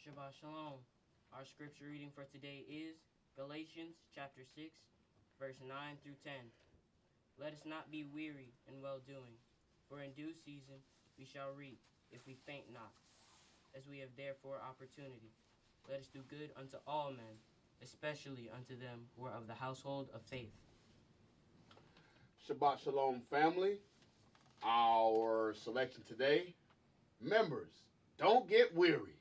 Shabbat Shalom. Our scripture reading for today is Galatians chapter 6, verse 9 through 10. Let us not be weary in well-doing, for in due season we shall reap if we faint not. As we have therefore opportunity, let us do good unto all men, especially unto them who are of the household of faith. Shabbat Shalom, family. Our selection today, members, don't get weary.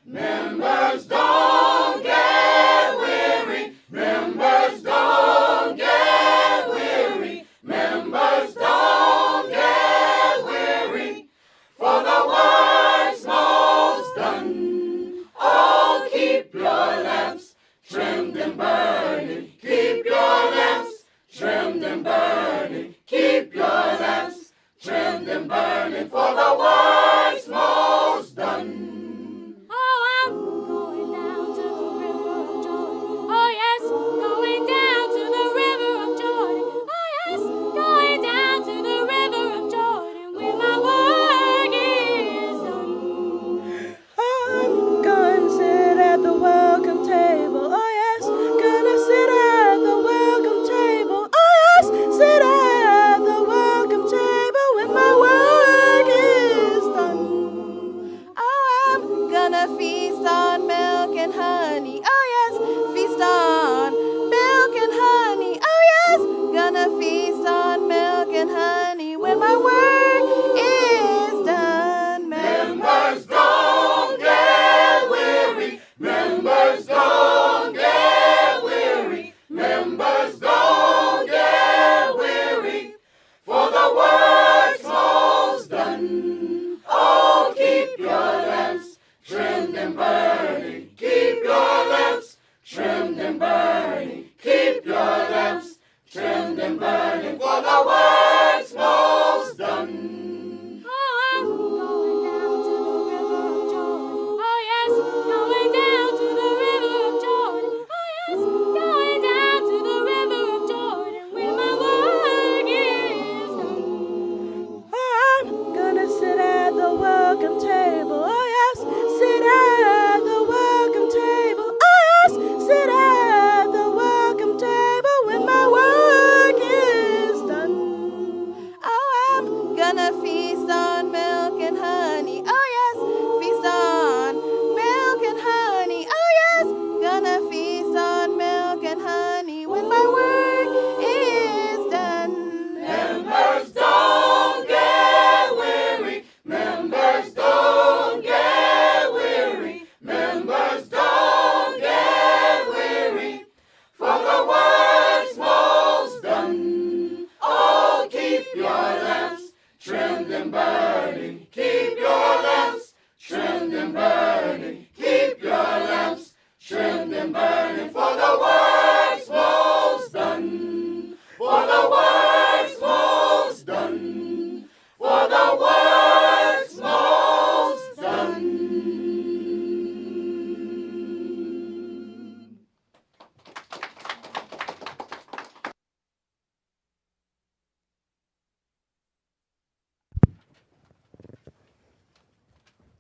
Members, don't get weary. Members, don't get weary. Members, don't get weary. For the work's most done. Oh, keep your lamps trimmed and burning. Keep your lamps trimmed and burning. Keep your lamps trimmed and burning. For the work's most done.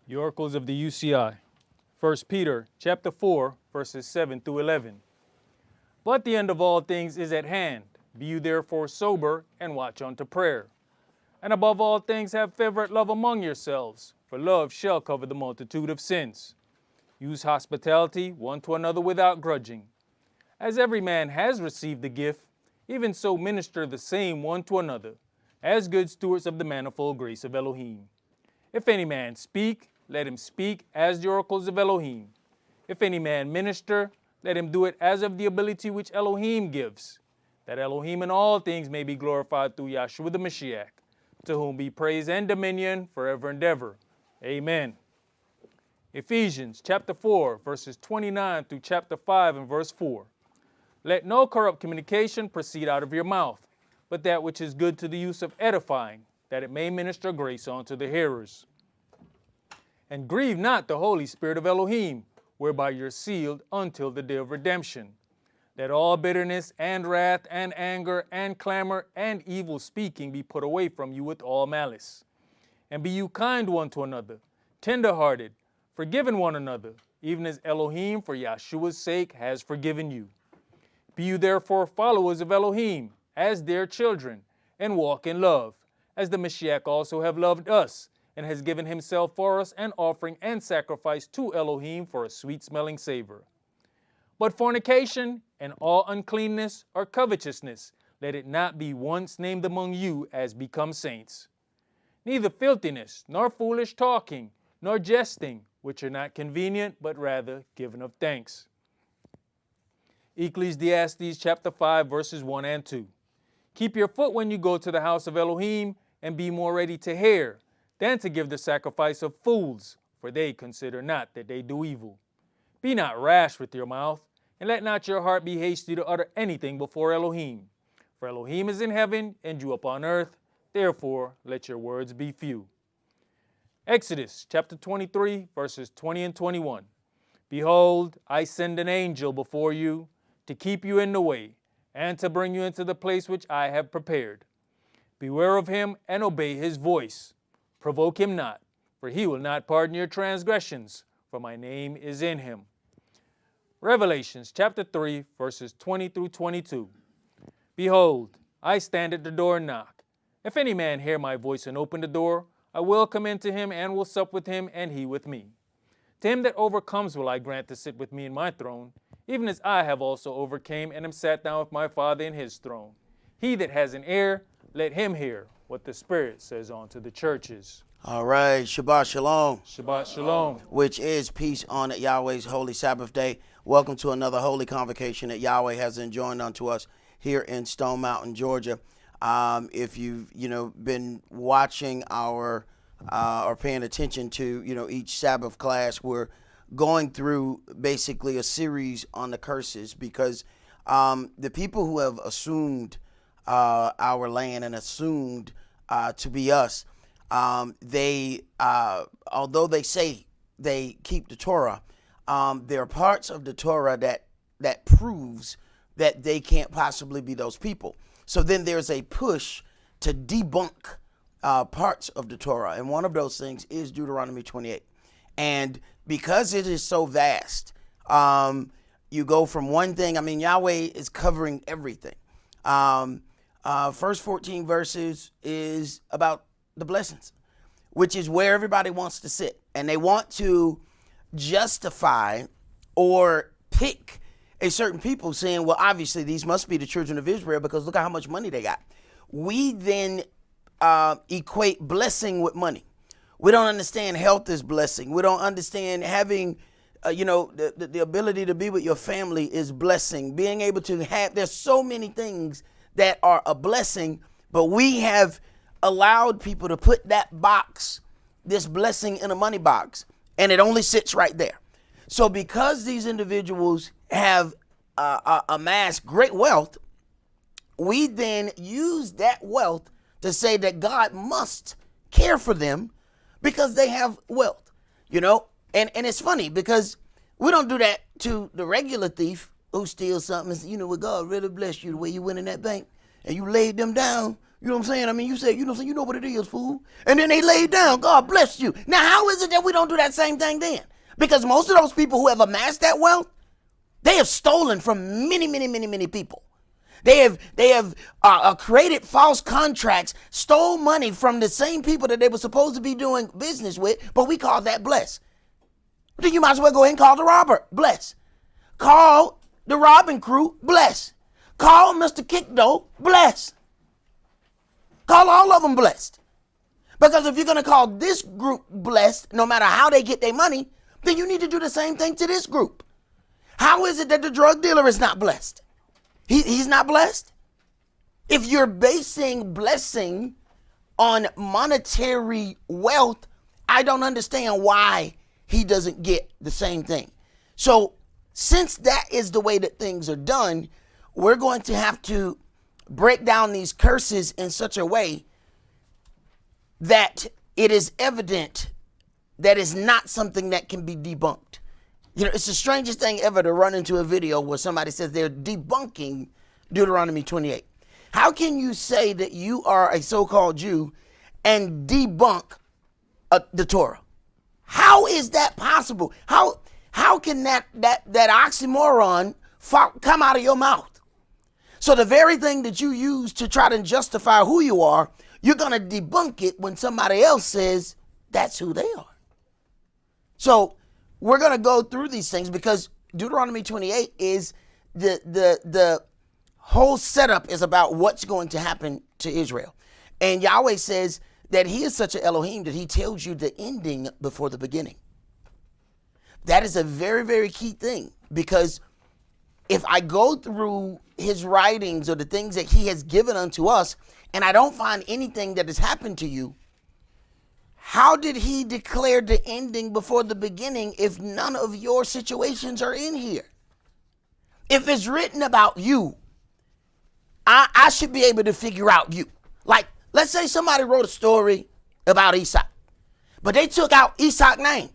The oracles of the UCI. 1 Peter chapter 4, verses 7 through 11. But the end of all things is at hand. Be you therefore sober, and watch unto prayer. And above all things have fervent love among yourselves, for love shall cover the multitude of sins. Use hospitality one to another without grudging. As every man has received the gift, even so minister the same one to another, as good stewards of the manifold grace of Elohim. If any man speak, let him speak as the oracles of Elohim. If any man minister, let him do it as of the ability which Elohim gives, that Elohim in all things may be glorified through Yahshua the Mashiach, to whom be praise and dominion forever and ever. Amen. Ephesians chapter 4, verses 29 through chapter 5 and verse 4. Let no corrupt communication proceed out of your mouth, but that which is good to the use of edifying, that it may minister grace unto the hearers. And grieve not the Holy Spirit of Elohim, whereby you're sealed until the day of redemption. Let all bitterness and wrath and anger and clamor and evil speaking be put away from you with all malice. And be you kind one to another, tender-hearted, forgiving one another, even as Elohim for Yahshua's sake has forgiven you. Be you therefore followers of Elohim, as their children, and walk in love, as the Mashiach also have loved us, and has given himself for us an offering and sacrifice to Elohim for a sweet-smelling savor. But fornication and all uncleanness or covetousness, let it not be once named among you as become saints. Neither filthiness, nor foolish talking, nor jesting, which are not convenient, but rather given of thanks. Ecclesiastes chapter 5, verses 1 and 2. Keep your foot when you go to the house of Elohim, and be more ready to hear than to give the sacrifice of fools, for they consider not that they do evil. Be not rash with your mouth, and let not your heart be hasty to utter anything before Elohim. For Elohim is in heaven, and you upon earth, therefore let your words be few. Exodus chapter 23, verses 20 and 21. Behold, I send an angel before you to keep you in the way, and to bring you into the place which I have prepared. Beware of him and obey his voice. Provoke him not, for he will not pardon your transgressions, for my name is in him. Revelations chapter 3, verses 20 through 22. Behold, I stand at the door and knock. If any man hear my voice and open the door, I will come into him and will sup with him, and he with me. To him that overcomes will I grant to sit with me in my throne, even as I have also overcame and am sat down with my Father in his throne. He that has an ear, let him hear what the Spirit says unto the churches. All right, Shabbat Shalom. Shabbat Shalom. Which is peace on Yahweh's holy Sabbath day. Welcome to another holy convocation that Yahweh has enjoined unto us here in Stone Mountain, Georgia. If you've been watching our or paying attention to each Sabbath class, we're going through basically a series on the curses, because the people who have assumed our land and assumed to be us, they although they say they keep the Torah, there are parts of the Torah that proves that they can't possibly be those people. So then there's a push to debunk parts of the Torah, and one of those things is Deuteronomy 28. And because it is so vast, you go from one thing. I mean, Yahweh is covering everything. First 14 verses is about the blessings, which is where everybody wants to sit, and they want to justify or pick a certain people, saying, well, obviously these must be the children of Israel because look at how much money they got. We then equate blessing with money. We don't understand health is blessing. We don't understand having, the ability to be with your family is blessing. Being able to have, there's so many things that are a blessing, but we have allowed people to put that box, this blessing, in a money box, and it only sits right there. So because these individuals have amassed great wealth, we then use that wealth to say that God must care for them because they have wealth, and it's funny because we don't do that to the regular thief who steals something and say, what, God really bless you the way you went in that bank and you laid them down. You know what I'm saying? I mean, you say, you know what it is, fool. And then they laid down. God bless you. Now, how is it that we don't do that same thing then? Because most of those people who have amassed that wealth, they have stolen from many, many, many, many people. They have created false contracts, stole money from the same people that they were supposed to be doing business with, but we call that bless. Then you might as well go ahead and call the robber bless. Call the robbing crew bless. Call Mr. Kickdo bless. Call all of them blessed. Because if you're going to call this group blessed, no matter how they get their money, then you need to do the same thing to this group. How is it that the drug dealer is not blessed? He's not blessed? If you're basing blessing on monetary wealth, I don't understand why he doesn't get the same thing. So since that is the way that things are done, we're going to have to break down these curses in such a way that it is evident that is not something that can be debunked. You know, it's the strangest thing ever to run into a video where somebody says they're debunking Deuteronomy 28. How can you say that you are a so-called Jew and debunk the Torah? How is that possible? How can that oxymoron come out of your mouth? So the very thing that you use to try to justify who you are, you're going to debunk it when somebody else says that's who they are. So we're going to go through these things because Deuteronomy 28 is the whole setup is about what's going to happen to Israel. And Yahweh says that he is such an Elohim that he tells you the ending before the beginning. That is a very, very key thing, because if I go through his writings or the things that he has given unto us and I don't find anything that has happened to you, how did he declare the ending before the beginning if none of your situations are in here? If it's written about you, I should be able to figure out you. Like, let's say somebody wrote a story about Esaac, but they took out Isaac's name.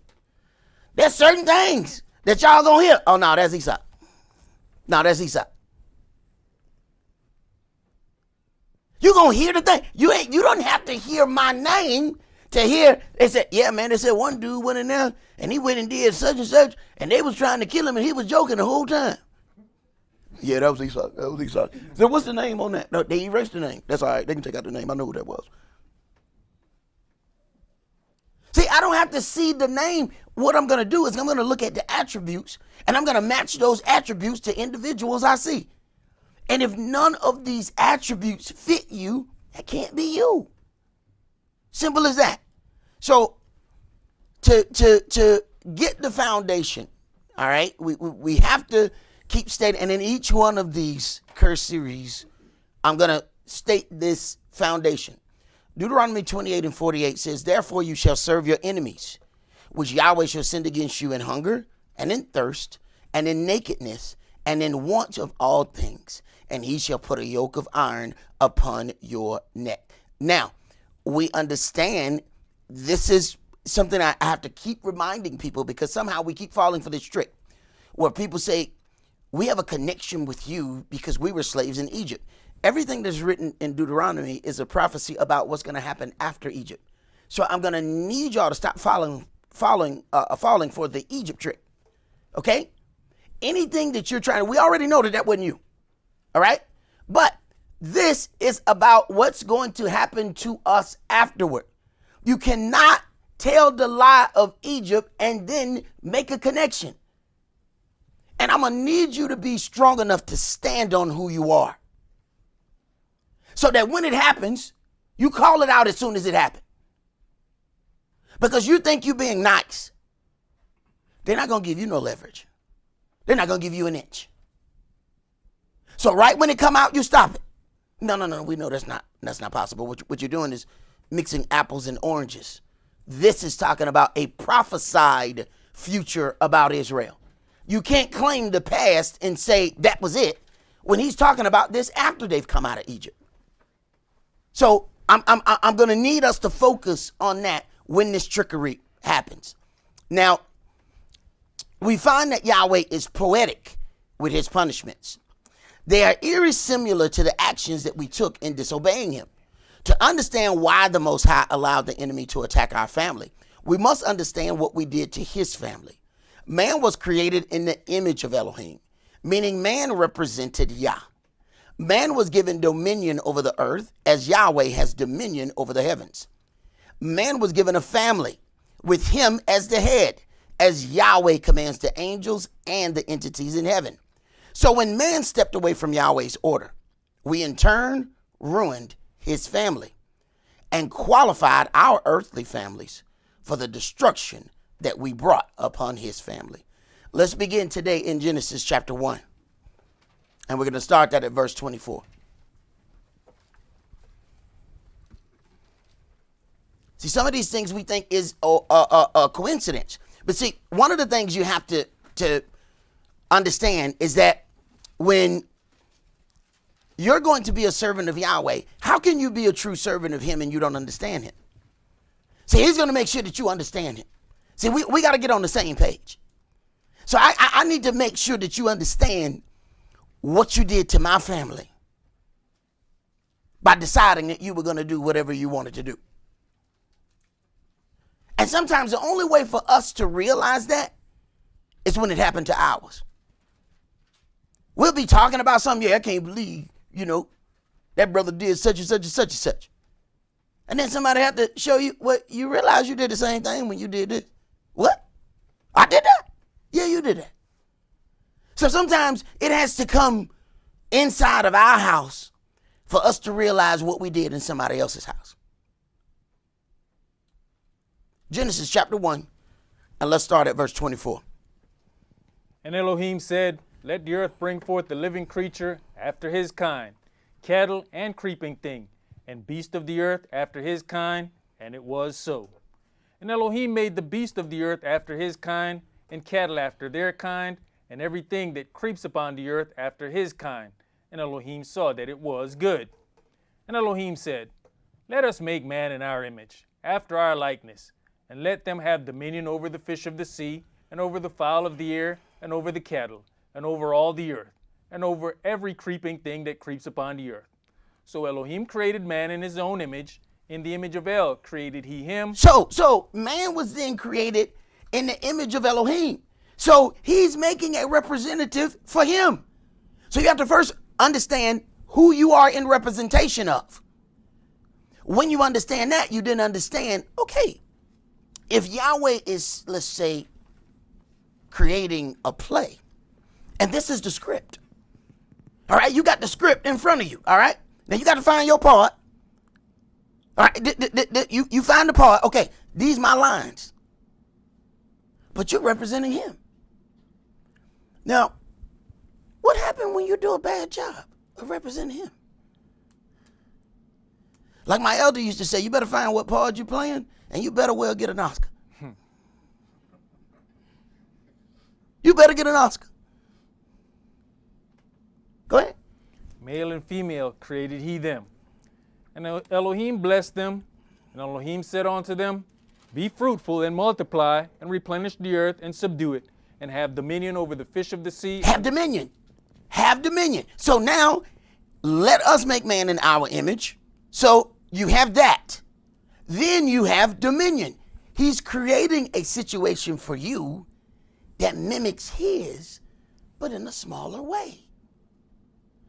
There's certain things that y'all gonna hear. Oh, no, that's Esau. No, that's Esau. You gonna hear the thing. You don't have to hear my name to hear. They said, yeah, man, they said one dude went in there and he went and did such and such and they was trying to kill him and he was joking the whole time. Yeah, that was Esau. That was Esau. So what's the name on that? No, they erased the name. That's all right. They can take out the name. I know who that was. See, I don't have to see the name. What I'm going to do is I'm going to look at the attributes and I'm going to match those attributes to individuals I see. And if none of these attributes fit you, that can't be you. Simple as that. So to get the foundation, all right, we have to keep stating, and in each one of these curse series, I'm going to state this foundation. Deuteronomy 28 and 48 says, therefore you shall serve your enemies, which Yahweh shall send against you in hunger and in thirst and in nakedness and in want of all things. And he shall put a yoke of iron upon your neck. Now, we understand this is something I have to keep reminding people, because somehow we keep falling for this trick where people say, we have a connection with you because we were slaves in Egypt. Everything that's written in Deuteronomy is a prophecy about what's going to happen after Egypt. So I'm going to need y'all to stop falling for the Egypt trick. Okay? Anything that you're trying, we already know that wasn't you. All right? But this is about what's going to happen to us afterward. You cannot tell the lie of Egypt and then make a connection. And I'm going to need you to be strong enough to stand on who you are, so that when it happens, you call it out as soon as it happened. Because you think you're being nice. They're not going to give you no leverage. They're not going to give you an inch. So right when it come out, you stop it. No, we know that's not possible. What you're doing is mixing apples and oranges. This is talking about a prophesied future about Israel. You can't claim the past and say that was it when he's talking about this after they've come out of Egypt. So I'm going to need us to focus on that when this trickery happens. Now, we find that Yahweh is poetic with his punishments. They are eerie similar to the actions that we took in disobeying him. To understand why the Most High allowed the enemy to attack our family, we must understand what we did to his family. Man was created in the image of Elohim, meaning man represented Yah. Man was given dominion over the earth as Yahweh has dominion over the heavens. Man was given a family with him as the head, as Yahweh commands the angels and the entities in heaven. So when man stepped away from Yahweh's order, we in turn ruined his family and qualified our earthly families for the destruction that we brought upon his family. Let's begin today in Genesis chapter 1. And we're going to start that at verse 24. See, some of these things we think is a coincidence. But see, one of the things you have to understand is that when you're going to be a servant of Yahweh, how can you be a true servant of him and you don't understand him? See, he's going to make sure that you understand him. See, we got to get on the same page. So I need to make sure that you understand what you did to my family by deciding that you were going to do whatever you wanted to do. And sometimes the only way for us to realize that is when it happened to ours. We'll be talking about something, yeah, I can't believe, that brother did such and such and such and such. And then somebody have to show you, what you realize you did the same thing when you did this. What? I did that? Yeah, you did that. So sometimes it has to come inside of our house for us to realize what we did in somebody else's house. Genesis chapter 1, and let's start at verse 24. And Elohim said, let the earth bring forth the living creature after his kind, cattle and creeping thing, and beast of the earth after his kind, and it was so. And Elohim made the beast of the earth after his kind, and cattle after their kind, and everything that creeps upon the earth after his kind. And Elohim saw that it was good. And Elohim said, let us make man in our image, after our likeness, and let them have dominion over the fish of the sea, and over the fowl of the air, and over the cattle, and over all the earth, and over every creeping thing that creeps upon the earth. So Elohim created man in his own image. In the image of El created he him. So man was then created in the image of Elohim. So he's making a representative for him. So you have to first understand who you are in representation of. When you understand that, you then understand, okay, if Yahweh is, let's say, creating a play, and this is the script, all right, you got the script in front of you, all right? Now you got to find your part. All right, you find the part, okay, these my lines. But you're representing him. Now, what happened when you do a bad job of representing him? Like my elder used to say, you better find what part you're playing, and you better well get an Oscar. You better get an Oscar. Go ahead. Male and female created he them. And Elohim blessed them, and Elohim said unto them, be fruitful and multiply, and replenish the earth and subdue it, and have dominion over the fish of the sea. Have dominion. Have dominion. So now, let us make man in our image. So you have that. Then you have dominion. He's creating a situation for you that mimics his, but in a smaller way.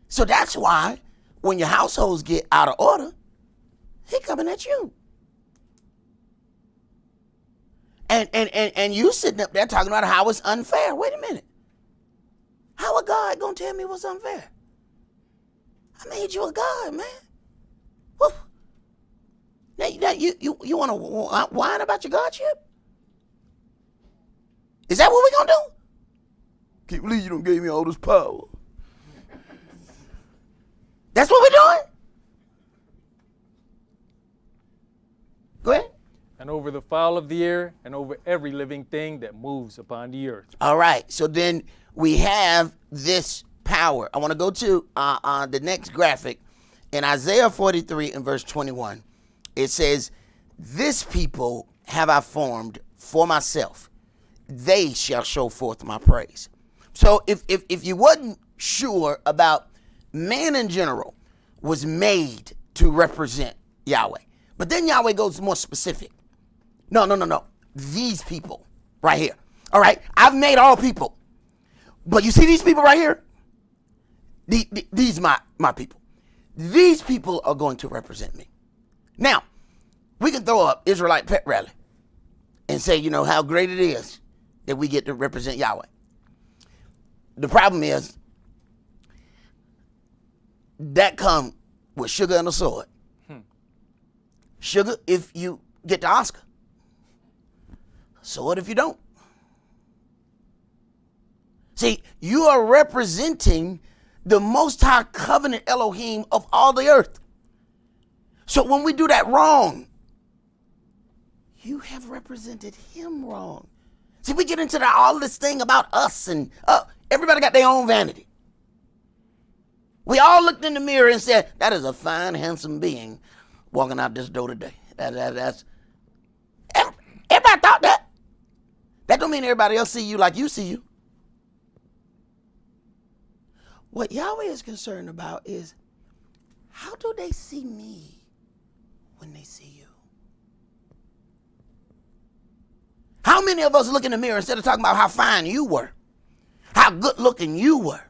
So that's why when your households get out of order, he coming at you. And you sitting up there talking about how it's unfair. Wait a minute. How a God gonna tell me what's unfair? I made you a God, man. Woo. Now you want to whine about your Godship? Is that what we gonna do? Can't believe you don't gave me all this power. That's what we're doing? Go ahead. And over the fowl of the air, and over every living thing that moves upon the earth. All right, so then we have this power. I want to go to the next graphic. In Isaiah 43 and verse 21, it says, this people have I formed for myself. They shall show forth my praise. So if you wasn't sure about man in general was made to represent Yahweh. But then Yahweh goes more specific. No. These people right here. All right. I've made all people. But you see these people right here? These my people. These people are going to represent me. Now, we can throw up Israelite pet rally and say, how great it is that we get to represent Yahweh. The problem is that come with sugar and a sword. Sugar if you get the Oscar. Sword if you don't. See, you are representing the Most High Covenant Elohim of all the earth. So when we do that wrong, you have represented him wrong. See, we get into all this thing about us and everybody got their own vanity. We all looked in the mirror and said, that is a fine, handsome being walking out this door today. That's everybody thought that. That don't mean everybody else see you like you see you. What Yahweh is concerned about is, how do they see me when they see you? How many of us look in the mirror instead of talking about how fine you were, how good looking you were,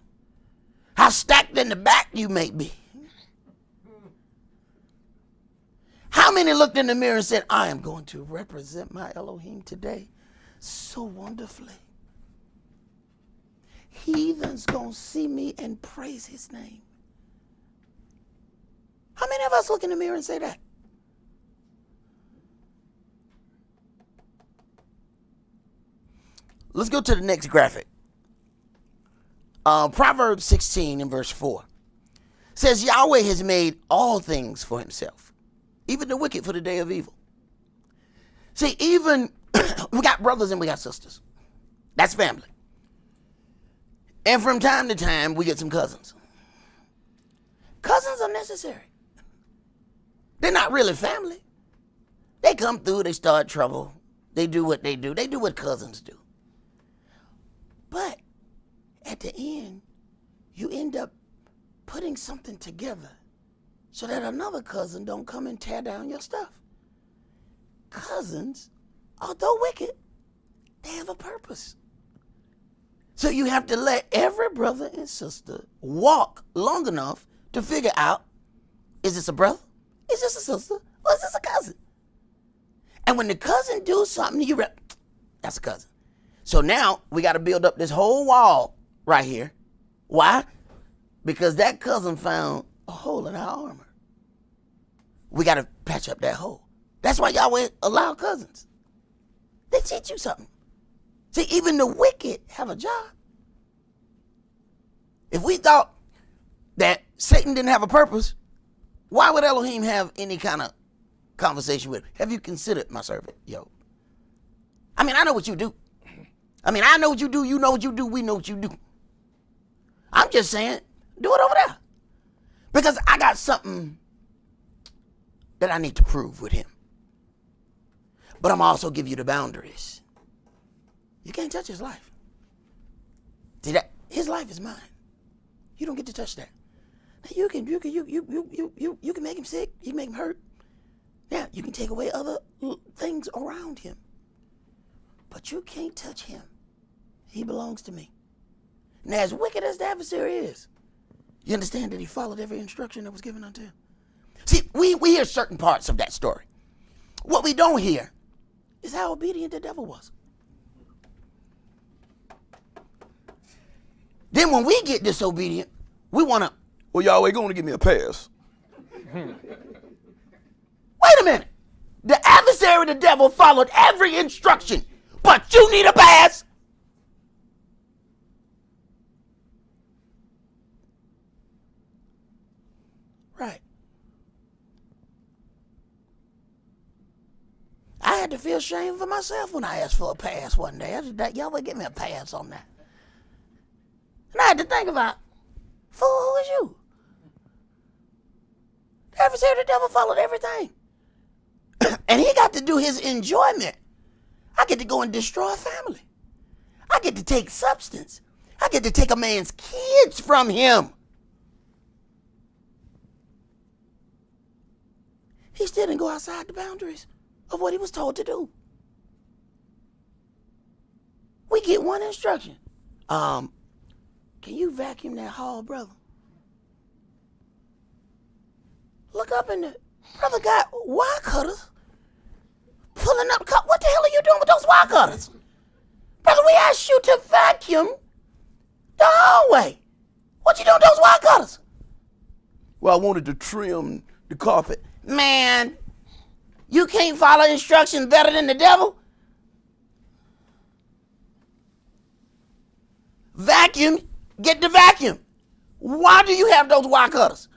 how stacked in the back you may be? How many looked in the mirror and said, I am going to represent my Elohim today so wonderfully? Heathens gonna see me and praise his name. How many of us look in the mirror and say that? Let's go to the next graphic. Proverbs 16 and verse 4 says, Yahweh has made all things for himself, even the wicked for the day of evil. See, even we got brothers and we got sisters. That's family. And from time to time, we get some cousins. Cousins are necessary. They're not really family. They come through, they start trouble. They do what they do. They do what cousins do. But at the end, you end up putting something together so that another cousin don't come and tear down your stuff. Cousins, although wicked, they have a purpose. So you have to let every brother and sister walk long enough to figure out, is this a brother? Is this a sister? Or is this a cousin? And when the cousin do something, that's a cousin. So now we got to build up this whole wall right here. Why? Because that cousin found a hole in our armor. We got to patch up that hole. That's why Yahweh allow cousins. They teach you something. See, even the wicked have a job. If we thought that Satan didn't have a purpose, why would Elohim have any kind of conversation with him? Have you considered my servant, Job? I mean, I know what you do. I know what you do. You know what you do. We know what you do. I'm just saying, do it over there. Because I got something that I need to prove with him. But I'm also give you the boundaries. You can't touch his life. See that? His life is mine. You don't get to touch that. Now you can make him sick. You can make him hurt. Yeah, you can take away other things around him. But you can't touch him. He belongs to me. Now, as wicked as the adversary is, you understand that he followed every instruction that was given unto him. See, we hear certain parts of that story. What we don't hear is how obedient the devil was. Then when we get disobedient, we want to, well, Yahweh going to give me a pass. Wait a minute. The adversary, the devil, followed every instruction, but you need a pass. Right. I had to feel shame for myself when I asked for a pass one day. I said, Yahweh, give me a pass on that. And I had to think about, fool, who is you? The adversary, the devil, followed everything. And he got to do his enjoyment. I get to go and destroy a family. I get to take substance. I get to take a man's kids from him. He still didn't go outside the boundaries of what he was told to do. We get one instruction. Can you vacuum that hall, brother? Look up in the brother got wire cutters pulling up. What the hell are you doing with those wire cutters? Brother, we asked you to vacuum the hallway. What you doing with those wire cutters? Well, I wanted to trim the carpet. Man, you can't follow instructions better than the devil? Vacuum, get the vacuum. Why do you have those wire cutters?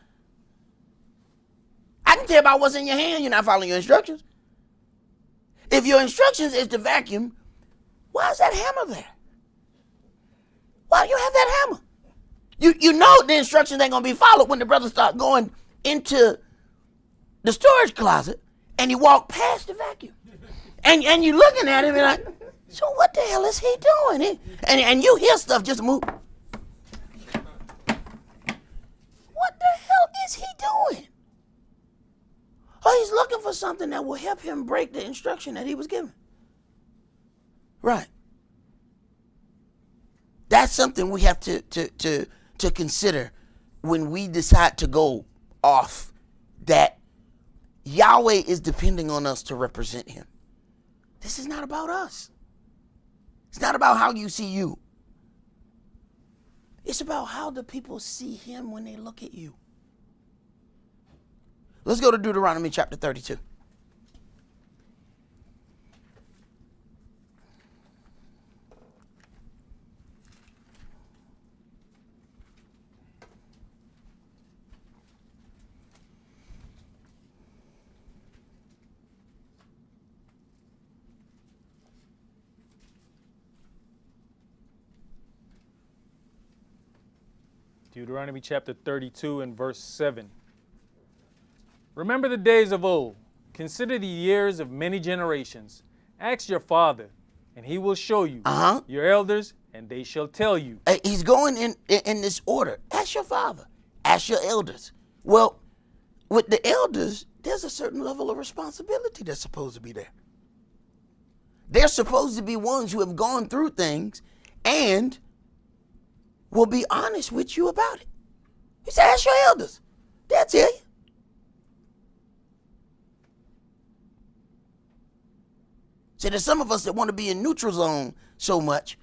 I can tell by what's in your hand you're not following your instructions. If your instructions is to vacuum, why is that hammer there? Why do you have that hammer? You know the instructions ain't going to be followed when the brothers start going into the storage closet and you walk past the vacuum. And you looking at him and like, So what the hell is he doing? And you hear stuff just move. What the hell is he doing? Oh, he's looking for something that will help him break the instruction that he was given. Right. That's something we have to consider when we decide to go off, that Yahweh is depending on us to represent him. This is not about us. It's not about how you see you. It's about how the people see him when they look at you. Let's go to Deuteronomy chapter 32. Deuteronomy chapter 32 and verse 7. Remember the days of old. Consider the years of many generations. Ask your father, and he will show you. Your elders, and they shall tell you. He's going in this order. Ask your father. Ask your elders. Well, with the elders, there's a certain level of responsibility that's supposed to be there. They're supposed to be ones who have gone through things and will be honest with you about it. He said, ask your elders. They'll tell you. See, there's some of us that want to be in neutral zone so much.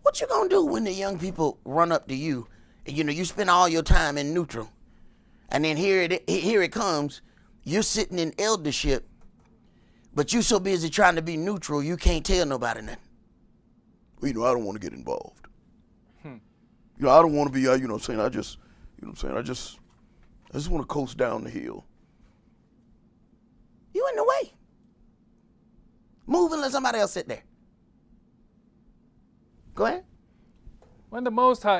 What you gonna do when the young people run up to you and you spend all your time in neutral, and then here it comes, you're sitting in eldership, but you so busy trying to be neutral you can't tell nobody nothing. Well, I don't want to get involved. I don't want to be, I just want to coast down the hill. You in the way. Move and let somebody else sit there. Go ahead. When the Most High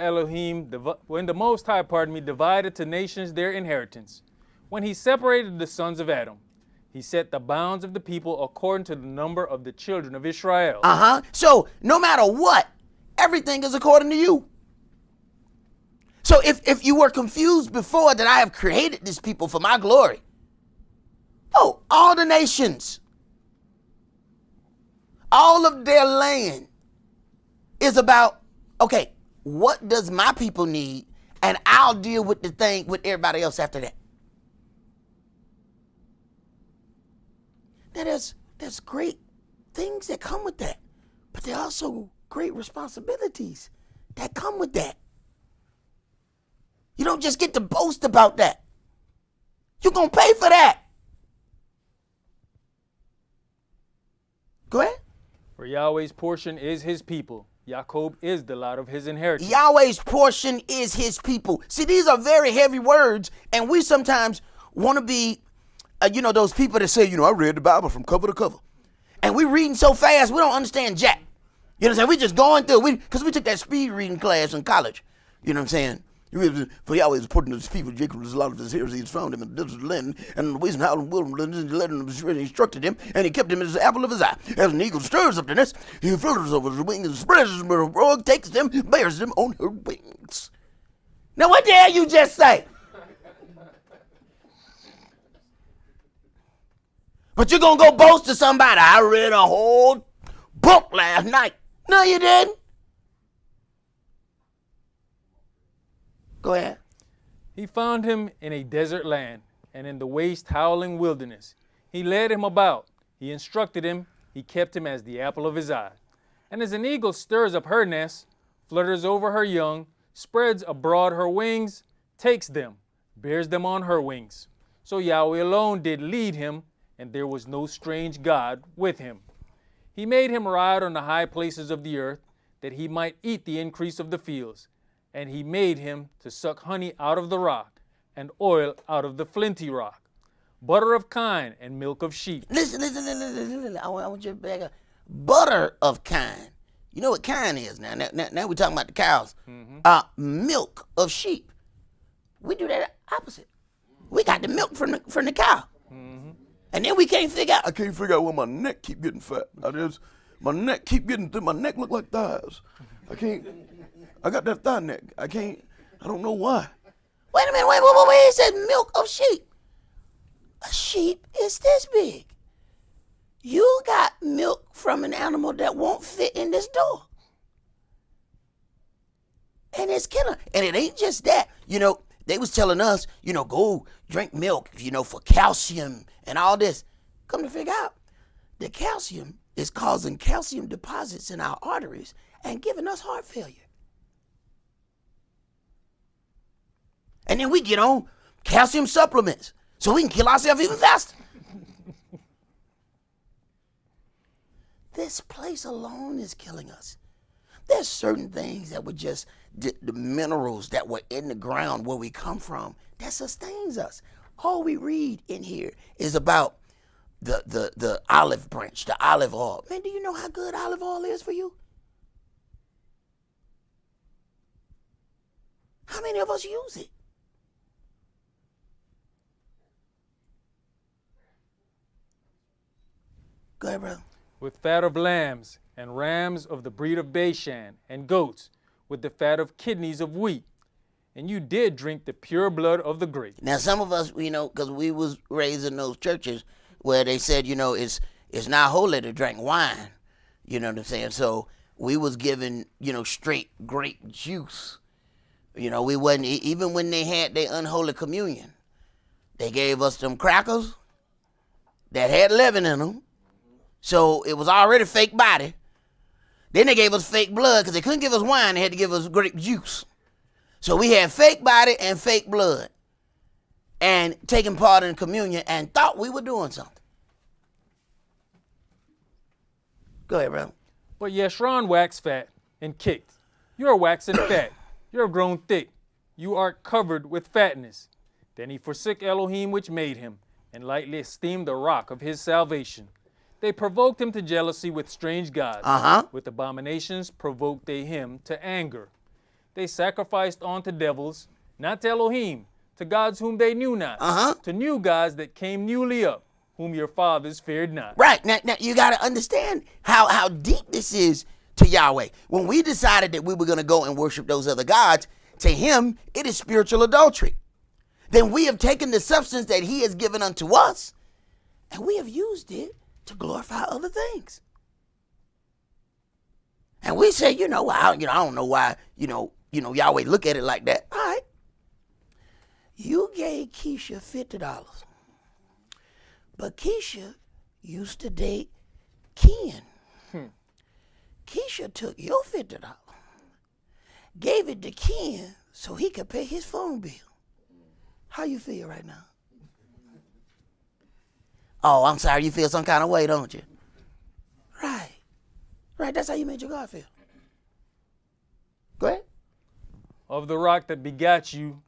divided to nations their inheritance, when he separated the sons of Adam, he set the bounds of the people according to the number of the children of Israel. So no matter what, everything is according to you. So if you were confused before that I have created this people for my glory, all the nations, all of their land is about, okay, what does my people need? And I'll deal with the thing with everybody else after that. Now there's great things that come with that, but there are also great responsibilities that come with that. You don't just get to boast about that. You're going to pay for that. Go ahead. For Yahweh's portion is his people. Jacob is the lot of his inheritance. Yahweh's portion is his people. See, these are very heavy words, and we sometimes want to be, those people that say, I read the Bible from cover to cover. And we reading so fast, we don't understand jack. You know what I'm saying? We just going through, because we took that speed reading class in college. You know what I'm saying? For Yahweh is important to his people, Jacob is a lot of his heirs. He has found him in the desert land, and in the ways and how and wilderness, and led him, and instructed him, and he kept him as the apple of his eye. As an eagle stirs up the nest, he flutters over his wings and spreads his abroad, takes them, bears them on her wings. Now what the hell you just say? But you're going to go boast to somebody, I read a whole book last night. No, you didn't. Go ahead. He found him in a desert land and in the waste howling wilderness. He led him about. He instructed him. He kept him as the apple of his eye. And as an eagle stirs up her nest, flutters over her young, spreads abroad her wings, takes them, bears them on her wings. So Yahweh alone did lead him, and there was no strange God with him. He made him ride on the high places of the earth, that he might eat the increase of the fields. And he made him to suck honey out of the rock, and oil out of the flinty rock, butter of kine and milk of sheep. Listen. I want you to back up. Butter of kine. You know what kine is now. Now we're talking about the cows. Milk of sheep. We do that opposite. We got the milk from the cow. And then we can't figure out. I can't figure out why my neck keep getting fat. My neck keep getting through. My neck look like thighs. I can't. I got that thigh neck. I can't. I don't know why. Wait a minute. Wait. It says milk of sheep. A sheep is this big. You got milk from an animal that won't fit in this door. And it's killing. And it ain't just that. They was telling us, go drink milk, for calcium and all this. Come to figure out, the calcium is causing calcium deposits in our arteries and giving us heart failure. And then we get on calcium supplements so we can kill ourselves even faster. This place alone is killing us. There's certain things that were just the minerals that were in the ground where we come from that sustains us. All we read in here is about the olive branch, the olive oil. Man, do you know how good olive oil is for you? How many of us use it? Go ahead, brother. With fat of lambs and rams of the breed of Bashan, and goats with the fat of kidneys of wheat. And you did drink the pure blood of the grape. Now, some of us, because we was raised in those churches where they said, it's not holy to drink wine. You know what I'm saying? So we was given, straight grape juice. We wasn't, even when they had their unholy communion, they gave us them crackers that had leaven in them. So it was already fake body. Then they gave us fake blood because they couldn't give us wine. They had to give us grape juice. So we had fake body and fake blood and taking part in communion and thought we were doing something. Go ahead, bro. But Yeshurun waxed fat and kicked. You are waxing fat. You are grown thick. You are covered with fatness. Then he forsook Elohim which made him, and lightly esteemed the rock of his salvation. They provoked him to jealousy with strange gods. With abominations provoked they him to anger. They sacrificed unto devils, not to Elohim, to gods whom they knew not, to new gods that came newly up, whom your fathers feared not. Right. Now you got to understand how deep this is to Yahweh. When we decided that we were going to go and worship those other gods, to him, it is spiritual adultery. Then we have taken the substance that he has given unto us, and we have used it to glorify other things. And we say, I don't know why, Yahweh look at it like that. All right. You gave Keisha $50. But Keisha used to date Ken. Keisha took your $50, gave it to Ken so he could pay his phone bill. How you feel right now? Oh, I'm sorry, you feel some kind of way, don't you? Right. That's how you made your God feel. Go ahead. Of the rock that begat you,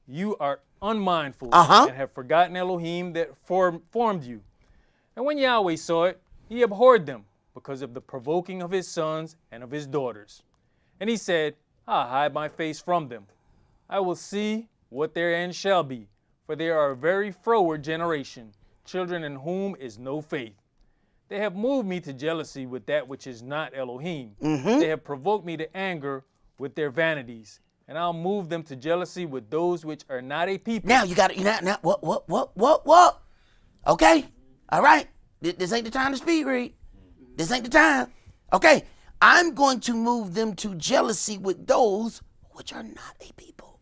you are unmindful and have forgotten Elohim that formed you. And when Yahweh saw it, he abhorred them because of the provoking of his sons and of his daughters. And he said, I'll hide my face from them. I will see what their end shall be, for they are a very froward generation, children in whom is no faith. They have moved me to jealousy with that which is not Elohim. They have provoked me to anger with their vanities, and I'll move them to jealousy with those which are not a people. Now you got it. Now what? Okay, all right. This ain't the time to speed read. This ain't the time. Okay, I'm going to move them to jealousy with those which are not a people.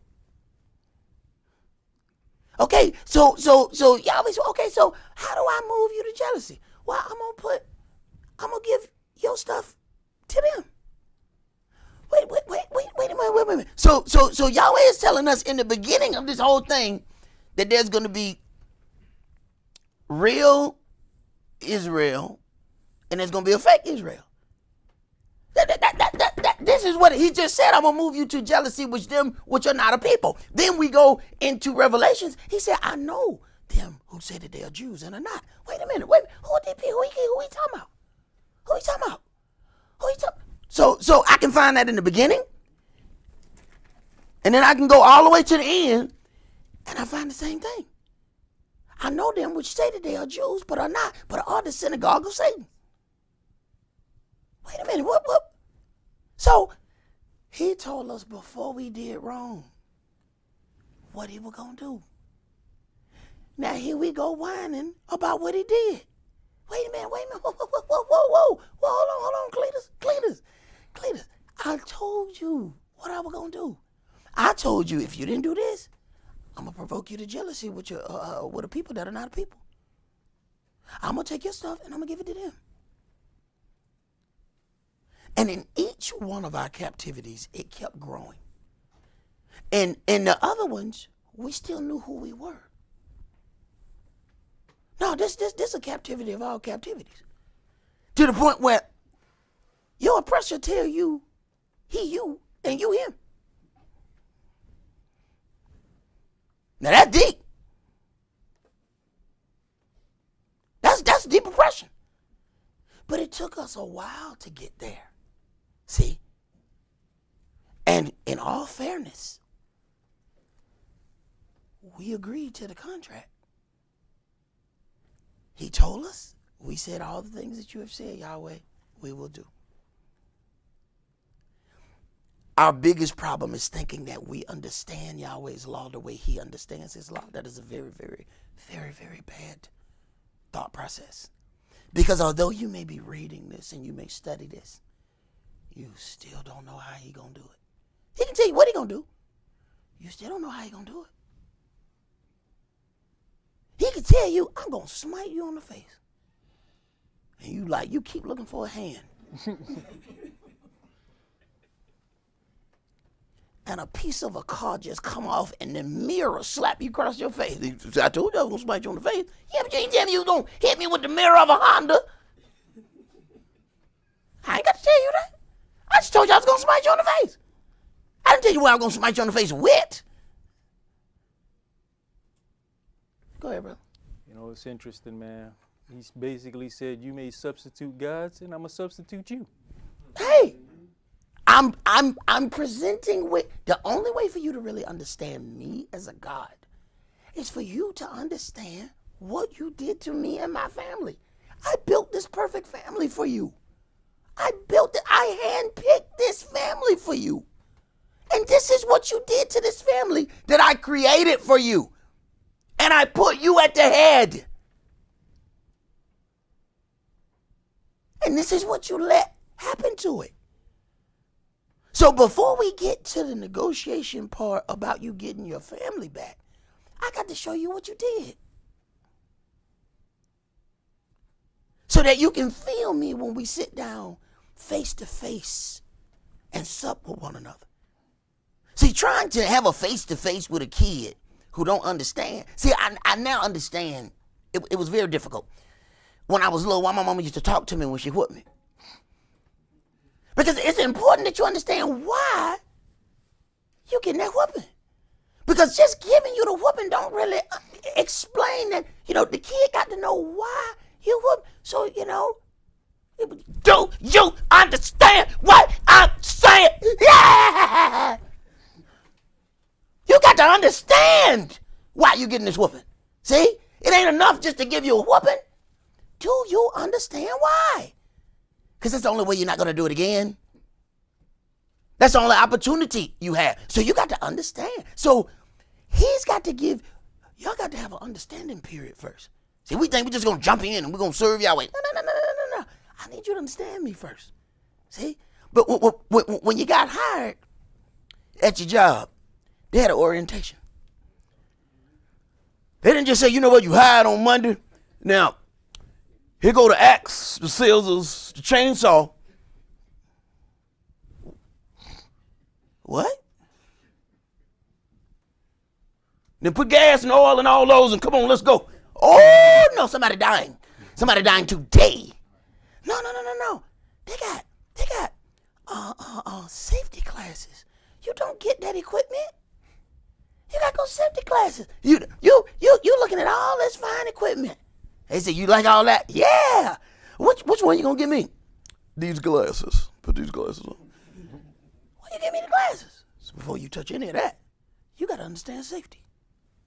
Okay, so Yahweh. Okay, so how do I move you to jealousy? Well, I'm gonna give your stuff to them. Wait a minute. So Yahweh is telling us in the beginning of this whole thing that there's gonna be real Israel and there's gonna be a fake Israel. This is what he just said. I'm gonna move you to jealousy with them which are not a people. Then we go into Revelations. He said, I know them who say that they are Jews and are not. Wait a minute. Who are they? Who he talking about? Who he talking about? So I can find that in the beginning, and then I can go all the way to the end, and I find the same thing. I know them which say that they are Jews, but are not, but are the synagogue of Satan. Wait a minute, what? So, he told us before we did wrong what he was going to do. Now, here we go whining about what he did. Wait a minute, whoa, hold on, Cletus. I told you what I was going to do. I told you if you didn't do this, I'm going to provoke you to jealousy with the people that are not people. I'm going to take your stuff and I'm going to give it to them. And in each one of our captivities, it kept growing. And in the other ones, we still knew who we were. No, this is a captivity of all captivities. To the point where your oppressor tell you, he you, and you him. Now that's deep. That's deep oppression. But it took us a while to get there. See? And in all fairness, we agreed to the contract. He told us, we said all the things that you have said, Yahweh, we will do. Our biggest problem is thinking that we understand Yahweh's law the way he understands his law. That is a very, very, very, very bad thought process. Because although you may be reading this and you may study this, you still don't know how he gonna do it. He can tell you what he gonna do. You still don't know how he gonna do it. He can tell you, I'm gonna smite you on the face. And you keep looking for a hand. And a piece of a car just come off and the mirror slap you across your face. I told you I was gonna smite you on the face. Yeah, but you ain't tell me you was gonna hit me with the mirror of a Honda. I ain't got to tell you that. I just told you I was gonna smite you on the face. I didn't tell you what I was gonna smite you on the face with. Go ahead, bro. You know, it's interesting, man. He's basically said, you may substitute gods and I'm gonna substitute you. Hey, I'm presenting with the only way for you to really understand me as a God is for you to understand what you did to me and my family. I built this perfect family for you. I handpicked this family for you. And this is what you did to this family that I created for you. And I put you at the head. And this is what you let happen to it. So before we get to the negotiation part about you getting your family back, I got to show you what you did. So that you can feel me when we sit down face to face and sup with one another. See, trying to have a face to face with a kid who don't understand. See, I now understand. It was very difficult. When I was little, my mama used to talk to me when she whooped me. Because it's important that you understand why you getting that whooping. Because just giving you the whooping don't really explain that, the kid got to know why you whoop. So, do you understand what I'm saying? Yeah! You got to understand why you getting this whooping. See? It ain't enough just to give you a whooping. Do you understand why? Because that's the only way you're not going to do it again. That's the only opportunity you have. So you got to understand. So he's got to y'all got to have an understanding period first. See, we think we're just going to jump in and we're going to serve Yahweh. No. I need you to understand me first. See? But when you got hired at your job, they had an orientation. They didn't just say, you know what, you hired on Monday. Now, here go the axe, the scissors, the chainsaw. What? Then put gas and oil and all those and come on, let's go. Oh, no, somebody dying. Somebody dying today. No. They got safety classes. You don't get that equipment. You got to go safety classes. You looking at all this fine equipment. They say, you like all that? Yeah. Which one you going to give me? These glasses. Put these glasses on. Well, you give me the glasses. So before you touch any of that, you got to understand safety.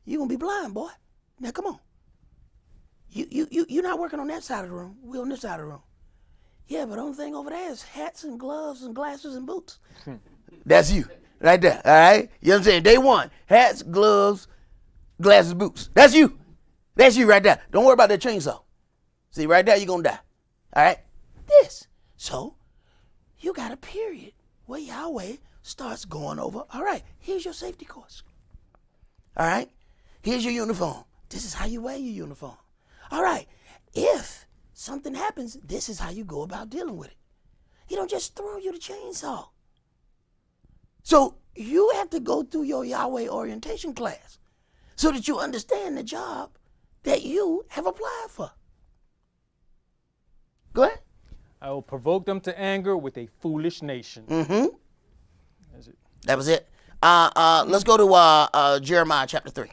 You're going to be blind, boy. Now, come on. You're not working on that side of the room. We're on this side of the room. Yeah, but the only thing over there is hats and gloves and glasses and boots. That's you, right there, all right? You know what I'm saying? Day one, hats, gloves, glasses, boots. That's you. That's you right there. Don't worry about that chainsaw. See, right there, you're going to die, all right? This. So, you got a period where Yahweh starts going over, all right, here's your safety course. All right? Here's your uniform. This is how you wear your uniform. All right, if something happens, this is how you go about dealing with it. He don't just throw you the chainsaw. So you have to go through your Yahweh orientation class so that you understand the job that you have applied for. Go ahead. I will provoke them to anger with a foolish nation. Mm-hmm. That's it. That was it. Let's go to Jeremiah chapter 3.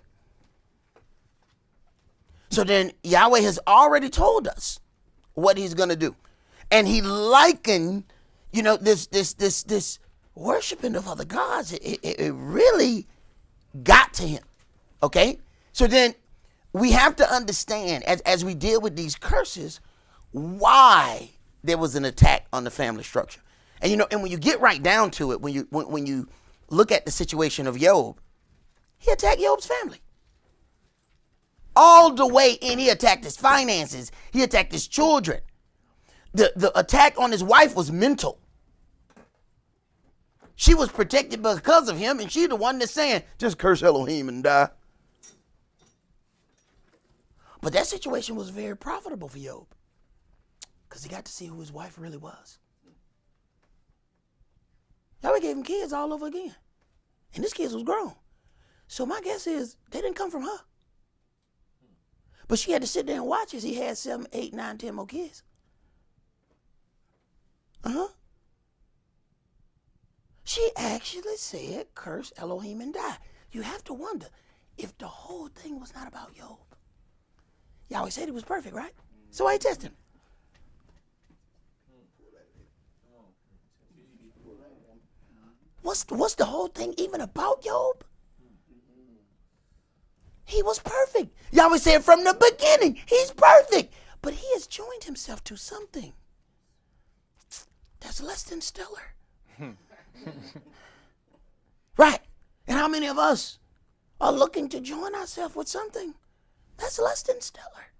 So then Yahweh has already told us what he's going to do. And he likened, this worshiping of other gods. It really got to him. Okay? So then we have to understand, as we deal with these curses, why there was an attack on the family structure. And and when you get right down to it, when you look at the situation of Job, he attacked Job's family. All the way in, he attacked his finances. He attacked his children. The attack on his wife was mental. She was protected because of him, and she's the one that's saying, just curse Elohim and die. But that situation was very profitable for Job because he got to see who his wife really was. Yahweh gave him kids all over again. And his kids was grown. So my guess is they didn't come from her. But she had to sit there and watch as he had 7, 8, 9, 10 more kids. She actually said, curse Elohim and die. You have to wonder if the whole thing was not about Job. Yahweh said he was perfect, right? So why he tested him? What's the whole thing even about Job? He was perfect. Yahweh said from the beginning, he's perfect. But he has joined himself to something that's less than stellar. Right. And how many of us are looking to join ourselves with something that's less than stellar?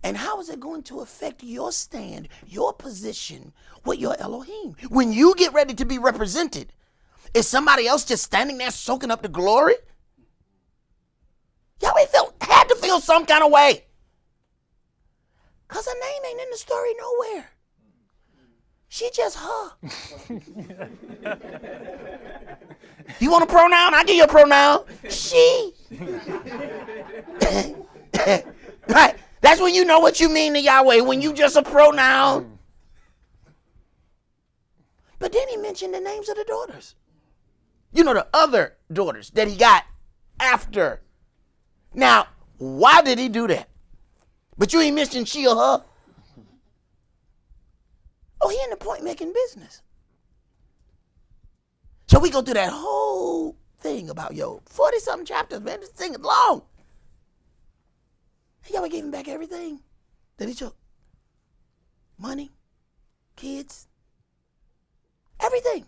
And how is it going to affect your stand, your position with your Elohim? When you get ready to be represented, is somebody else just standing there soaking up the glory? Yahweh had to feel some kind of way. Because her name ain't in the story nowhere. She just her. You want a pronoun? I'll give you a pronoun. She. Right? That's when you know what you mean to Yahweh, when you just a pronoun. But then he mentioned the names of the daughters. The other daughters that he got after. Now, why did he do that? But you ain't mentioned she or her. Oh, he in the point-making business. So we go through that whole thing about Job. 40-something chapters, man. This thing is long. And Yahweh gave him back everything that he took. Money, kids, everything.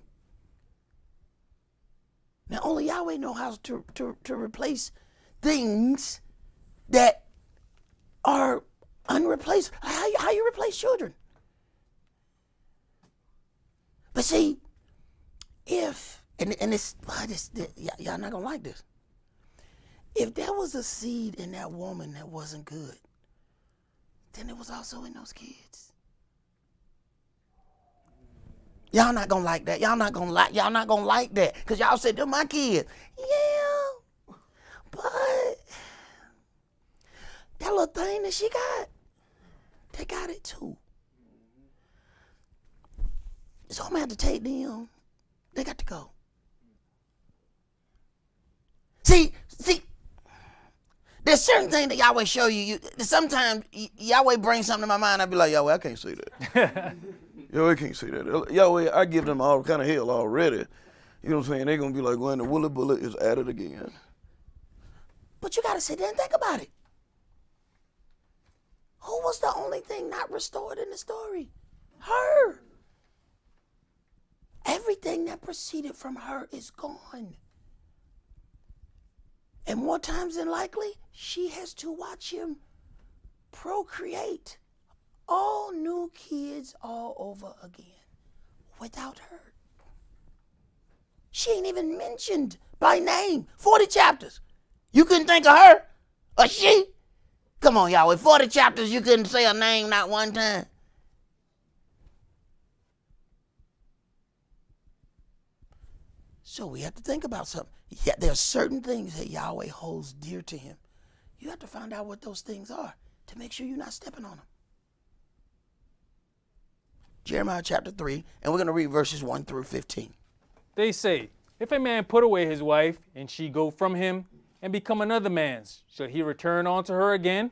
Now, only Yahweh knows how to replace things that are unreplaceable. How you replace children? But see, if, and y'all not gonna like this. If there was a seed in that woman that wasn't good, then it was also in those kids. Y'all not gonna like that. Y'all not gonna like that. Because y'all said, they're my kids. Yeah, but that little thing that she got, they got it too. So I'm gonna have to take them. They got to go. See, there's certain things that Yahweh show you. Sometimes Yahweh brings something to my mind. I be like, Yahweh, I can't see that. Yahweh can't see that. Yahweh, I give them all kind of hell already. You know what I'm saying? They're gonna be like, when the woolly bullet is at it again. But you gotta sit there and think about it. Who was the only thing not restored in the story? Her. Everything that proceeded from her is gone. And more times than likely, she has to watch him procreate all new kids all over again without her. She ain't even mentioned by name. 40 chapters. You couldn't think of her? Or she? Come on, y'all. With 40 chapters, you couldn't say her name not one time. So we have to think about something. Yeah, there are certain things that Yahweh holds dear to him. You have to find out what those things are to make sure you're not stepping on them. Jeremiah chapter 3, and we're going to read verses 1 through 15. They say, if a man put away his wife, and she go from him, and become another man's, shall he return unto her again?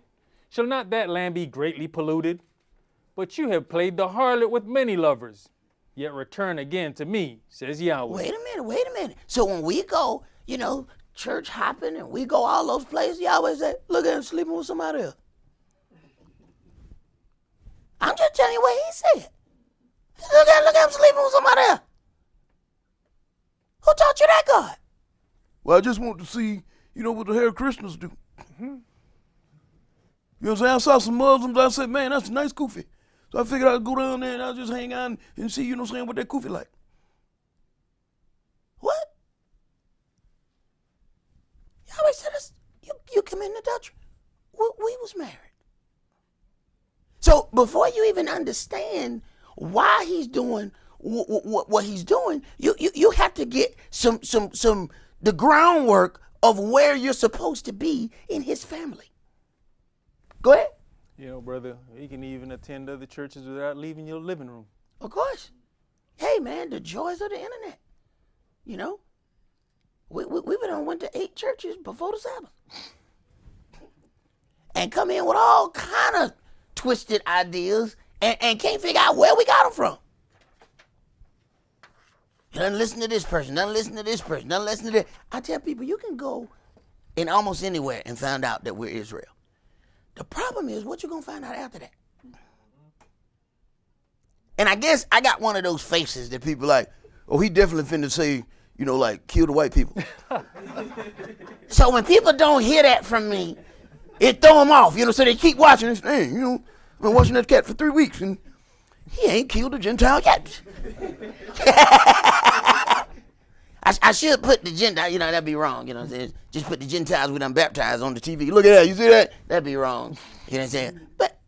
Shall not that land be greatly polluted? But you have played the harlot with many lovers, yet return again to me, says Yahweh. Wait a minute. So when we go, church hopping, and we go all those places, Yahweh said, look at him sleeping with somebody else. I'm just telling you what he said. Look at him sleeping with somebody else. Who taught you that, God? Well, I just want to see, what the Hare Krishnas do. Mm-hmm. You know what I'm saying? I saw some Muslims. I said, man, that's a nice kufi. So I figured I'd go down there and I'll just hang out and see, what that kufi like. What? Yahweh said you commit adultery. We was married. So before you even understand why he's doing what he's doing, you have to get the groundwork of where you're supposed to be in his family. Go ahead. Brother, you can even attend other churches without leaving your living room. Of course. Hey, man, the joys of the internet. We've been went to 8 churches before the Sabbath. And come in with all kind of twisted ideas and can't figure out where we got them from. You don't listen to this person, don't listen to this person, don't listen to this. I tell people, you can go in almost anywhere and find out that we're Israel. The problem is, what you going to find out after that? And I guess I got one of those faces that people like, oh, he definitely finna say, kill the white people. So when people don't hear that from me, it throw them off, so they keep watching this thing, I've been watching that cat for 3 weeks and he ain't killed a Gentile yet. I should put the Gentile, that'd be wrong, just put the Gentiles we done baptized on the TV. Look at that, you see that? That'd be wrong, you know what I'm saying? But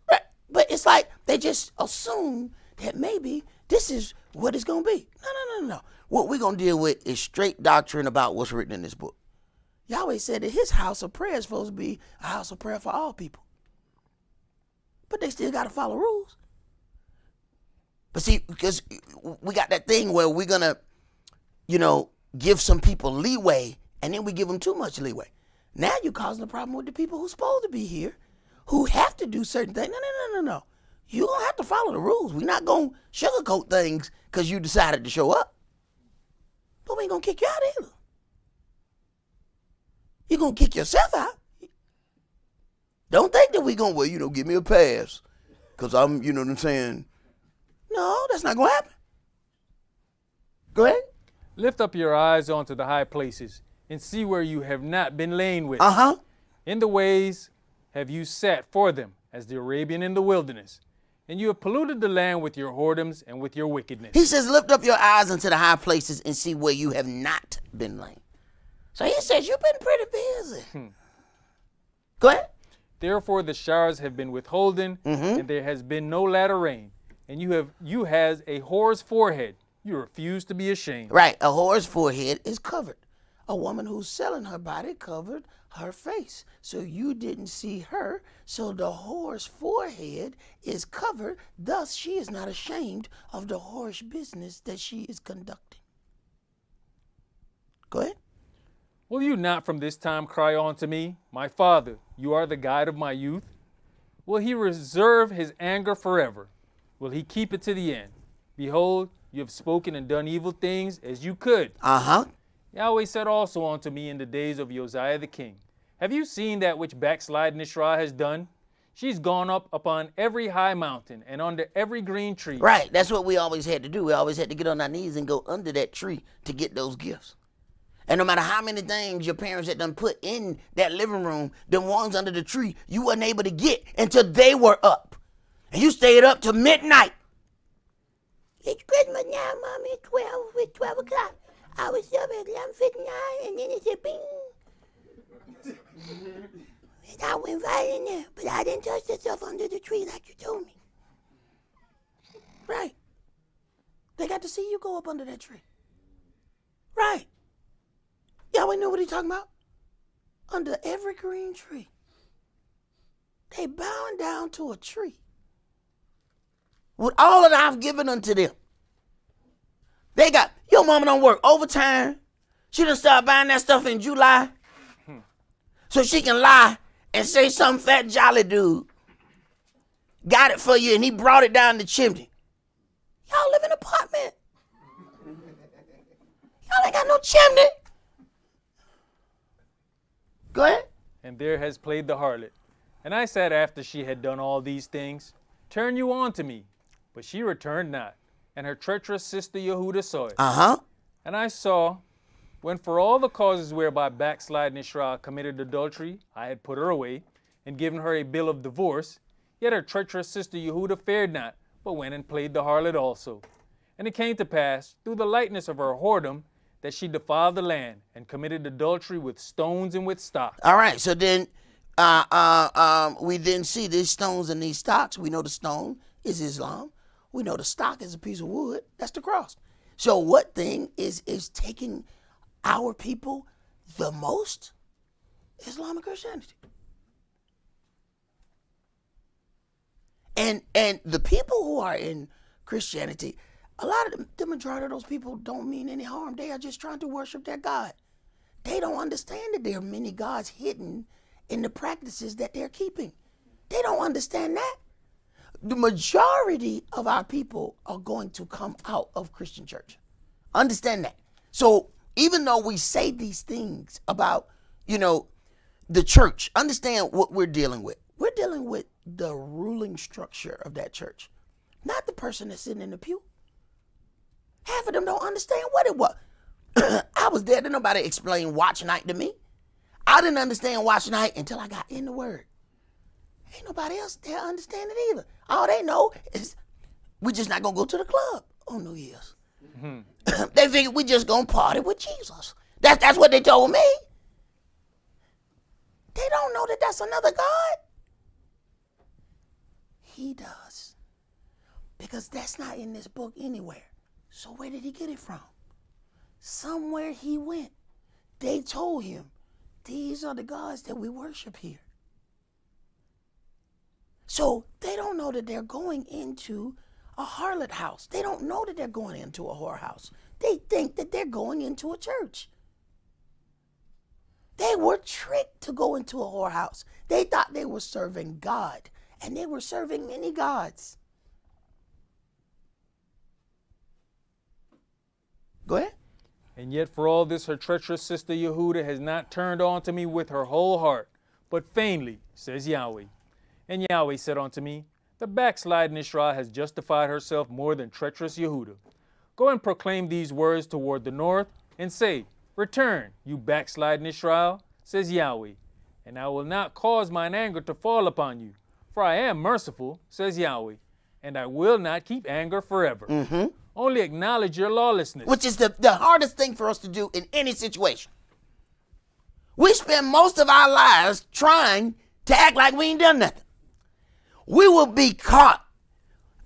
it's like they just assume that maybe this is what it's going to be. No. What we're going to deal with is straight doctrine about what's written in this book. Yahweh said that his house of prayer is supposed to be a house of prayer for all people. But they still got to follow rules. But see, because we got that thing where we're going to, give some people leeway, and then we give them too much leeway. Now you're causing a problem with the people who's supposed to be here, who have to do certain things. No. You're going to have to follow the rules. We're not going to sugarcoat things because you decided to show up. But we ain't going to kick you out either. You're going to kick yourself out. Don't think that we're going to, give me a pass because I'm, you know what I'm saying? No, that's not going to happen. Go ahead. Lift up your eyes onto the high places and see where you have not been lain with. In the ways have you sat for them as the Arabian in the wilderness, and you have polluted the land with your whoredoms and with your wickedness. He says, lift up your eyes unto the high places and see where you have not been lain. So he says, you've been pretty busy. Go ahead. Therefore the showers have been withholden, and there has been no latter rain. And you has a whore's forehead. You refuse to be ashamed. Right. A whore's forehead is covered. A woman who's selling her body covered her face. So you didn't see her. So the whore's forehead is covered. Thus, she is not ashamed of the whorish business that she is conducting. Go ahead. Will you not from this time cry unto me, my father, you are the guide of my youth? Will he reserve his anger forever? Will he keep it to the end? Behold, you have spoken and done evil things as you could. Yahweh said also unto me in the days of Josiah the king, have you seen that which backsliding Israel has done? She's gone up upon every high mountain and under every green tree. Right. That's what we always had to do. We always had to get on our knees and go under that tree to get those gifts. And no matter how many things your parents had done put in that living room, them ones under the tree, you wasn't able to get until they were up. And you stayed up till midnight. It's Christmas now, Mom. It's 12 o'clock. I was up at 11:59, and then it said bing. And I went right in there, but I didn't touch the stuff under the tree like you told me. Right. They got to see you go up under that tree. Right. Y'all know what he's talking about? Under every green tree. They bowing down to a tree. With all that I've given unto them. They got, your mama don't work overtime. She done start buying that stuff in July. So she can lie and say some fat jolly dude got it for you and he brought it down the chimney. Y'all live in an apartment. Y'all ain't got no chimney. Go ahead. And there has played the harlot. And I said after she had done all these things, turn you on to me. But she returned not. And her treacherous sister Yehuda saw it. And I saw, when for all the causes whereby backsliding Israel committed adultery, I had put her away, and given her a bill of divorce, yet her treacherous sister Yehuda fared not, but went and played the harlot also. And it came to pass, through the lightness of her whoredom, that she defiled the land, and committed adultery with stones and with stocks. All right, so then we then see these stones and these stocks. We know the stone is Islam. We know the stock is a piece of wood. That's the cross. So what thing is taking our people the most? Islam and Christianity. And the people who are in Christianity, a lot of them, the majority of those people don't mean any harm. They are just trying to worship their God. They don't understand that there are many gods hidden in the practices that they're keeping. They don't understand that. The majority of our people are going to come out of Christian church. Understand that. So even though we say these things about, the church, understand what we're dealing with. We're dealing with the ruling structure of that church, not the person that's sitting in the pew. Half of them don't understand what it was. I was there. Didn't nobody explain watch night to me. I didn't understand watch night until I got in the word. Ain't nobody else there understand it either. All they know is we just not going to go to the club on New Year's. They figure we just going to party with Jesus. That's what they told me. They don't know that that's another God. He does. Because that's not in this book anywhere. So where did he get it from? Somewhere he went. They told him, these are the gods that we worship here. So they don't know that they're going into a harlot house. They don't know that they're going into a whorehouse. They think that they're going into a church. They were tricked to go into a whorehouse. They thought they were serving God, and they were serving many gods. Go ahead. And yet for all this her treacherous sister Yehuda has not turned on to me with her whole heart, but feignedly, says Yahweh. And Yahweh said unto me, the backsliding Israel has justified herself more than treacherous Yehuda. Go and proclaim these words toward the north, and say, return, you backsliding Israel, says Yahweh, and I will not cause mine anger to fall upon you, for I am merciful, says Yahweh, and I will not keep anger forever. Only acknowledge your lawlessness. Which is the hardest thing for us to do in any situation. We spend most of our lives trying to act like we ain't done nothing. We will be caught,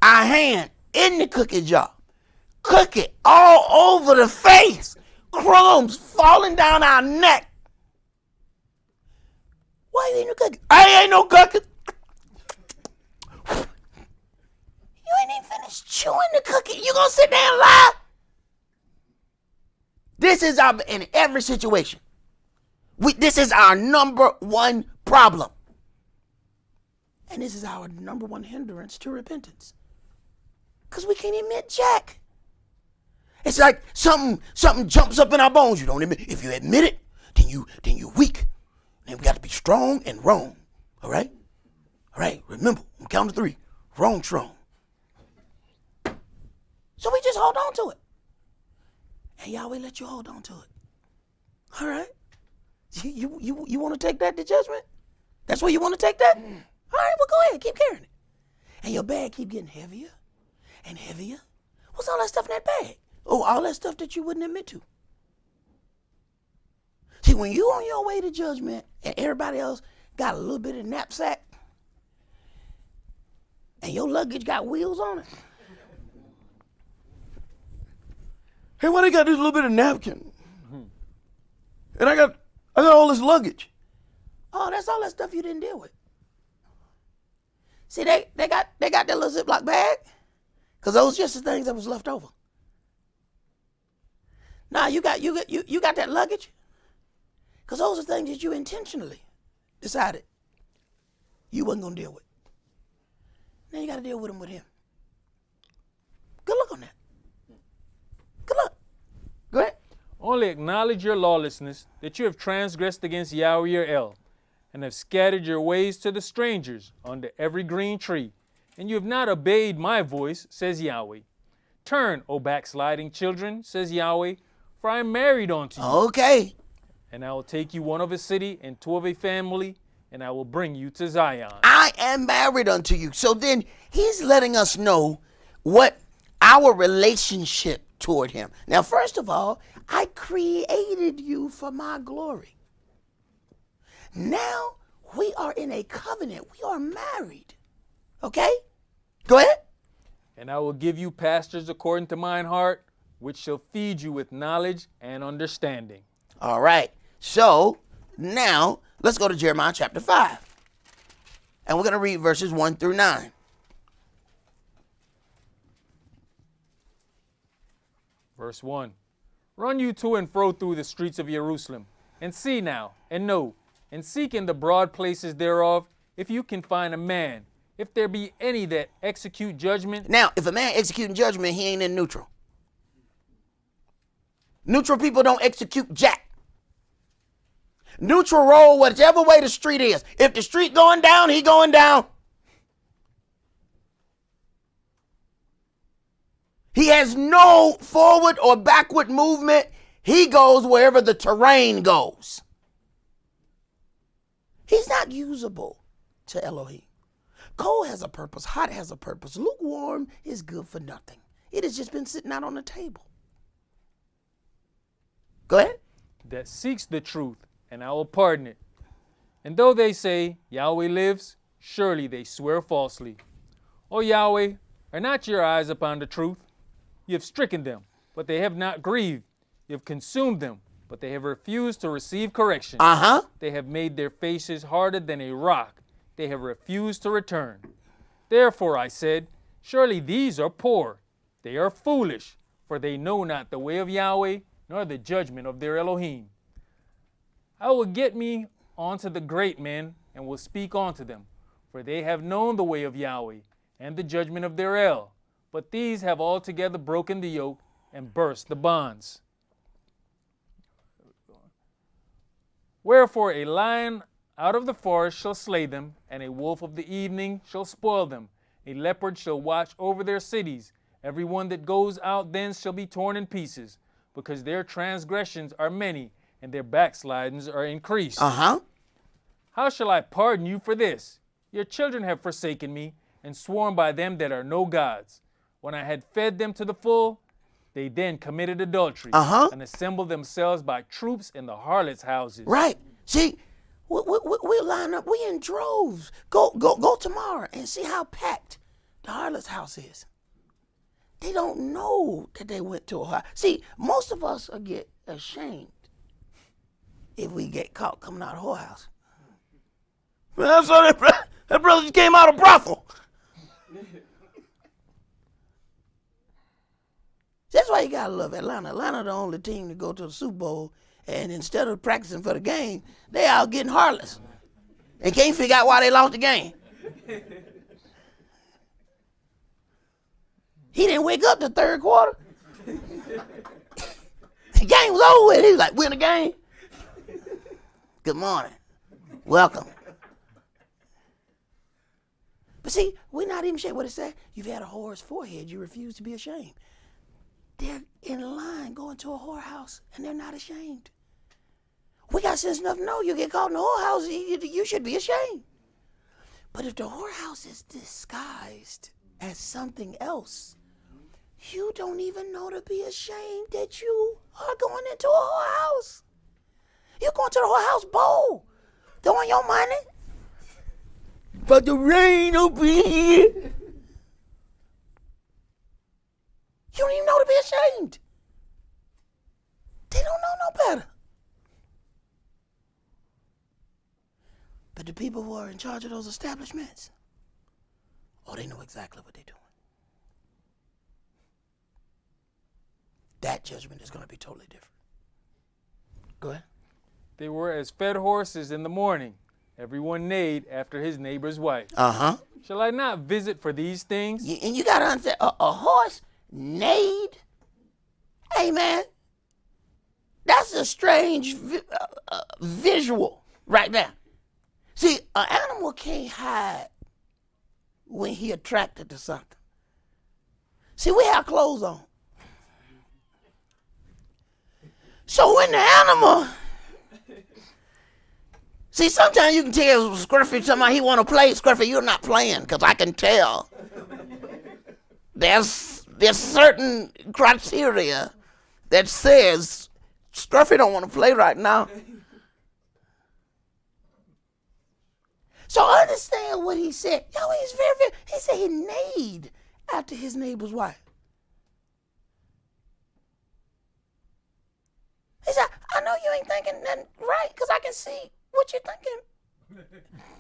our hand in the cookie jar, cookie all over the face, crumbs falling down our neck. Why you eating no cookie? I ain't no cookie. You ain't even finished chewing the cookie. You gonna sit there and lie? This is in every situation. This is our number one problem. And this is our number one hindrance to repentance. Because we can't admit jack. It's like something jumps up in our bones. You don't admit. If you admit it, then you're weak. Then we got to be strong and wrong. All right? All right, remember, on count of 3, wrong strong. So we just hold on to it. And Yahweh let you hold on to it. All right. You want to take that to judgment? That's where you want to take that? All right, well, go ahead. Keep carrying it. And your bag keep getting heavier and heavier. What's all that stuff in that bag? Oh, all that stuff that you wouldn't admit to. See, when you on your way to judgment and everybody else got a little bit of knapsack and your luggage got wheels on it. Hey, why they got this little bit of napkin? And I got all this luggage. Oh, that's all that stuff you didn't deal with. See, they got that little Ziploc bag, because those just the things that was left over. Now you got that luggage, because those are things that you intentionally decided you wasn't gonna deal with. Now you got to deal with them with him. Good luck on that. Good luck. Go ahead. Only acknowledge your lawlessness, that you have transgressed against Yahweh your El, and have scattered your ways to the strangers under every green tree, and you have not obeyed my voice, says Yahweh. Turn, O backsliding children, says Yahweh, for I am married unto you. Okay. And I will take you one of a city and 2 of a family, and I will bring you to Zion. I am married unto you. So then he's letting us know what our relationship toward him. Now, first of all, I created you for my glory. Now we are in a covenant. We are married. Okay? Go ahead. And I will give you pastors according to mine heart, which shall feed you with knowledge and understanding. All right. So now let's go to Jeremiah chapter 5. And we're going to read verses 1 through 9. Verse 1. Run you to and fro through the streets of Jerusalem, and see now, and know, and seek in the broad places thereof, if you can find a man, if there be any that execute judgment. Now, if a man executing judgment, he ain't in neutral. Neutral people don't execute jack. Neutral roll whichever way the street is. If the street going down, he going down. He has no forward or backward movement. He goes wherever the terrain goes. He's not usable to Elohim. Cold has a purpose. Hot has a purpose. Lukewarm is good for nothing. It has just been sitting out on the table. Go ahead. That seeks the truth, and I will pardon it. And though they say, Yahweh lives, surely they swear falsely. O Yahweh, are not your eyes upon the truth? You have stricken them, but they have not grieved. You have consumed them, but they have refused to receive correction. They have made their faces harder than a rock. They have refused to return. Therefore I said, surely these are poor. They are foolish, for they know not the way of Yahweh, nor the judgment of their Elohim. I will get me unto the great men, and will speak unto them, for they have known the way of Yahweh, and the judgment of their El. But these have altogether broken the yoke, and burst the bonds. Wherefore a lion out of the forest shall slay them, and a wolf of the evening shall spoil them. A leopard shall watch over their cities. Every one that goes out thence shall be torn in pieces, because their transgressions are many, and their backslidings are increased. How shall I pardon you for this? Your children have forsaken me, and sworn by them that are no gods. When I had fed them to the full, they then committed adultery, and assembled themselves by troops in the harlots' houses. Right. See, we line up. We in droves. Go tomorrow and see how packed the harlot's house is. They don't know that they went to a harlot. See, most of us will get ashamed if we get caught coming out of a whorehouse. Man, I saw that brother just came out of brothel. That's why you gotta love Atlanta. Atlanta the only team to go to the Super Bowl, and instead of practicing for the game, they out getting harlots and can't figure out why they lost the game. He didn't wake up the third quarter. The game was over with. He was like, win the game. Good morning. Welcome. But see, we're not even ashamed. What it said? You've had a whore's forehead. You refuse to be ashamed. They're in line going to a whorehouse, and they're not ashamed. We got sense enough to know you get caught in a whorehouse, you should be ashamed. But if the whorehouse is disguised as something else, you don't even know to be ashamed that you are going into a whorehouse. You're going to the whorehouse bold, throwing your money. But the rain over here. You don't even know to be ashamed. They don't know no better. But the people who are in charge of those establishments, they know exactly what they're doing. That judgment is going to be totally different. Go ahead. They were as fed horses in the morning. Everyone neighed after his neighbor's wife. Uh-huh. Shall I not visit for these things? And you got to understand, a horse neighed. Hey, man, that's a strange visual right there. See, an animal can't hide when he attracted to something. See, we have clothes on. So when the animal... See, sometimes you can tell Scruffy somebody he want to play. Scruffy, you're not playing, because I can tell. There's certain criteria that says Scruffy don't want to play right now. So understand what he said. He's very, he said he neighed after his neighbor's wife. He said, I know you ain't thinking nothing right, because I can see what you're thinking.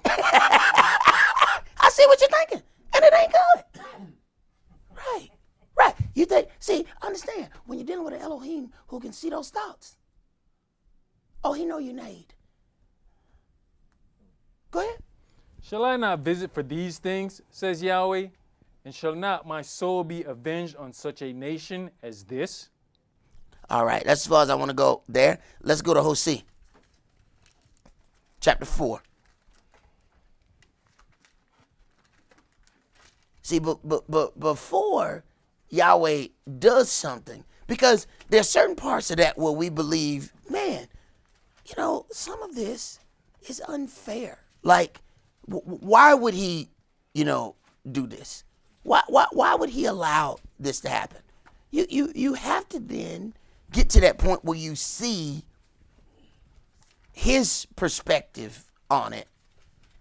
I see what you're thinking, and it ain't good. Right. You think, see, understand, when you're dealing with an Elohim who can see those thoughts, he know you neighed. Go ahead. Shall I not visit for these things, says Yahweh, and shall not my soul be avenged on such a nation as this? All right, that's as far as I want to go there. Let's go to Hosea, chapter 4. See, but before Yahweh does something, because there's certain parts of that where we believe, man, some of this is unfair. Like, why would he, do this? Why would he allow this to happen? You have to then get to that point where you see his perspective on it,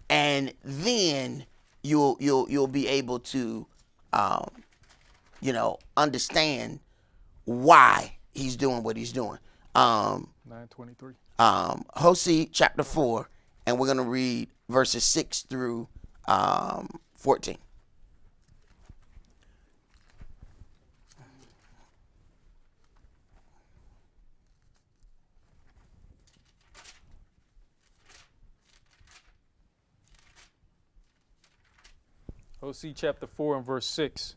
and then you'll be able to understand why he's doing what he's doing. 9:23. Hosea chapter 4, and we're going to read verses 6 through 14. Hosea chapter 4 and verse 6.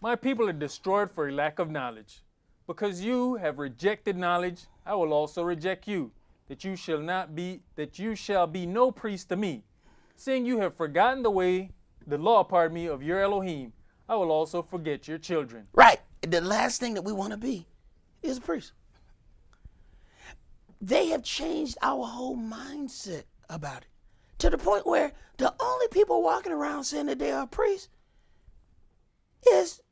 My people are destroyed for a lack of knowledge. Because you have rejected knowledge, I will also reject you, that you shall be no priest to me. Seeing you have forgotten the law of your Elohim, I will also forget your children. Right. The last thing that we want to be is a priest. They have changed our whole mindset about it, to the point where the only people walking around saying that they are priests is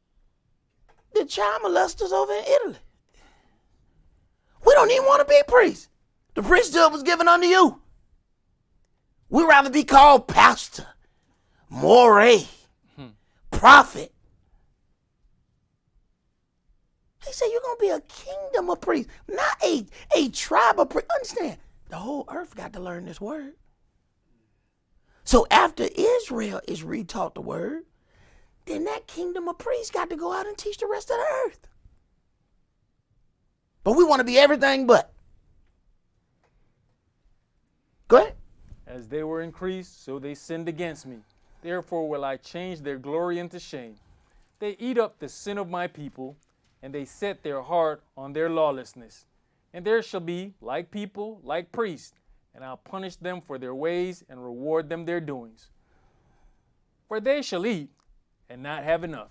the child molesters over in Italy. We don't even want to be priests. The priesthood was given unto you. We'd rather be called pastor, moray, prophet. He said you're going to be a kingdom of priests, not a tribe of priests. Understand, the whole earth got to learn this word. So after Israel is retaught the word, then that kingdom of priests got to go out and teach the rest of the earth. But we want to be everything but. Go ahead. As they were increased, so they sinned against me. Therefore will I change their glory into shame. They eat up the sin of my people, and they set their heart on their lawlessness. And there shall be, like people, like priests, and I'll punish them for their ways and reward them their doings. For they shall eat and not have enough.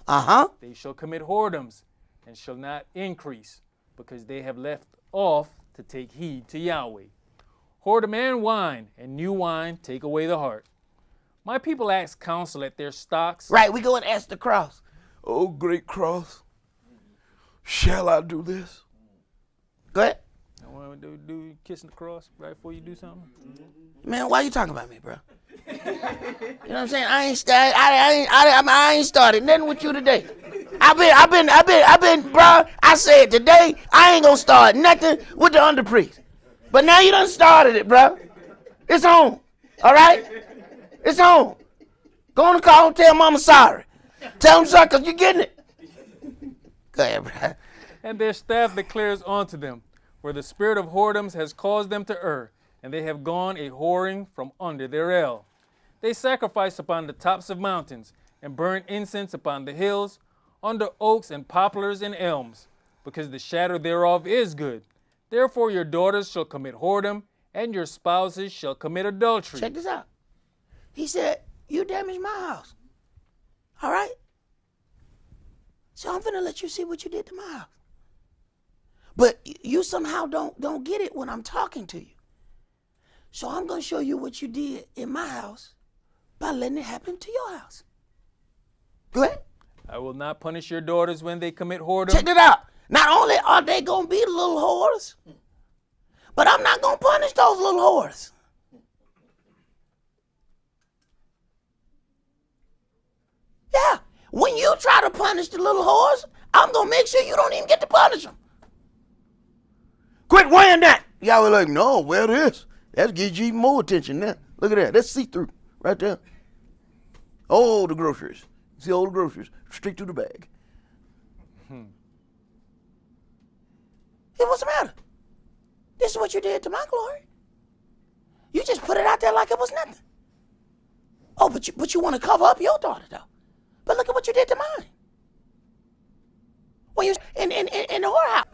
They shall commit whoredoms and shall not increase, because they have left off to take heed to Yahweh. Whoredom and wine, and new wine take away the heart. My people ask counsel at their stocks. Right, we go and ask the cross. Oh, great cross, shall I do this? Go ahead. I want to do kissing the cross right before you do something. Man, why you talking about me, bro? You know what I'm saying? I ain't started nothing with you today. I've been, bro. I said today I ain't gonna start nothing with the underpriest. But now you done started it, bro. It's on. All right? It's on. Go on and call and tell mama sorry. Tell him sorry, because you're getting it. Go ahead, bro. And their staff declares unto them, for the spirit of whoredoms has caused them to err, and they have gone a whoring from under their el. They sacrifice upon the tops of mountains, and burn incense upon the hills, under oaks and poplars and elms, because the shadow thereof is good. Therefore your daughters shall commit whoredom, and your spouses shall commit adultery. Check this out. He said, you damaged my house. All right? So I'm finna let you see what you did to my house. But you somehow don't get it when I'm talking to you. So I'm gonna show you what you did in my house by letting it happen to your house. Go ahead. I will not punish your daughters when they commit whoredom. Check it out. Not only are they gonna be little whores, but I'm not gonna punish those little whores. Yeah. When you try to punish the little whores, I'm gonna make sure you don't even get to punish them. Quit wearing that. Y'all were like, no, wear this. That gives you even more attention now. Look at that. That's see-through right there. Oh, the groceries. See all the groceries. Straight to the bag. Hey, what's the matter? This is what you did to my glory. You just put it out there like it was nothing. Oh, but you want to cover up your daughter, though. But look at what you did to mine. When you in the whorehouse.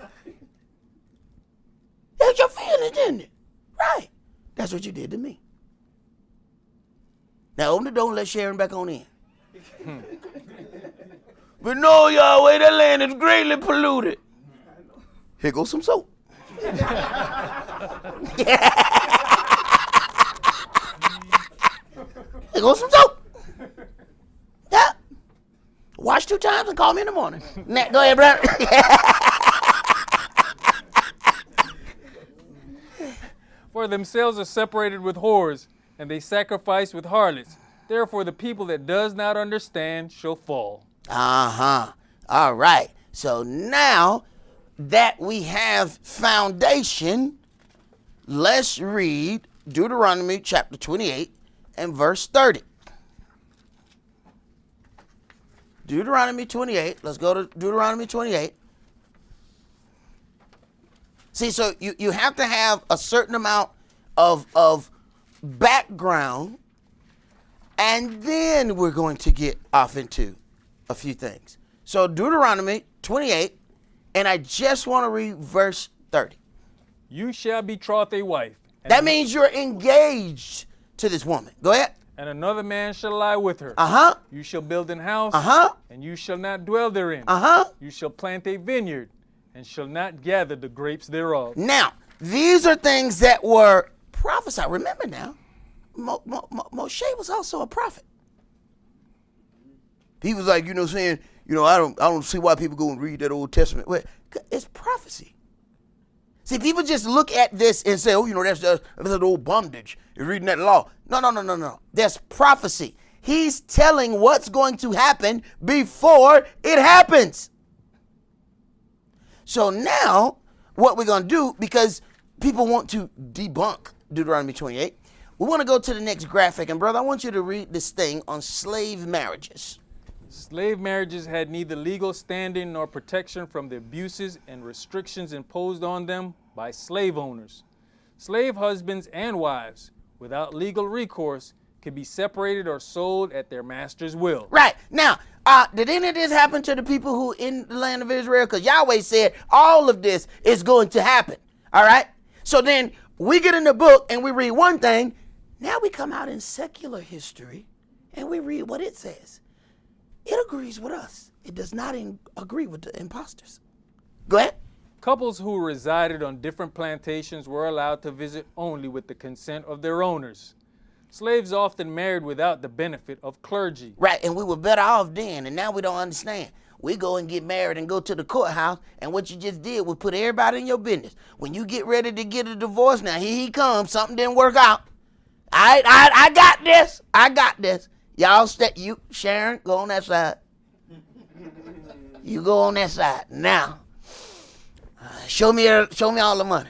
It hurt your feelings, didn't it? Right. That's what you did to me. Now open the door and let Sharon back on in. But no, Yahweh, that land is greatly polluted. Here goes some soap. Here goes some soap. Yeah. Wash 2 times and call me in the morning. Now, go ahead, brother. For themselves are separated with whores, and they sacrifice with harlots. Therefore the people that does not understand shall fall. All right. So now that we have foundation, let's read Deuteronomy chapter 28 and verse 30. Deuteronomy 28. Let's go to Deuteronomy 28. See, so you have to have a certain amount of background, and then we're going to get off into a few things. So Deuteronomy 28, and I just want to read verse 30. You shall betroth a wife. That means you're engaged to this woman. Go ahead. And another man shall lie with her. You shall build an house. And you shall not dwell therein. You shall plant a vineyard, and shall not gather the grapes thereof. Now, these are things that were prophesied. Remember now, Moshe was also a prophet. He was like, saying, I don't see why people go and read that Old Testament. Well, it's prophecy. See, people just look at this and say, that's an old bondage. You're reading that law. No. That's prophecy. He's telling what's going to happen before it happens. So now, what we're going to do, because people want to debunk Deuteronomy 28, we want to go to the next graphic. And, brother, I want you to read this thing on slave marriages. Slave marriages had neither legal standing nor protection from the abuses and restrictions imposed on them by slave owners. Slave husbands and wives, without legal recourse, could be separated or sold at their master's will. Right. Now, did any of this happen to the people who in the land of Israel? Because Yahweh said all of this is going to happen. All right? So then we get in the book and we read one thing. Now we come out in secular history and we read what it says, it agrees with us. It does not agree with the imposters. Go ahead. Couples who resided on different plantations were allowed to visit only with the consent of their owners. Slaves often married without the benefit of clergy. Right, and we were better off then, and now we don't understand. We go and get married and go to the courthouse, and what you just did was put everybody in your business. When you get ready to get a divorce, now here he comes, something didn't work out. I got this. I got this. Y'all, you, Sharon, go on that side. You go on that side. Now, show me all the money.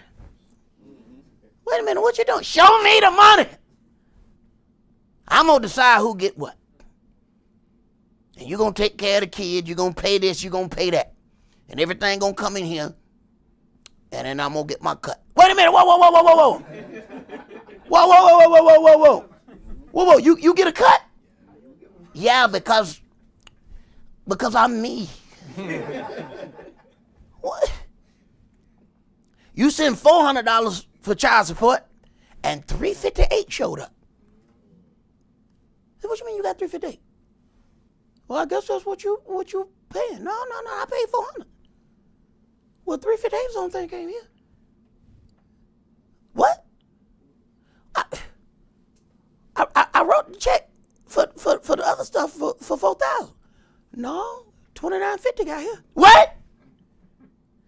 Wait a minute, what you doing? Show me the money. I'm going to decide who get what. And you're going to take care of the kids. You're going to pay this. You're going to pay that. And everything going to come in here. And then I'm going to get my cut. Wait a minute. Whoa. Whoa. You get a cut? Yeah, because I'm me. What? You sent $400 for child support and $358 showed up. What you mean you got $358? Well, I guess that's what you paying. No, I paid $400. Well, $358 is the only thing that came here. What? I wrote the check for the other stuff for $4,000. No, $29.50 got here. What?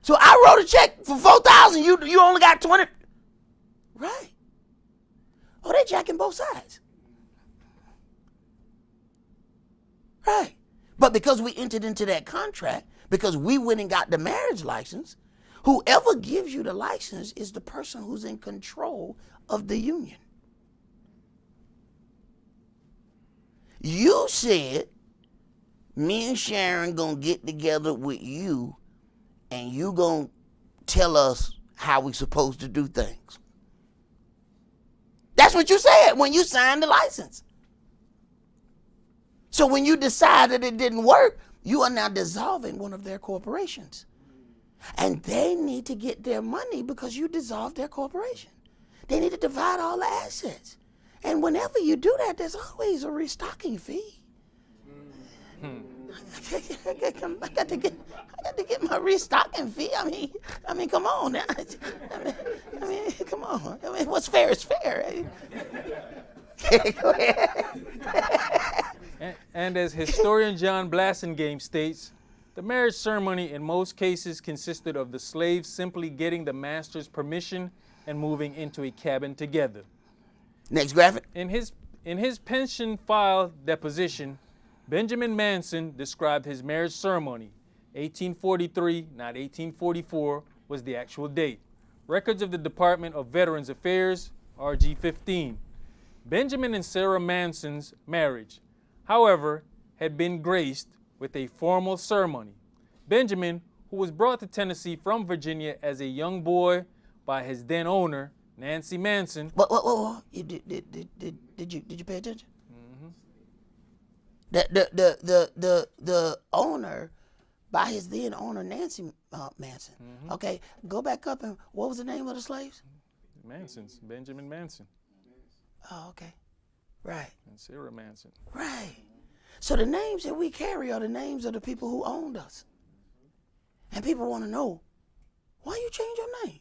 So I wrote a check for $4,000. You only got $20. Right. Oh, they jacking both sides. Right. But because we entered into that contract, because we went and got the marriage license, whoever gives you the license is the person who's in control of the union. You said, me and Sharon gonna get together with you and you gonna tell us how we supposed to do things. That's what you said when you signed the license. So when you decided it didn't work, you are now dissolving one of their corporations. And they need to get their money because you dissolved their corporation. They need to divide all the assets. And whenever you do that, there's always a restocking fee. I got to get my restocking fee. I mean, come on now. I mean, come on. I mean, what's fair is fair. Go ahead. And as historian John Blassingame states, the marriage ceremony in most cases consisted of the slaves simply getting the master's permission and moving into a cabin together. Next graphic. In his pension file deposition, Benjamin Manson described his marriage ceremony. 1843, not 1844, was the actual date. Records of the Department of Veterans Affairs, RG 15. Benjamin and Sarah Manson's marriage, however, had been graced with a formal ceremony. Benjamin, who was brought to Tennessee from Virginia as a young boy by his then owner, Nancy Manson. What? Did you pay attention? Mm-hmm. The owner, by his then owner, Nancy Manson. Mm-hmm. Okay, go back up and what was the name of the slaves? Mansons, Benjamin Manson. Oh, okay. Right. And Sarah Manson. Right. So the names that we carry are the names of the people who owned us. And people want to know, why you change your name?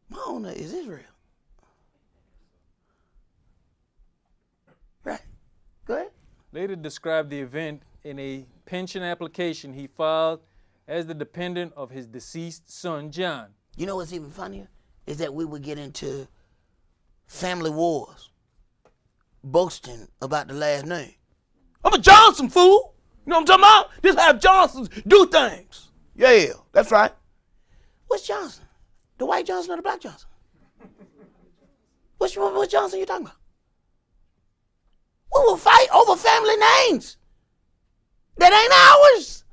My owner is Israel. Right. Go ahead. Later described the event in a pension application he filed as the dependent of his deceased son, John. You know what's even funnier? Is that we would get into family wars, boasting about the last name. I'm a Johnson, fool. You know what I'm talking about? This is how Johnsons do things. Yeah, that's right. What's Johnson? The white Johnson or the black Johnson? What Johnson you talking about? We will fight over family names that ain't ours.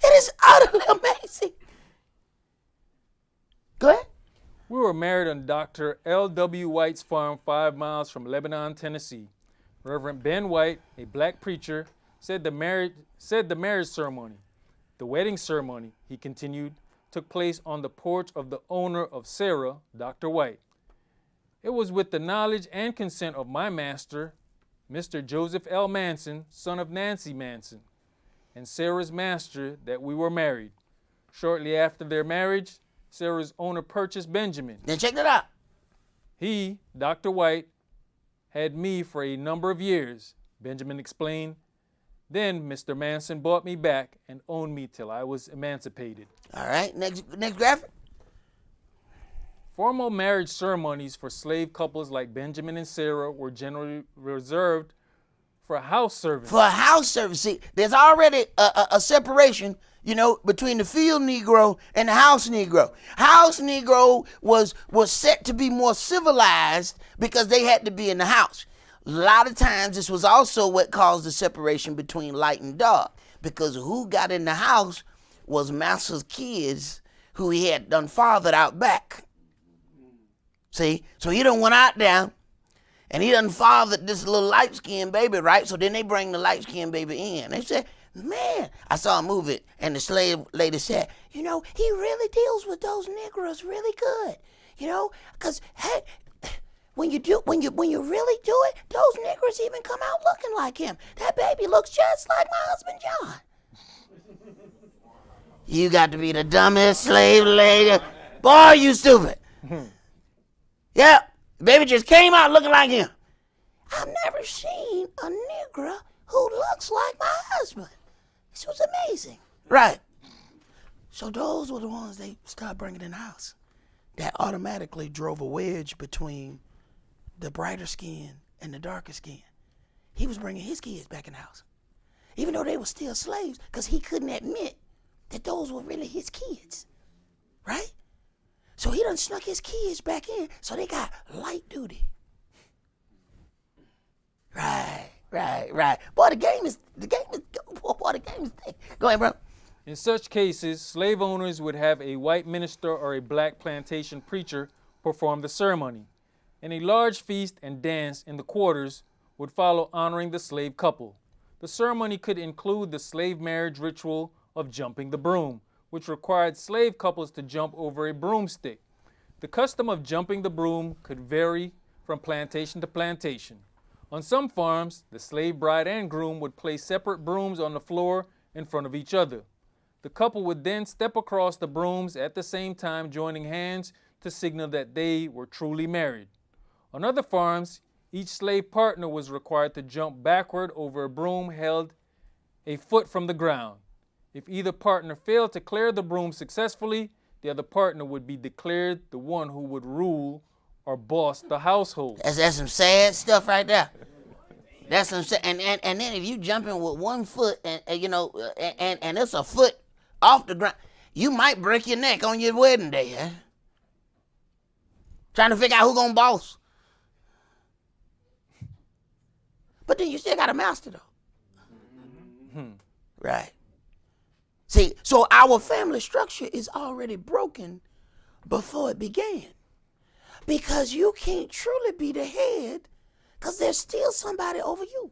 It is utterly amazing. Go ahead. We were married on Dr. L.W. White's farm 5 miles from Lebanon, Tennessee. Reverend Ben White, a black preacher, said the marriage ceremony. The wedding ceremony, he continued, took place on the porch of the owner of Sarah, Dr. White. It was with the knowledge and consent of my master, Mr. Joseph L. Manson, son of Nancy Manson, and Sarah's master, that we were married. Shortly after their marriage, Sarah's owner purchased Benjamin. Then check that out. He, Dr. White, had me for a number of years, Benjamin explained. Then Mr. Manson bought me back and owned me till I was emancipated. All right, next graphic. Formal marriage ceremonies for slave couples like Benjamin and Sarah were generally reserved for house servants. For a house servant. See, there's already a separation, between the field Negro and the house Negro. House Negro was set to be more civilized because they had to be in the house. A lot of times this was also what caused the separation between light and dark, because who got in the house was master's kids who he had done fathered out back. See, so he done went out there and he done fathered this little light-skinned baby, right? So then they bring the light-skinned baby in. They said, man, I saw a movie and the slave lady said, he really deals with those Negroes really good, because hey, when you really do it, those Negroes even come out looking like him. That baby looks just like my husband John. You got to be the dumbest slave lady. Boy, you stupid. Yeah, baby just came out looking like him. I've never seen a Negro who looks like my husband. This was amazing. Right. So those were the ones they started bringing in the house. That automatically drove a wedge between the brighter skin and the darker skin. He was bringing his kids back in the house, even though they were still slaves, because he couldn't admit that those were really his kids, right? So he done snuck his kids back in, so they got light duty. Right. Boy, the game is thick. Go ahead, bro. In such cases, slave owners would have a white minister or a black plantation preacher perform the ceremony, and a large feast and dance in the quarters would follow honoring the slave couple. The ceremony could include the slave marriage ritual of jumping the broom, which required slave couples to jump over a broomstick. The custom of jumping the broom could vary from plantation to plantation. On some farms, the slave bride and groom would place separate brooms on the floor in front of each other. The couple would then step across the brooms at the same time, joining hands to signal that they were truly married. On other farms, each slave partner was required to jump backward over a broom held a foot from the ground. If either partner failed to clear the broom successfully, the other partner would be declared the one who would rule or boss the household. That's some sad stuff right there. That's some sad, and then if you jumping with 1 foot and it's a foot off the ground, you might break your neck on your wedding day, eh? Trying to figure out who gonna boss. But then you still got a master though. Right. See, so our family structure is already broken before it began. Because you can't truly be the head because there's still somebody over you.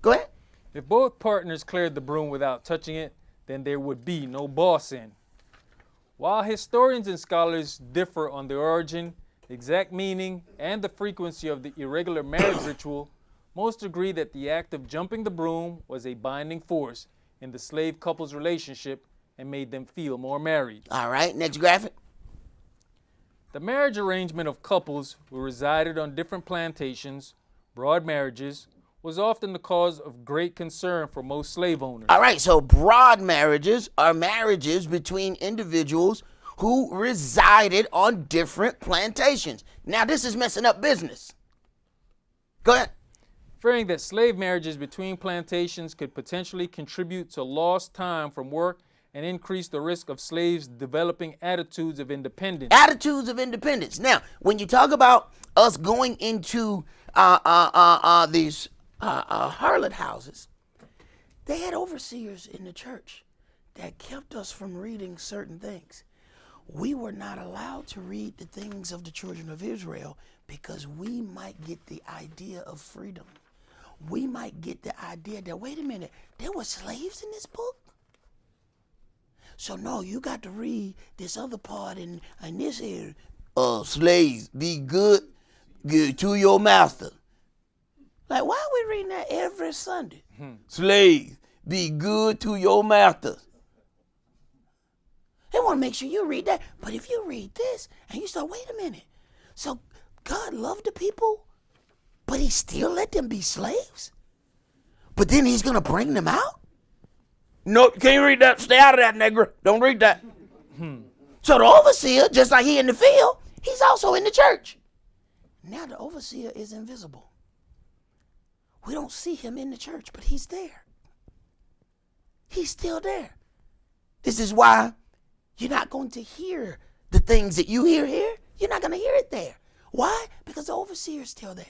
Go ahead. If both partners cleared the broom without touching it, then there would be no bossing. While historians and scholars differ on the origin, exact meaning, and the frequency of the irregular marriage ritual, most agree that the act of jumping the broom was a binding force in the slave couple's relationship and made them feel more married. All right, next graphic. The marriage arrangement of couples who resided on different plantations, broad marriages, was often the cause of great concern for most slave owners. All right, so broad marriages are marriages between individuals who resided on different plantations. Now, this is messing up business. Go ahead. Fearing that slave marriages between plantations could potentially contribute to lost time from work and increase the risk of slaves developing attitudes of independence. Attitudes of independence. Now, when you talk about us going into these harlot houses, they had overseers in the church that kept us from reading certain things. We were not allowed to read the things of the children of Israel because we might get the idea of freedom. We might get the idea that, wait a minute, there were slaves in this book? So no, you got to read this other part in this area. Slaves, be good good to your master. Like, why are we reading that every Sunday? Slaves, be good to your masters. They want to make sure you read that. But if you read this and you start, wait a minute. So God loved the people, but he still let them be slaves? But then he's going to bring them out? No, you can't read that. Stay out of that, nigger. Don't read that. So the overseer, just like he in the field, he's also in the church. Now the overseer is invisible. We don't see him in the church, but he's there. He's still there. This is why you're not going to hear the things that you hear here. You're not going to hear it there. Why? Because the overseer is still there.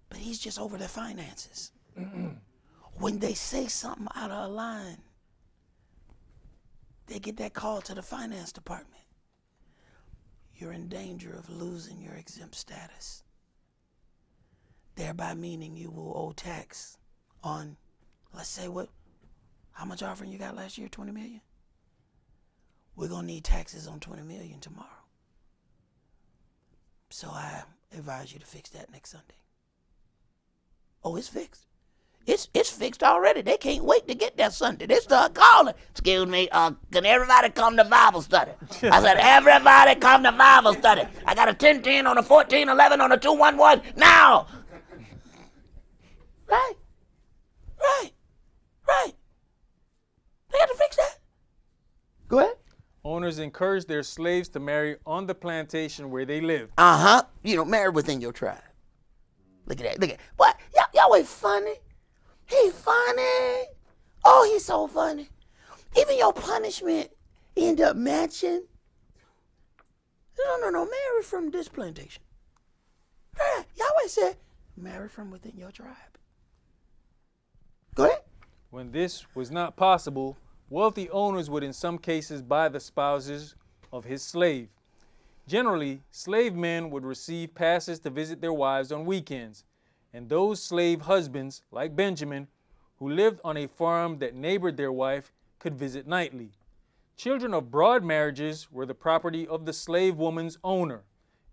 But he's just over their finances. When they say something out of line, they get that call to the finance department. You're in danger of losing your exempt status, thereby meaning you will owe tax on, let's say, how much offering you got last year? 20 million? We're going to need taxes on 20 million tomorrow. So I advise you to fix that next Sunday. Oh, it's fixed. It's fixed already. They can't wait to get that Sunday. They start calling. Excuse me, can everybody come to Bible study? I said, everybody come to Bible study. I got a 10-10 on a 14-11 on a 2-1-1 now. Right. They got to fix that. Go ahead. Owners encourage their slaves to marry on the plantation where they live. Marry within your tribe. Look at that. What? Y'all ain't funny. He funny. Oh, he's so funny. Even your punishment end up matching. No. Marry from this plantation. Right. Yahweh said, marry from within your tribe. Go ahead. When this was not possible, wealthy owners would in some cases buy the spouses of his slave. Generally, slave men would receive passes to visit their wives on weekends, and those slave husbands, like Benjamin, who lived on a farm that neighbored their wife, could visit nightly. Children of broad marriages were the property of the slave woman's owner,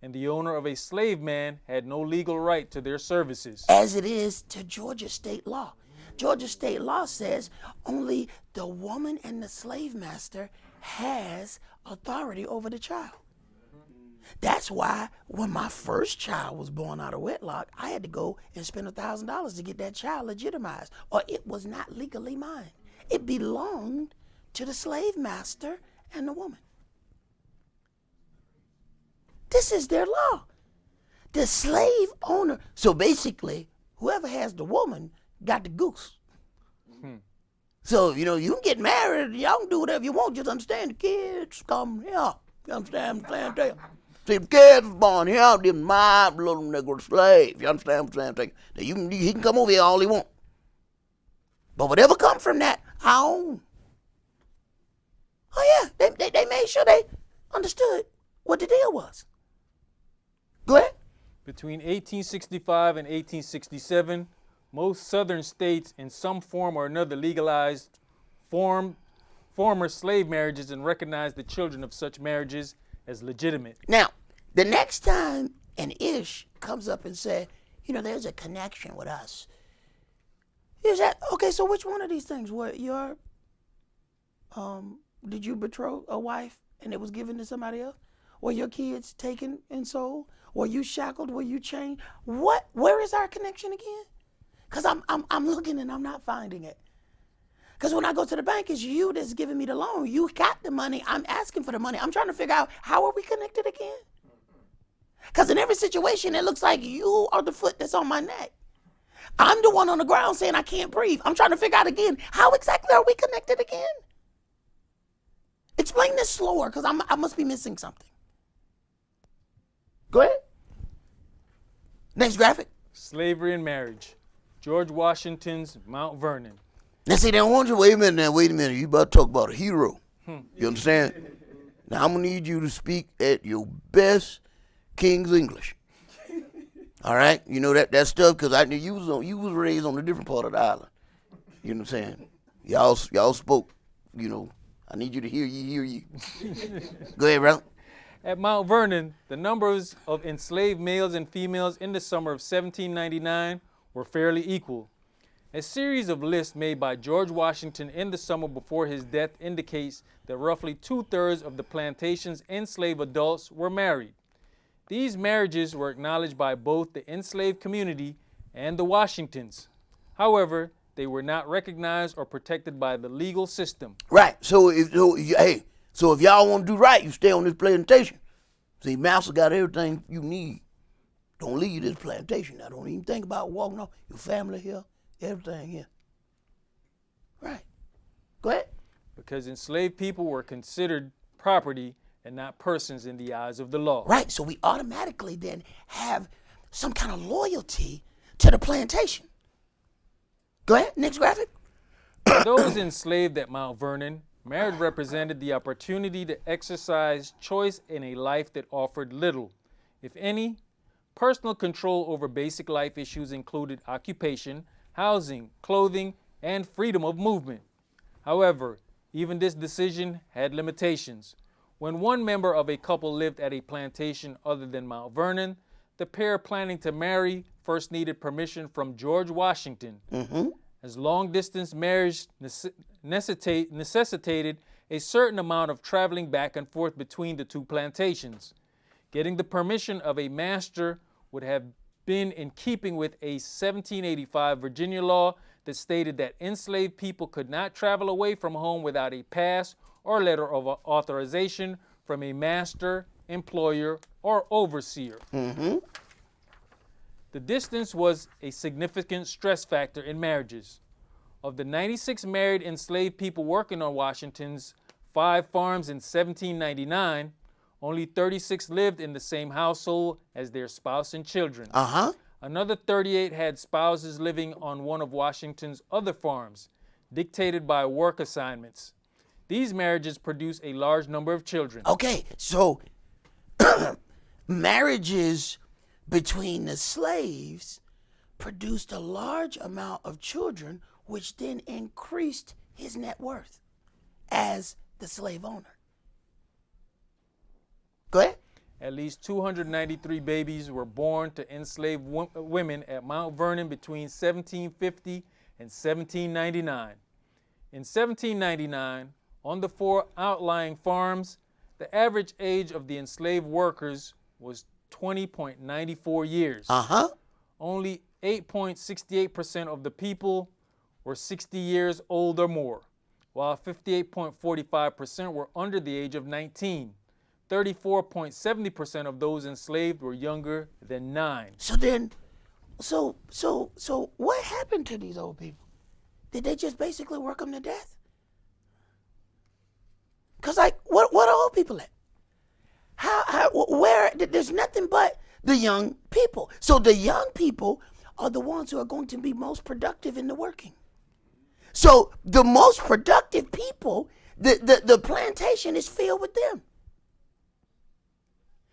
and the owner of a slave man had no legal right to their services. As it is to Georgia state law. Georgia state law says only the woman and the slave master has authority over the child. That's why when my first child was born out of wedlock, I had to go and spend $1,000 to get that child legitimized, or it was not legally mine. It belonged to the slave master and the woman. This is their law. The slave owner. So basically, whoever has the woman got the goose. So, you can get married. Y'all can do whatever you want. Just understand the kids come here. You understand what I'm saying? See, the kids was born here. They're my little nigger slave. You understand what I'm saying? He can come over here all he want. But whatever comes from that, I own. Oh, yeah. They made sure they understood what the deal was. Go ahead. Between 1865 and 1867, most southern states in some form or another legalized former slave marriages and recognized the children of such marriages as legitimate. Now, the next time an Ish comes up and says, there's a connection with us. Is that, okay, so which one of these things? Did you betroth a wife and it was given to somebody else? Were your kids taken and sold? Were you shackled? Were you chained? Where is our connection again? Because I'm looking and I'm not finding it. Because when I go to the bank, it's you that's giving me the loan. You got the money. I'm asking for the money. I'm trying to figure out, how are we connected again? Because in every situation, it looks like you are the foot that's on my neck. I'm the one on the ground saying I can't breathe. I'm trying to figure out again, how exactly are we connected again? Explain this slower, because I must be missing something. Go ahead. Next graphic. Slavery and marriage. George Washington's Mount Vernon. Now see, they want you, wait a minute. You about to talk about a hero. You understand? Now I'm going to need you to speak at your best King's English. All right? You know that stuff, because I knew you was raised on a different part of the island. You know what I'm saying? Y'all spoke, I need you to hear you. Go ahead, bro. At Mount Vernon, the numbers of enslaved males and females in the summer of 1799 were fairly equal. A series of lists made by George Washington in the summer before his death indicates that roughly 2/3 of the plantation's enslaved adults were married. These marriages were acknowledged by both the enslaved community and the Washingtons. However, they were not recognized or protected by the legal system. Right. So if y'all want to do right, you stay on this plantation. See, Master got everything you need. Don't leave this plantation. Now, don't even think about walking off. Your family here, everything here. Right. Go ahead. Because enslaved people were considered property and not persons in the eyes of the law. Right. So we automatically then have some kind of loyalty to the plantation. Go ahead. Next graphic. For those enslaved at Mount Vernon, marriage represented the opportunity to exercise choice in a life that offered little, if any. Personal control over basic life issues included occupation, housing, clothing, and freedom of movement. However, even this decision had limitations. When one member of a couple lived at a plantation other than Mount Vernon, the pair planning to marry first needed permission from George Washington. As long-distance marriage necessitated a certain amount of traveling back and forth between the two plantations. Getting the permission of a master would have been in keeping with a 1785 Virginia law that stated that enslaved people could not travel away from home without a pass or letter of authorization from a master, employer, or overseer. The distance was a significant stress factor in marriages. Of the 96 married enslaved people working on Washington's 5 farms in 1799, only 36 lived in the same household as their spouse and children. Another 38 had spouses living on one of Washington's other farms, dictated by work assignments. These marriages produced a large number of children. Okay, so marriages between the slaves produced a large amount of children, which then increased his net worth as the slave owner. Go ahead. At least 293 babies were born to enslaved women at Mount Vernon between 1750 and 1799. In 1799, on the 4 outlying farms, the average age of the enslaved workers was 20.94 years. Only 8.68% of the people were 60 years old or more, while 58.45% were under the age of 19. 34.70% of those enslaved were younger than 9. So then, so what happened to these old people? Did they just basically work them to death? Cause like, what are old people at? Where? There's nothing but the young people. So the young people are the ones who are going to be most productive in the working. So the most productive people, the plantation is filled with them.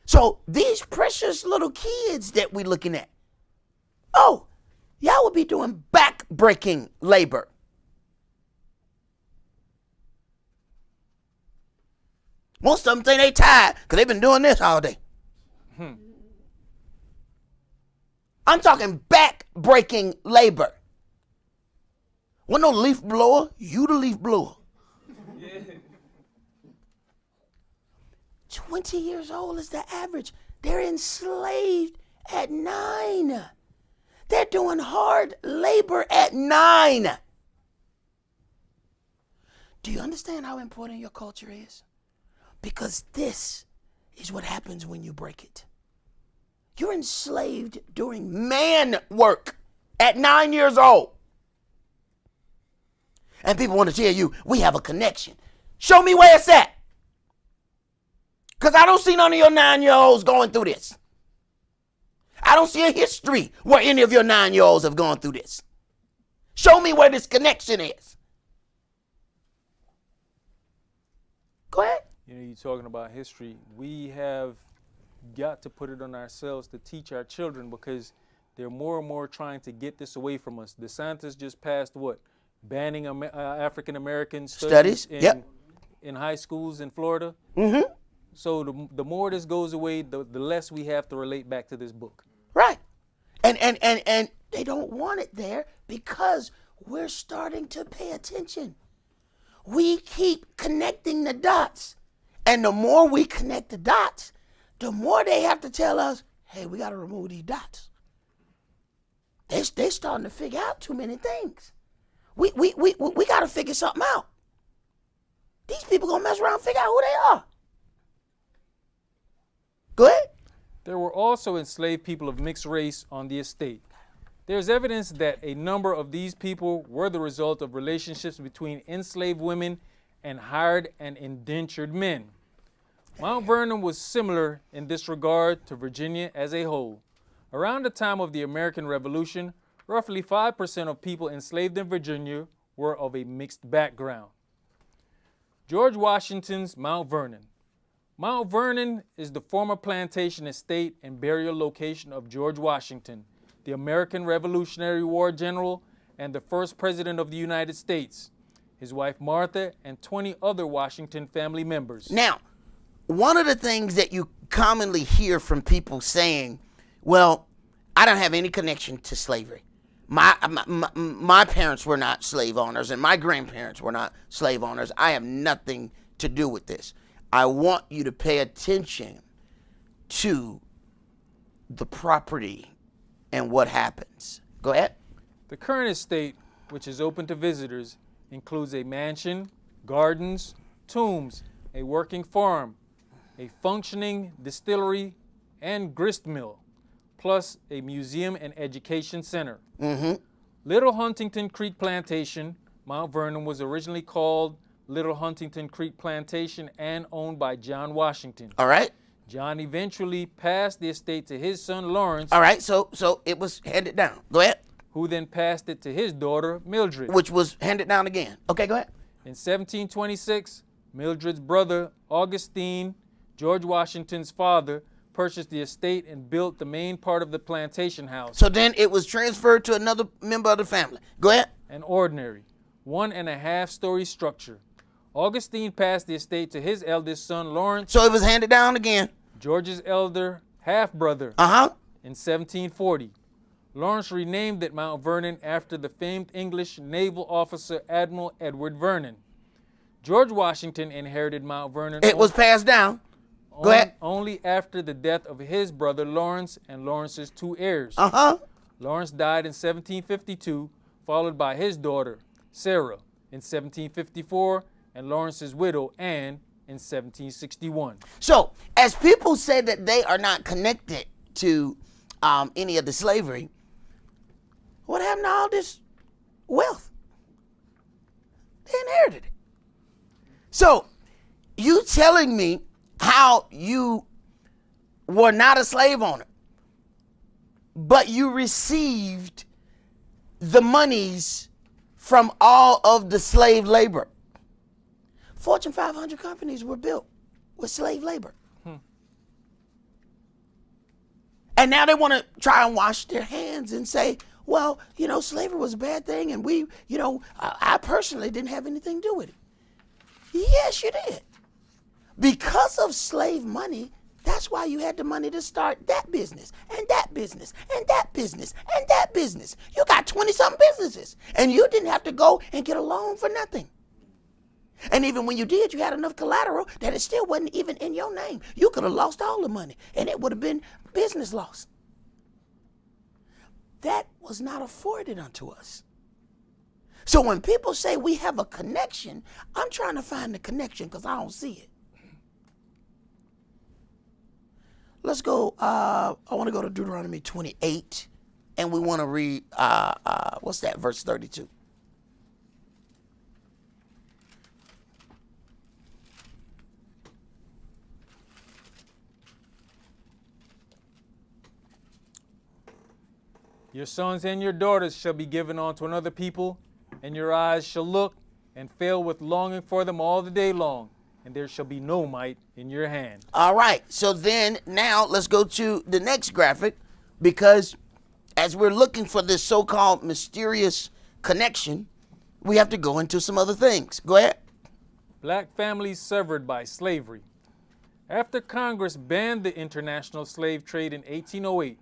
So these precious little kids that we're looking at, oh, y'all would be doing back-breaking labor. Most of them think they tired because they've been doing this all day. I'm talking back-breaking labor. Wasn't no leaf blower, you the leaf blower. 20 years old is the average. They're enslaved at 9. They're doing hard labor at 9. Do you understand how important your culture is? Because this is what happens when you break it. You're enslaved doing man work at 9 years old. And people want to tell you, we have a connection. Show me where it's at. Because I don't see none of your 9-year-olds going through this. I don't see a history where any of your 9-year-olds have gone through this. Show me where this connection is. Go ahead. You know, you're talking about history. We have got to put it on ourselves to teach our children because they're more and more trying to get this away from us. DeSantis just passed what? Banning African American studies in high schools in Florida. So the more this goes away, the less we have to relate back to this book. Right. And they don't want it there because we're starting to pay attention. We keep connecting the dots. And the more we connect the dots, the more they have to tell us, hey, we got to remove these dots. They're starting to figure out too many things. We got to figure something out. These people going to mess around and figure out who they are. Go ahead. There were also enslaved people of mixed race on the estate. There's evidence that a number of these people were the result of relationships between enslaved women and hired and indentured men. Mount Vernon was similar in this regard to Virginia as a whole. Around the time of the American Revolution, roughly 5% of people enslaved in Virginia were of a mixed background. George Washington's Mount Vernon. Mount Vernon is the former plantation estate and burial location of George Washington, the American Revolutionary War general and the first president of the United States, his wife Martha, and 20 other Washington family members. Now, one of the things that you commonly hear from people saying, well, I don't have any connection to slavery. My parents were not slave owners and my grandparents were not slave owners. I have nothing to do with this. I want you to pay attention to the property and what happens. Go ahead. The current estate, which is open to visitors, includes a mansion, gardens, tombs, a working farm, a functioning distillery and grist mill, plus a museum and education center. Little Huntington Creek Plantation, Mount Vernon, was originally called Little Huntington Creek Plantation and owned by John Washington. All right. John eventually passed the estate to his son Lawrence. All right, so it was handed down. Go ahead. Who then passed it to his daughter Mildred. Which was handed down again. Okay, go ahead. In 1726, Mildred's brother Augustine, George Washington's father, purchased the estate and built the main part of the plantation house. So then it was transferred to another member of the family. Go ahead. An ordinary 1.5-story structure. Augustine passed the estate to his eldest son, Lawrence. So it was handed down again. George's elder half-brother. In 1740. Lawrence renamed it Mount Vernon after the famed English naval officer Admiral Edward Vernon. George Washington inherited Mount Vernon. It was passed down. Go ahead. Only after the death of his brother Lawrence and Lawrence's 2 heirs. Lawrence died in 1752, followed by his daughter, Sarah, in 1754, and Lawrence's widow, Anne, in 1761. So, as people say that they are not connected to any of the slavery, what happened to all this wealth? They inherited it. So, you telling me how you were not a slave owner, but you received the monies from all of the slave labor. Fortune 500 companies were built with slave labor. And now they want to try and wash their hands and say, well, slavery was a bad thing and I personally didn't have anything to do with it. Yes, you did. Because of slave money, that's why you had the money to start that business and that business and that business and that business. You got 20-something businesses and you didn't have to go and get a loan for nothing. And even when you did, you had enough collateral that it still wasn't even in your name. You could have lost all the money and it would have been business loss. That was not afforded unto us. So when people say we have a connection, I'm trying to find the connection because I don't see it. Let's go, I want to go to Deuteronomy 28 and we want to read, what's that, verse 32. Your sons and your daughters shall be given unto another people, and your eyes shall look and fail with longing for them all the day long, and there shall be no might in your hand. All right, so then now let's go to the next graphic, because as we're looking for this so-called mysterious connection, we have to go into some other things. Go ahead. Black families severed by slavery. After Congress banned the international slave trade in 1808,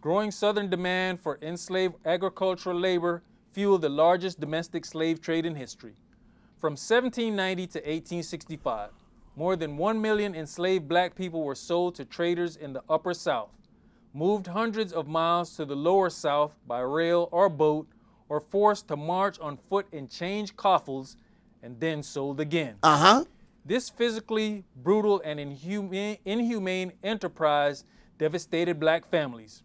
growing Southern demand for enslaved agricultural labor fueled the largest domestic slave trade in history. From 1790 to 1865, more than 1 million enslaved black people were sold to traders in the Upper South, moved hundreds of miles to the Lower South by rail or boat, or forced to march on foot and change coffles, and then sold again. This physically brutal and inhumane enterprise devastated black families.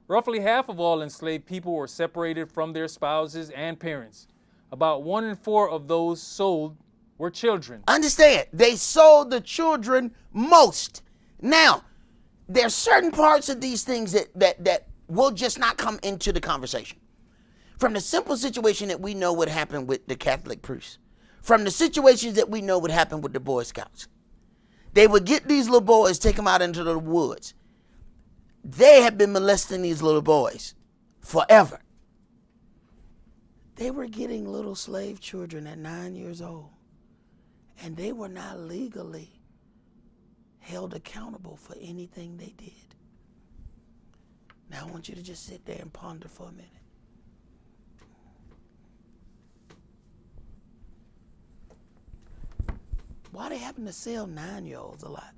Roughly half of all enslaved people were separated from their spouses and parents. About 1 in 4 of those sold were children. Understand, they sold the children most. Now, there's certain parts of these things that will just not come into the conversation. From the simple situation that we know would happen with the Catholic priests, from the situations that we know would happen with the Boy Scouts. They would get these little boys, take them out into the woods. They have been molesting these little boys forever. They were getting little slave children at 9 years old, and they were not legally held accountable for anything they did. Now I want you to just sit there and ponder for a minute. Why they happen to sell 9-year-olds a lot?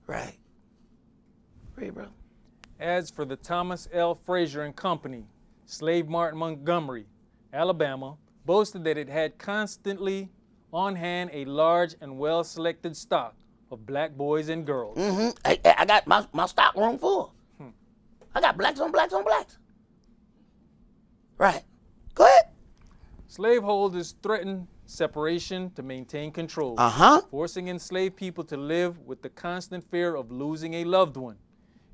Right. Read, bro. As for the Thomas L. Frazier and Company, slave mart in Montgomery, Alabama, boasted that it had constantly on hand a large and well-selected stock of black boys and girls. I got my stock room full. I got blacks on blacks on blacks. Right. Go ahead. Slaveholders threatened separation to maintain control, forcing enslaved people to live with the constant fear of losing a loved one.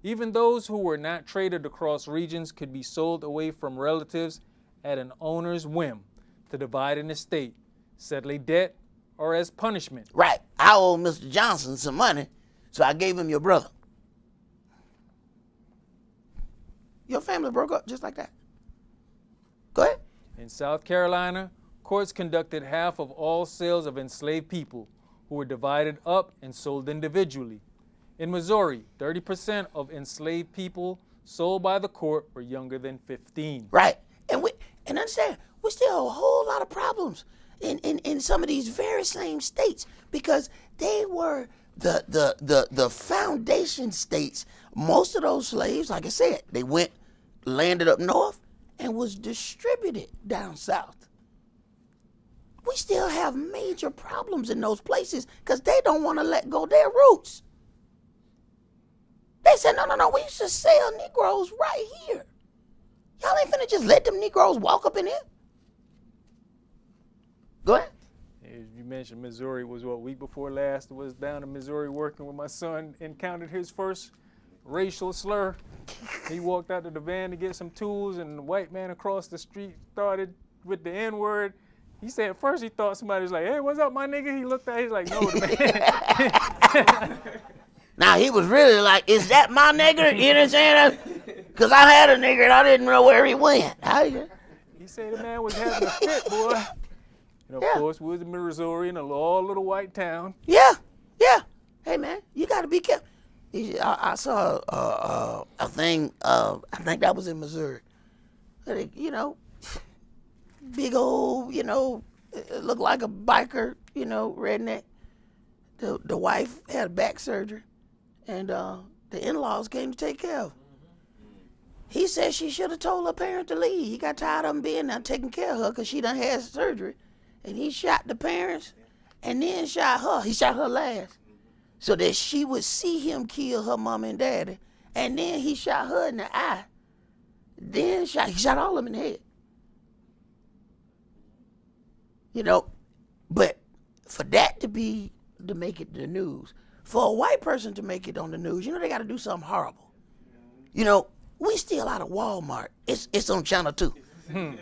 Even those who were not traded across regions could be sold away from relatives at an owner's whim to divide an estate, settle a debt, or as punishment. Right. I owe Mr. Johnson some money, so I gave him your brother. Your family broke up just like that. Go ahead. In South Carolina, courts conducted half of all sales of enslaved people, who were divided up and sold individually. In Missouri, 30% of enslaved people sold by the court were younger than 15. Right. And understand, we still have a whole lot of problems in some of these very same states, because they were the foundation states. Most of those slaves, like I said, they landed up north and was distributed down south. We still have major problems in those places because they don't want to let go their roots. They said, no, we used to sell Negroes right here. Y'all ain't finna just let them Negroes walk up in here. Go ahead. You mentioned Missouri was what, week before last, was down in Missouri working with my son, encountered his first racial slur. He walked out to the van to get some tools, and the white man across the street started with the N-word. He said at first he thought somebody was like, hey, what's up, my nigga? He looked at, he's like, no, the man. Now he was really like, is that my nigger? You know what I'm saying? Because I had a nigger and I didn't know where he went. He said the man was having a fit, boy. And of course, we was in Missouri, in a little white town. Yeah. Hey, man, you got to be careful. I saw a thing, I think that was in Missouri. You know, big old, it looked like a biker, redneck. The wife had back surgery, and the in-laws came to take care of her. He said she should have told her parents to leave. He got tired of them being there taking care of her because she done had surgery. And he shot the parents and then shot her. He shot her last so that she would see him kill her mom and daddy. And then he shot her in the eye. Then he shot all of them in the head. But for that to make it to the news, for a white person to make it on the news, they got to do something horrible. We still out of Walmart. It's on Channel 2. Why in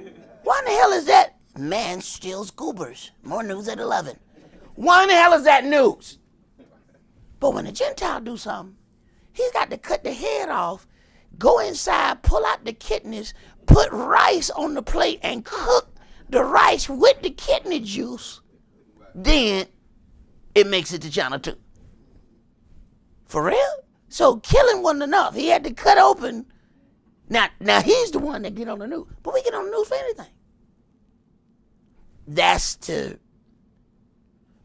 the hell is that? Man steals goobers. More news at 11. Why in the hell is that news? But when a Gentile do something, he's got to cut the head off, go inside, pull out the kidneys, put rice on the plate, and cook the rice with the kidney juice, then it makes it to China too. For real? So killing wasn't enough. He had to cut open. Now he's the one that get on the news. But we get on the news for anything. That's to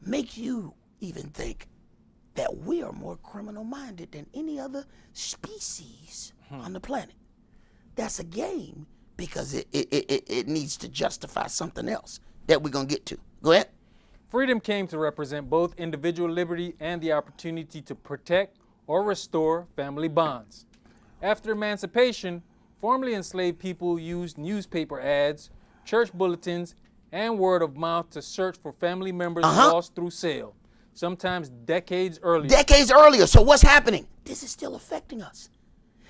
make you even think that we are more criminal-minded than any other species on the planet. That's a game because it needs to justify something else that we're going to get to. Go ahead. Freedom came to represent both individual liberty and the opportunity to protect or restore family bonds. After emancipation, formerly enslaved people used newspaper ads, church bulletins, and word of mouth to search for family members lost through sale, sometimes decades earlier. Decades earlier. So what's happening? This is still affecting us.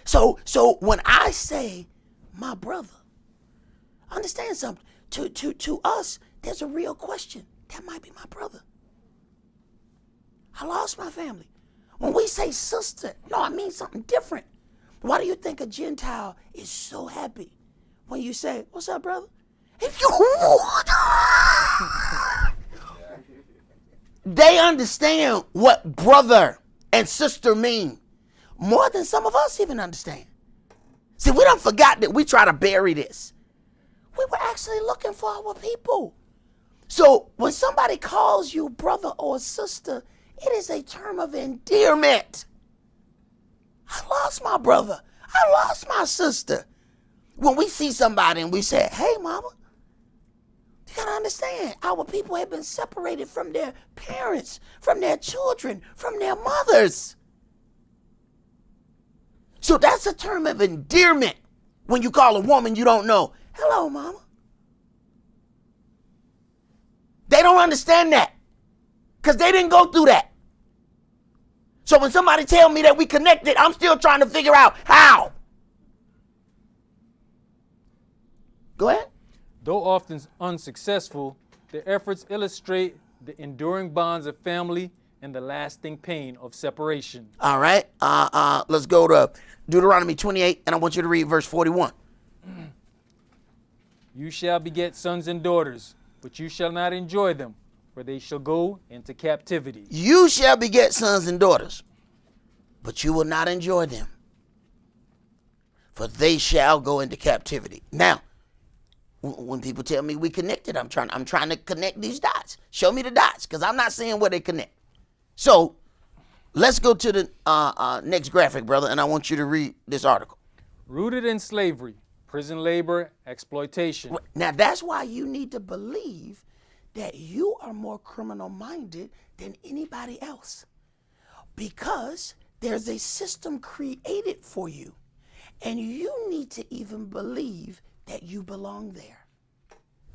So when I say my brother, understand something. To us, there's a real question. That might be my brother. I lost my family. When we say sister, no, I mean something different. Why do you think a Gentile is so happy when you say, what's up, brother? If you they understand what brother and sister mean more than some of us even understand. See, we don't forgot that we try to bury this. We were actually looking for our people. So when somebody calls you brother or sister, it is a term of endearment. I lost my brother. I lost my sister. When we see somebody and we say, hey, mama, you gotta understand, our people have been separated from their parents, from their children, from their mothers. So that's a term of endearment when you call a woman you don't know, hello, mama. They don't understand that because they didn't go through that. So when somebody tell me that we connected, I'm still trying to figure out how. Go ahead. Though often unsuccessful, their efforts illustrate the enduring bonds of family and the lasting pain of separation. All right. Let's go to Deuteronomy 28, and I want you to read verse 41. You shall beget sons and daughters, but you shall not enjoy them, for they shall go into captivity. You shall beget sons and daughters, but you will not enjoy them, for they shall go into captivity. Now, when people tell me we connected, I'm trying to connect these dots. Show me the dots, because I'm not seeing where they connect. So let's go to the next graphic, brother, and I want you to read this article. Rooted in slavery, prison labor, exploitation. Now, that's why you need to believe that you are more criminal-minded than anybody else, because there's a system created for you, and you need to even believe that you belong there.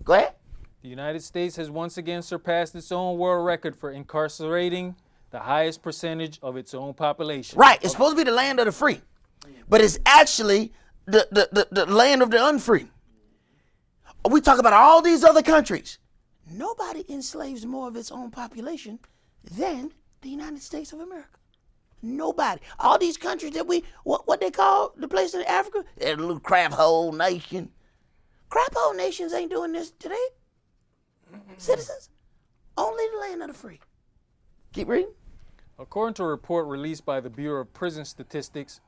Go ahead. The United States has once again surpassed its own world record for incarcerating the highest percentage of its own population. Right. It's supposed to be the land of the free, but it's actually the land of the unfree. We talk about all these other countries. Nobody enslaves more of its own population than the United States of America. Nobody. All these countries that what they call the place in Africa, they're a little crap hole nation. Crap hole nations ain't doing this today. Citizens, only the land of the free. Keep reading. According to a report released by the Bureau of Prison Statistics,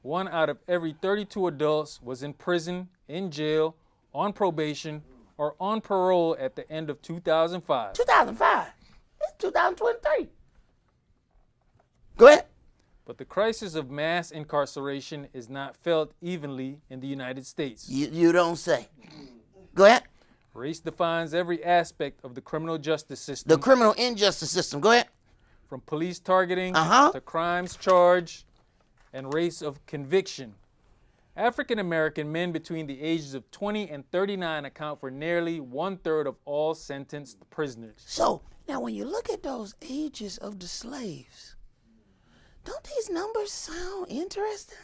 1 out of every 32 adults was in prison, in jail, on probation, or on parole at the end of 2005. 2005. It's 2023. Go ahead. But the crisis of mass incarceration is not felt evenly in the United States. You don't say. Go ahead. Race defines every aspect of the criminal justice system. The criminal injustice system. Go ahead. From police targeting to crimes charged and race of conviction. African American men between the ages of 20 and 39 account for nearly 1/3 of all sentenced prisoners. So, now when you look at those ages of the slaves, don't these numbers sound interesting?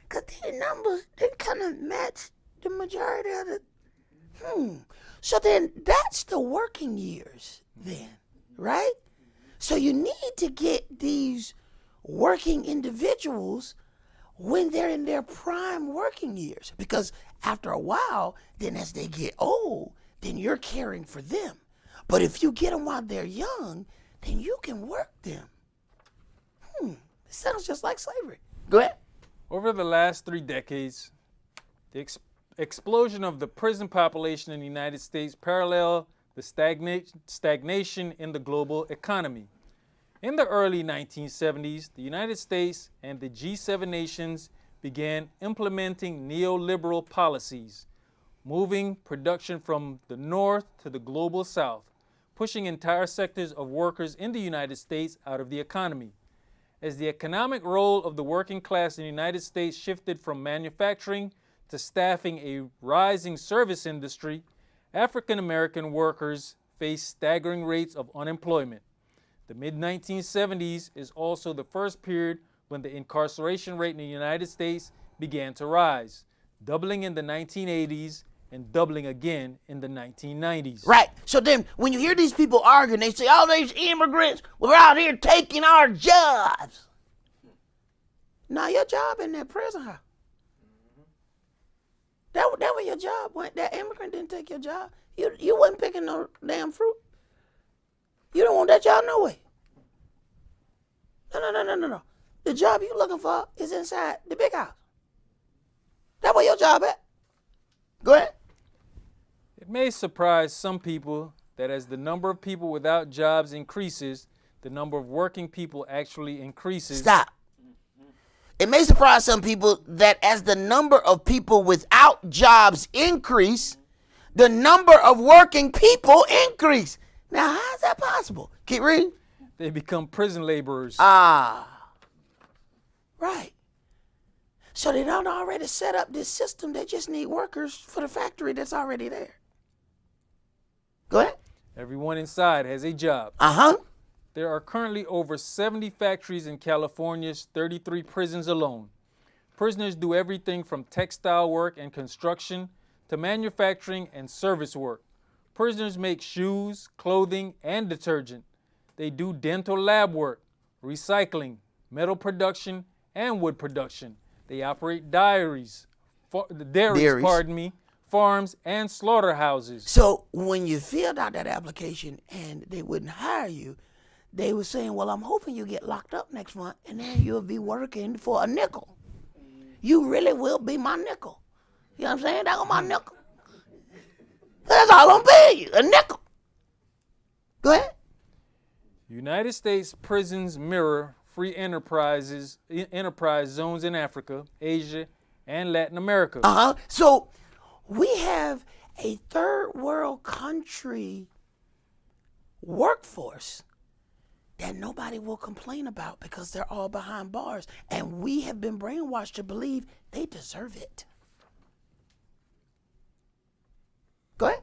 Because these numbers, they kind of match the majority of the, So then that's the working years then, right? So you need to get these working individuals when they're in their prime working years, because after a while, then as they get old, then you're caring for them. But if you get them while they're young, then you can work them. It sounds just like slavery. Go ahead. Over the last 3 decades, the explosion of the prison population in the United States paralleled the stagnation in the global economy. In the early 1970s, the United States and the G7 nations began implementing neoliberal policies, moving production from the North to the global South, pushing entire sectors of workers in the United States out of the economy. As the economic role of the working class in the United States shifted from manufacturing to staffing a rising service industry, African American workers faced staggering rates of unemployment. The mid-1970s is also the first period when the incarceration rate in the United States began to rise, doubling in the 1980s and doubling again in the 1990s. Right. So then when you hear these people arguing, they say, all these immigrants were out here taking our jobs. Now your job in that prison house. That was your job. That immigrant didn't take your job. You wasn't picking no damn fruit. You don't want that job no way. No. The job you looking for is inside the big house. That's where your job at. Go ahead. It may surprise some people that as the number of people without jobs increases, the number of working people actually increases. Stop. It may surprise some people that as the number of people without jobs increase, the number of working people increase. Now, how is that possible? Keep reading. They become prison laborers. Right. So they don't already set up this system. They just need workers for the factory that's already there. Go ahead. Everyone inside has a job. There are currently over 70 factories in California's 33 prisons alone. Prisoners do everything from textile work and construction to manufacturing and service work. Prisoners make shoes, clothing, and detergent. They do dental lab work, recycling, metal production, and wood production. They operate dairies, farms, and slaughterhouses. So when you filled out that application and they wouldn't hire you, they were saying, well, I'm hoping you get locked up next month and then you'll be working for a nickel. You really will be my nickel. You know what I'm saying? That's my nickel. That's all I'm paying you, a nickel. Go ahead. United States prisons mirror free enterprise zones in Africa, Asia, and Latin America. So we have a third world country workforce that nobody will complain about because they're all behind bars. And we have been brainwashed to believe they deserve it. Go ahead.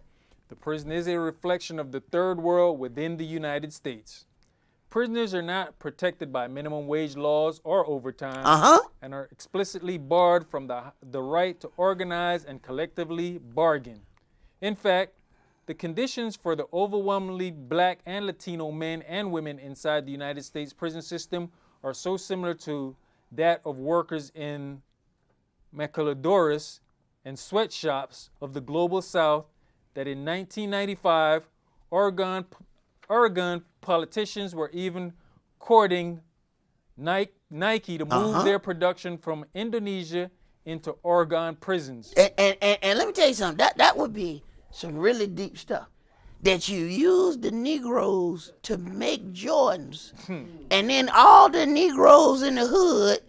The prison is a reflection of the third world within the United States. Prisoners are not protected by minimum wage laws or overtime and are explicitly barred from the right to organize and collectively bargain. In fact, the conditions for the overwhelmingly black and Latino men and women inside the United States prison system are so similar to that of workers in maquiladoras and sweatshops of the global South that in 1995, Oregon politicians were even courting Nike to move their production from Indonesia into Oregon prisons. And let me tell you something, that would be some really deep stuff. That you use the Negroes to make Jordans, and then all the Negroes in the hood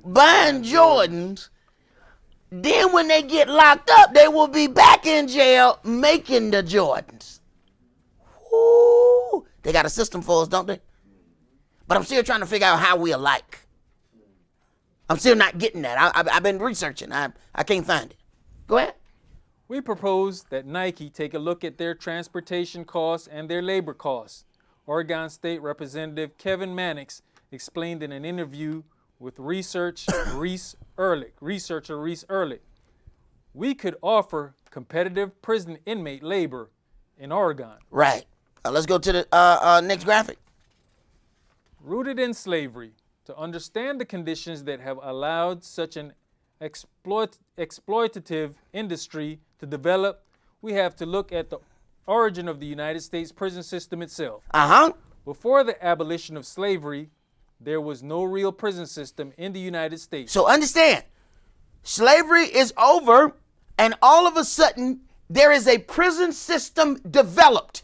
buying Jordans. Then when they get locked up, they will be back in jail making the Jordans. Ooh, they got a system for us, don't they? But I'm still trying to figure out how we alike. I'm still not getting that. I've been researching. I can't find it. Go ahead. We propose that Nike take a look at their transportation costs and their labor costs. Oregon State Representative Kevin Mannix explained in an interview with researcher Reese Ehrlich. We could offer competitive prison inmate labor in Oregon. Right. Let's go to the next graphic. Rooted in slavery, to understand the conditions that have allowed such an exploitative industry to develop, we have to look at the origin of the United States prison system itself. Uh-huh. Before the abolition of slavery, there was no real prison system in the United States. So understand, slavery is over, and all of a sudden, there is a prison system developed.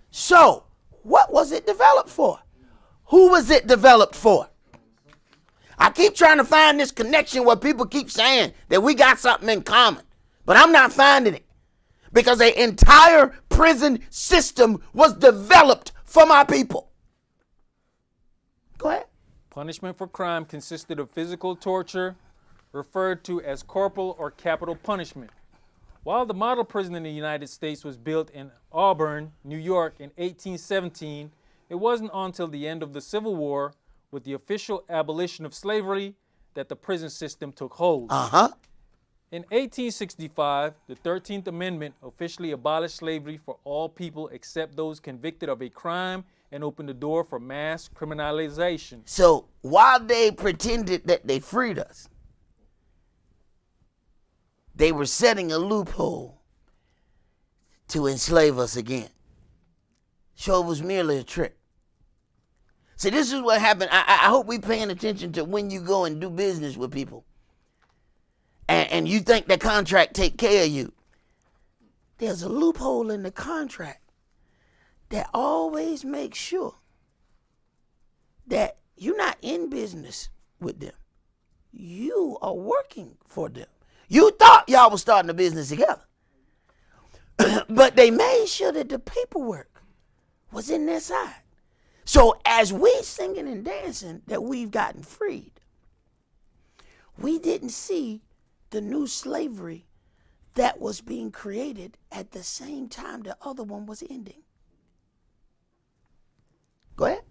So, what was it developed for? Who was it developed for? I keep trying to find this connection where people keep saying that we got something in common, but I'm not finding it. Because an entire prison system was developed for my people. Go ahead. Punishment for crime consisted of physical torture, referred to as corporal or capital punishment. While the model prison in the United States was built in Auburn, New York in 1817, it wasn't until the end of the Civil War, with the official abolition of slavery, that the prison system took hold. Uh-huh. In 1865, the 13th Amendment officially abolished slavery for all people except those convicted of a crime and opened the door for mass criminalization. So while they pretended that they freed us, they were setting a loophole to enslave us again. So it was merely a trick. See, this is what happened. I hope we're paying attention to when you go and do business with people. And you think the contract take care of you. There's a loophole in the contract that always makes sure that you're not in business with them. You are working for them. You thought y'all was starting a business together. But they made sure that the paperwork was in their side. So as we singing and dancing that we've gotten freed, we didn't see the new slavery that was being created at the same time the other one was ending. Go ahead.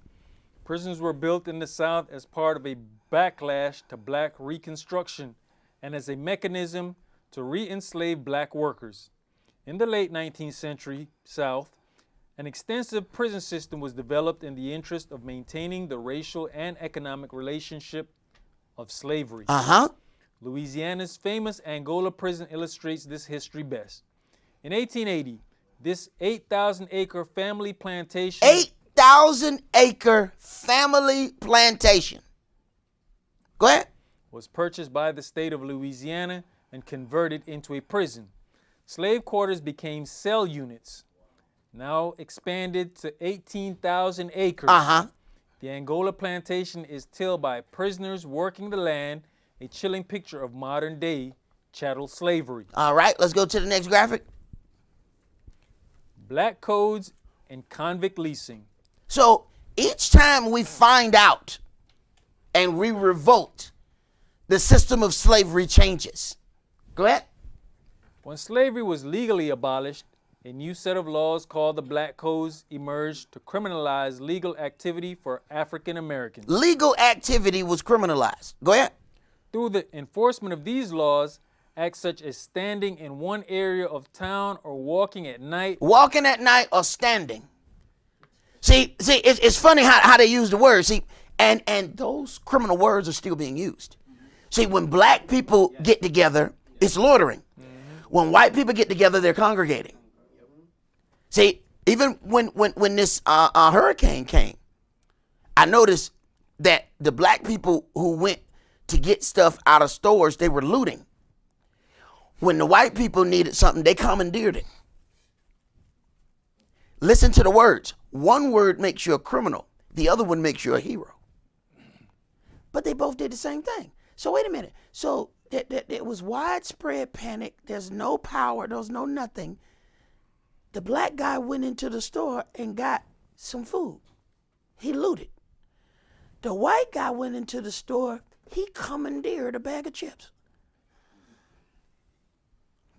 Prisons were built in the South as part of a backlash to black Reconstruction and as a mechanism to re-enslave black workers. In the late 19th century South, an extensive prison system was developed in the interest of maintaining the racial and economic relationship of slavery. Uh-huh. Louisiana's famous Angola prison illustrates this history best. In 1880, this 8,000-acre family plantation... 8,000-acre family plantation. Go ahead. ...was purchased by the state of Louisiana and converted into a prison. Slave quarters became cell units, now expanded to 18,000 acres. Uh-huh. The Angola plantation is tilled by prisoners working the land, a chilling picture of modern-day chattel slavery. All right, let's go to the next graphic. Black codes and convict leasing. So each time we find out and we revolt, the system of slavery changes. Go ahead. When slavery was legally abolished, a new set of laws called the Black Codes emerged to criminalize legal activity for African Americans. Legal activity was criminalized. Go ahead. Through the enforcement of these laws, acts such as standing in one area of town or walking at night. Walking at night or standing. See, it's funny how they use the word. See, and those criminal words are still being used. See, when black people get together, it's loitering. When white people get together, they're congregating. See, even when this hurricane came, I noticed that the black people who went to get stuff out of stores, they were looting. When the white people needed something, they commandeered it. Listen to the words. One word makes you a criminal. The other one makes you a hero. But they both did the same thing. So wait a minute. So there was widespread panic. There's no power. There's no nothing. The black guy went into the store and got some food. He looted. The white guy went into the store. He commandeered a bag of chips.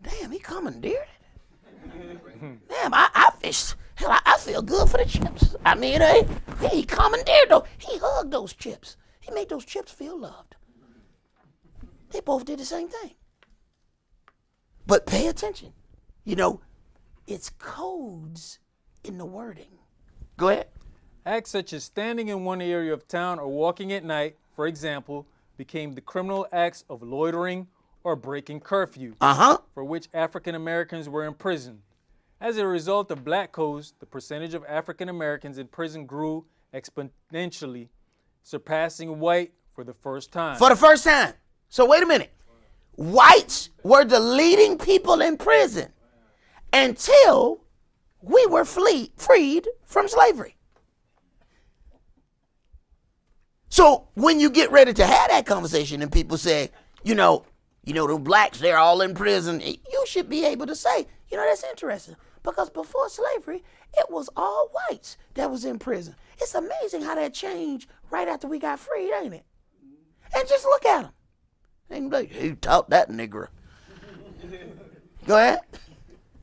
Damn, he commandeered it. Damn, I fished. Hell, I feel good for the chips. I mean, he commandeered those. He hugged those chips. He made those chips feel loved. They both did the same thing. But pay attention. You know, it's codes in the wording. Go ahead. Acts such as standing in one area of town or walking at night, for example, became the criminal acts of loitering or breaking curfew, Uh-huh. for which African Americans were imprisoned. As a result of black codes, the percentage of African Americans in prison grew exponentially, surpassing white for the first time. For the first time. So wait a minute. Whites were the leading people in prison until we were freed from slavery. So when you get ready to have that conversation and people say, the blacks, they're all in prison, you should be able to say, that's interesting. Because before slavery, it was all whites that was in prison. It's amazing how that changed right after we got freed, ain't it? And just look at them. And be like, who taught that nigger? Go ahead.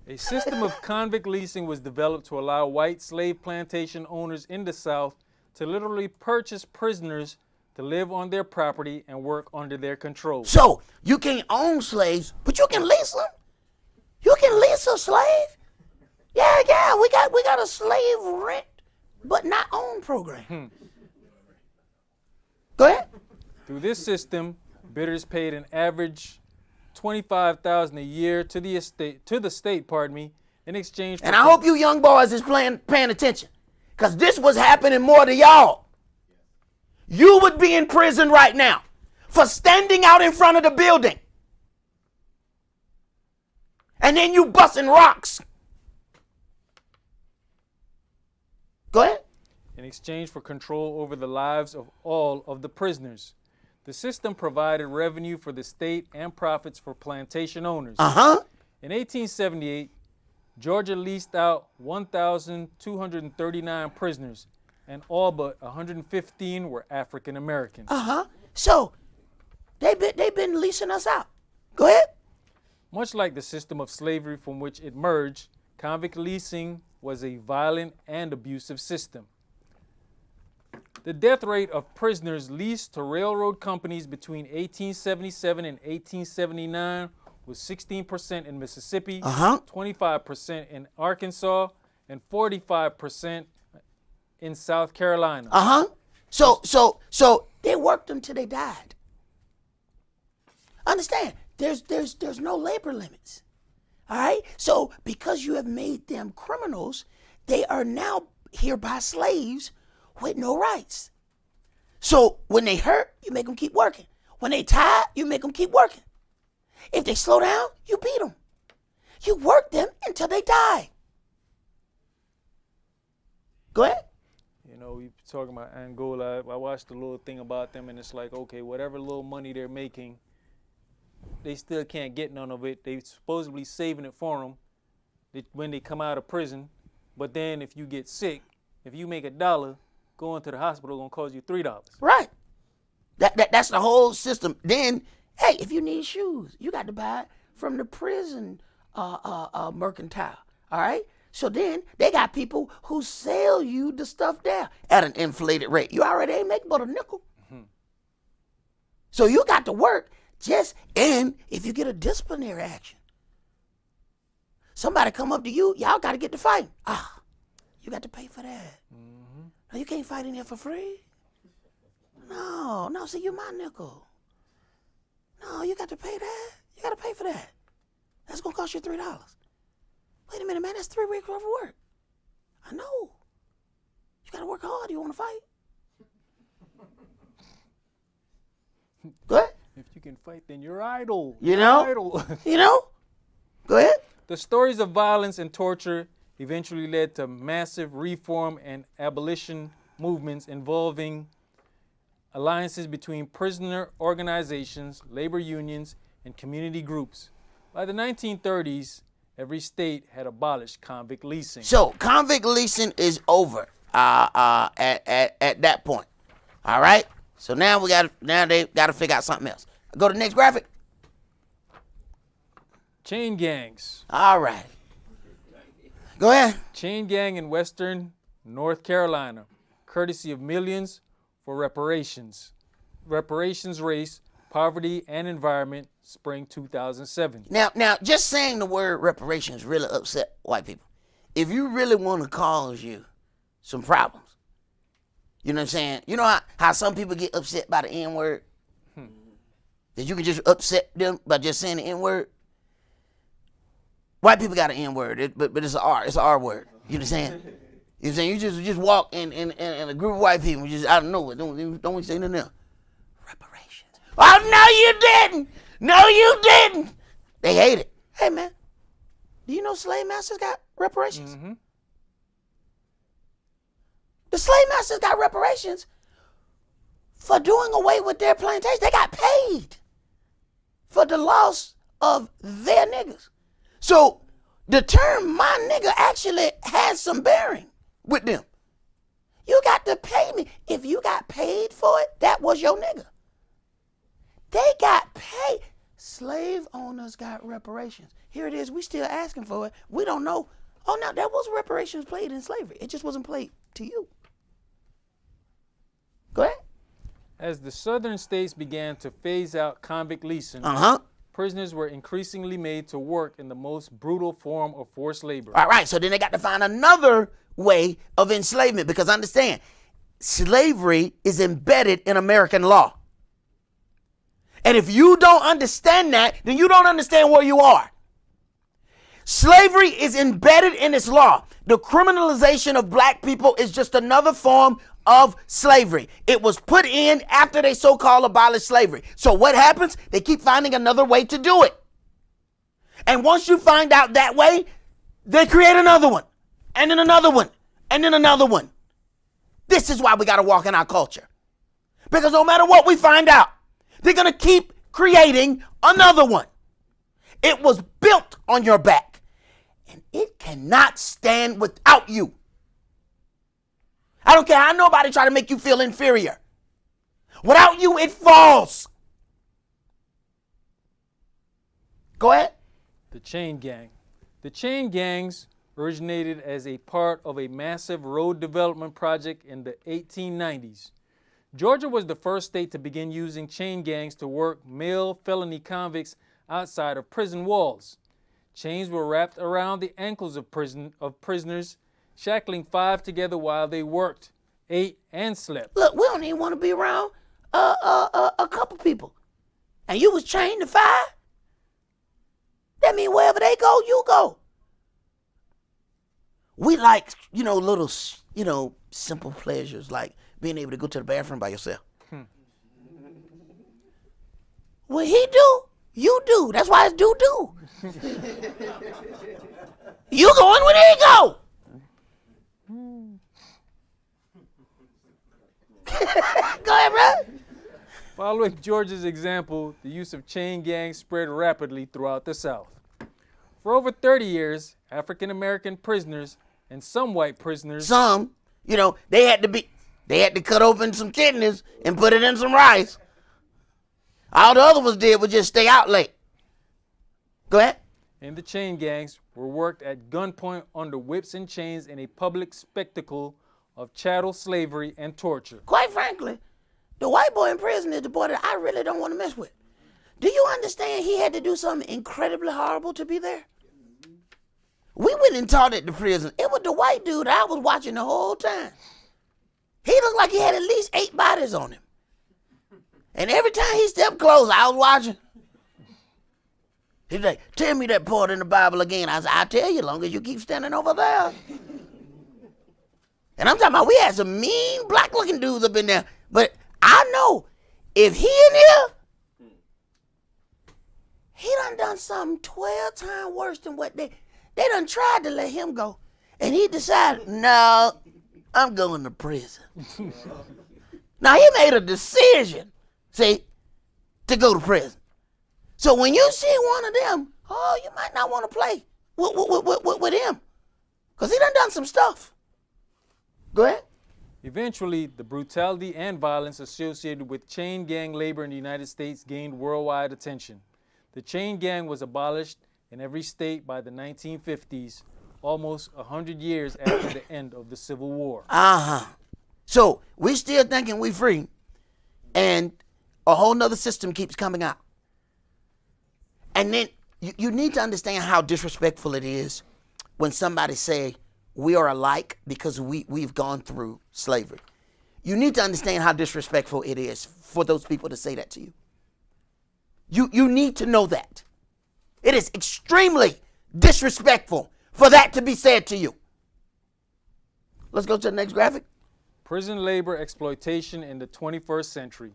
A system of convict leasing was developed to allow white slave plantation owners in the South to literally purchase prisoners to live on their property and work under their control. So you can't own slaves, but you can lease them. You can lease a slave. Yeah, we got a slave rent, but not own program. Go ahead. Through this system, bidders paid an average $25,000 a year to the state, in exchange for. And I hope you young boys is paying attention, because this was happening more to y'all. You would be in prison right now for standing out in front of the building, and then you busting rocks. Go ahead. In exchange for control over the lives of all of the prisoners. The system provided revenue for the state and profits for plantation owners. In 1878, Georgia leased out 1,239 prisoners, and all but 115 were African Americans. So they've been leasing us out. Go ahead. Much like the system of slavery from which it merged, convict leasing was a violent and abusive system. The death rate of prisoners leased to railroad companies between 1877 and 1879 was 16% in Mississippi, 25% in Arkansas, and 45% in South Carolina. So they worked them till they died. Understand? There's no labor limits. All right? So because you have made them criminals, they are now hereby slaves with no rights. So when they hurt, you make them keep working. When they tired, you make them keep working. If they slow down, you beat them. You work them until they die. Go ahead. We talking about Angola. I watched a little thing about them, and it's like, okay, whatever little money they're making, they still can't get none of it. They supposedly saving it for them when they come out of prison. But then if you get sick, if you make $1, going to the hospital gonna cost you $3. Right. That's the whole system. Then, hey, if you need shoes, you got to buy it from the prison mercantile. All right. So then they got people who sell you the stuff there at an inflated rate. You already ain't making but a nickel. So you got to work and if you get a disciplinary action, somebody come up to you, y'all got to get to fighting. You got to pay for that. No, you can't fight in here for free. No, see, you my nickel. No, you got to pay that. You got to pay for that. That's going to cost you $3. Wait a minute, man, that's 3 weeks worth of work. I know. You got to work hard. You want to fight? Go ahead. If you can fight, then you're idle. Idle. Go ahead. The stories of violence and torture eventually led to massive reform and abolition movements involving alliances between prisoner organizations, labor unions, and community groups. By the 1930s, every state had abolished convict leasing. So convict leasing is over at that point. All right. So now they got to figure out something else. Go to the next graphic. Chain gangs. All right. Go ahead. Chain gang in western North Carolina, courtesy of Millions for Reparations. Reparations Race, Poverty and Environment, spring 2007. Now, just saying the word reparations really upset white people. If you really want to cause you some problems, you know what I'm saying? You know how some people get upset by the N-word? That you can just upset them by just saying the N-word? White people got an N word, but it's an R. It's an R word. You understand? You know what I'm saying? You just walk in a group of white people, just out of nowhere. Don't say nothing else. Reparations. Oh, no, you didn't. No, you didn't. They hate it. Hey, man, do you know slave masters got reparations? Mm-hmm. The slave masters got reparations for doing away with their plantation. They got paid for the loss of their niggas. So the term my nigga actually has some bearing with them. You got to pay me. If you got paid for it, that was your nigga. They got paid. Slave owners got reparations. Here it is. We still asking for it. We don't know. Oh, no, there was reparations played in slavery. It just wasn't played to you. Go ahead. As the southern states began to phase out convict leasing, prisoners were increasingly made to work in the most brutal form of forced labor. All right, so then they got to find another way of enslavement, because understand, slavery is embedded in American law. And if you don't understand that, then you don't understand where you are. Slavery is embedded in its law. The criminalization of black people is just another form of slavery. It was put in after they so-called abolished slavery. So what happens? They keep finding another way to do it. And once you find out that way, they create another one, and then another one, and then another one. This is why we got to walk in our culture. Because no matter what we find out, they're going to keep creating another one. It was built on your back, and it cannot stand without you. I don't care how nobody try to make you feel inferior. Without you, it falls. Go ahead. The chain gang. The chain gangs originated as a part of a massive road development project in the 1890s. Georgia was the first state to begin using chain gangs to work male felony convicts outside of prison walls. Chains were wrapped around the ankles of prisoners, shackling 5 together while they worked, ate, and slept. Look, we don't even want to be around a couple people. And you was chained to 5? That means wherever they go, you go. We like, little, simple pleasures like being able to go to the bathroom by yourself. What he do, you do. That's why it's do. You going where they go. Go ahead, bro. Following Georgia's example, the use of chain gangs spread rapidly throughout the South. For over 30 years, African American prisoners and some white prisoners, they had to cut open some kidneys and put it in some rice. All the other ones did was just stay out late. Go ahead. and the chain gangs were worked at gunpoint under whips and chains in a public spectacle of chattel slavery and torture. Quite frankly, the white boy in prison is the boy that I really don't want to mess with. Do you understand he had to do something incredibly horrible to be there? We went and taught at the prison. It was the white dude I was watching the whole time. He looked like he had at least 8 bodies on him. And every time he stepped close, I was watching. He's like, tell me that part in the Bible again. I said, I'll tell you as long as you keep standing over there. And I'm talking about we had some mean black-looking dudes up in there. But I know if he in here, he done something 12 times worse than what they done tried to let him go. And he decided, no, I'm going to prison. Now, he made a decision, see, to go to prison. So when you see one of them, oh, you might not want to play with him. Because he done some stuff. Go ahead. Eventually, the brutality and violence associated with chain gang labor in the United States gained worldwide attention. The chain gang was abolished in every state by the 1950s, almost 100 years after the end of the Civil War. So we still thinking we free, and a whole nother system keeps coming out. And then you need to understand how disrespectful it is when somebody say we are alike because we've gone through slavery. You need to understand how disrespectful it is for those people to say that to you. You need to know that. It is extremely disrespectful for that to be said to you. Let's go to the next graphic. Prison labor exploitation in the 21st century.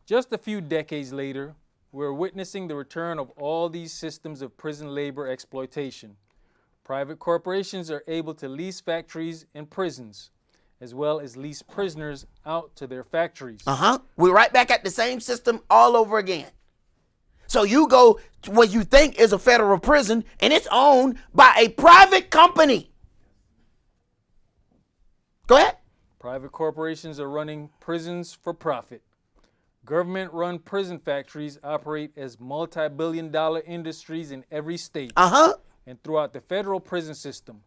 Just a few decades later, we're witnessing the return of all these systems of prison labor exploitation. Private corporations are able to lease factories and prisons, as well as lease prisoners out to their factories. We're right back at the same system all over again. So you go to what you think is a federal prison, and it's owned by a private company. Go ahead. Private corporations are running prisons for profit. Government-run prison factories operate as multi-billion-dollar industries in every state and throughout the federal prison system.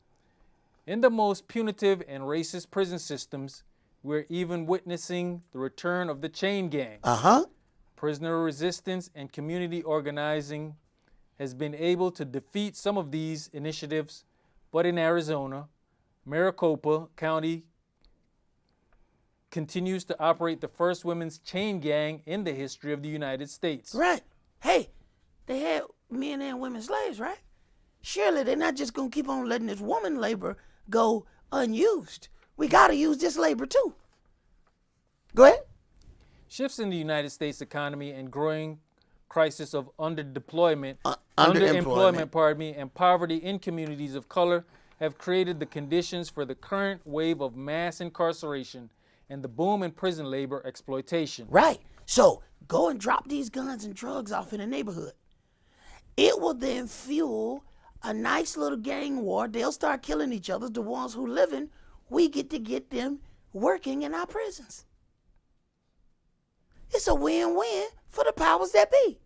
In the most punitive and racist prison systems, we're even witnessing the return of the chain gang. Prisoner resistance and community organizing has been able to defeat some of these initiatives, but in Arizona, Maricopa County continues to operate the first women's chain gang in the history of the United States. Right. Hey, they had men and women slaves, right? Surely they're not just going to keep on letting this woman labor go unused. We got to use this labor too. Go ahead. Shifts in the United States economy and growing crisis of underemployment, and poverty in communities of color have created the conditions for the current wave of mass incarceration and the boom in prison labor exploitation. Right. So go and drop these guns and drugs off in the neighborhood. It will then fuel a nice little gang war. They'll start killing each other. The ones who living, we get to get them working in our prisons. It's a win-win for the powers that be.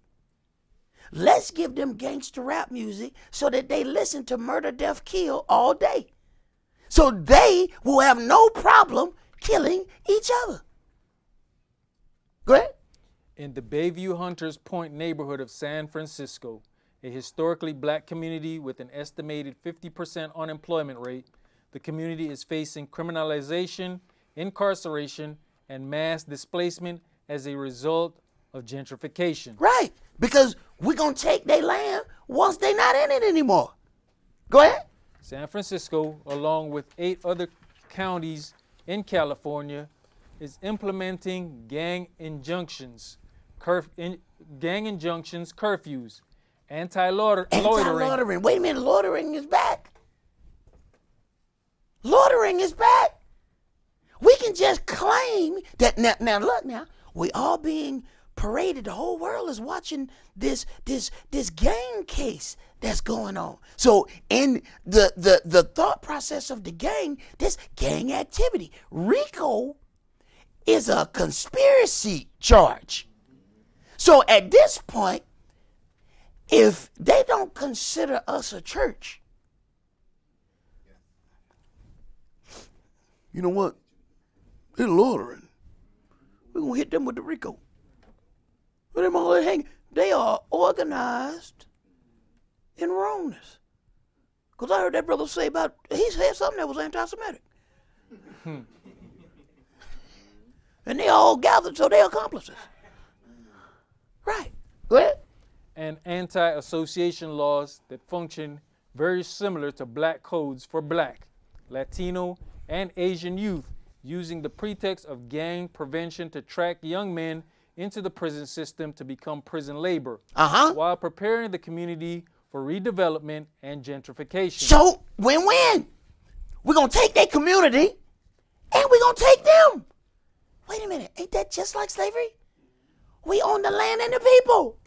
Let's give them gangster rap music so that they listen to murder, death, kill all day. So they will have no problem killing each other. Go ahead. In the Bayview Hunters Point neighborhood of San Francisco, a historically black community with an estimated 50% unemployment rate, the community is facing criminalization, incarceration, and mass displacement as a result of gentrification. Right, because we're going to take their land once they're not in it anymore. Go ahead. San Francisco, along with 8 other counties in California, is implementing gang injunctions, curfews, anti-loitering. Wait a minute, loitering is back. Loitering is back. We can just claim that now look now, we all being paraded. The whole world is watching this gang case that's going on. So in the thought process of the gang, this gang activity, RICO is a conspiracy charge. So at this point, if they don't consider us a church, you know what? They're loitering. We're going to hit them with the RICO. Let them all hang. They are organized in wrongness. Because I heard that brother say about, he said something that was anti-Semitic. And they all gathered, so they're accomplices. Right. Go ahead. And anti-association laws that function very similar to black codes for black, Latino, and Asian youth, using the pretext of gang prevention to track young men into the prison system to become prison labor, while preparing the community for redevelopment and gentrification. So, win-win. We're going to take their community and we're going to take them. Wait a minute, ain't that just like slavery? We own the land and the people.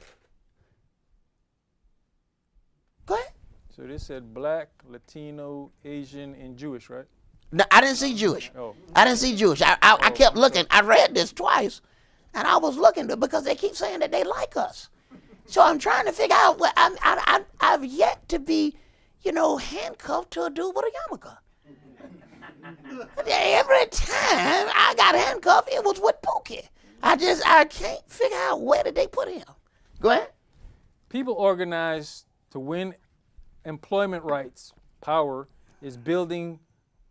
Go ahead. So this said black, Latino, Asian, and Jewish, right? No, I didn't see Jewish. Oh. I didn't see Jewish. I kept looking. I read this twice, and I was looking because they keep saying that they like us. So I'm trying to figure out what I've yet to be, handcuffed to a dude with a yarmulke. Every time I got handcuffed, it was with Pookie. I can't figure out where did they put him. Go ahead. People organized to win employment rights. Power is building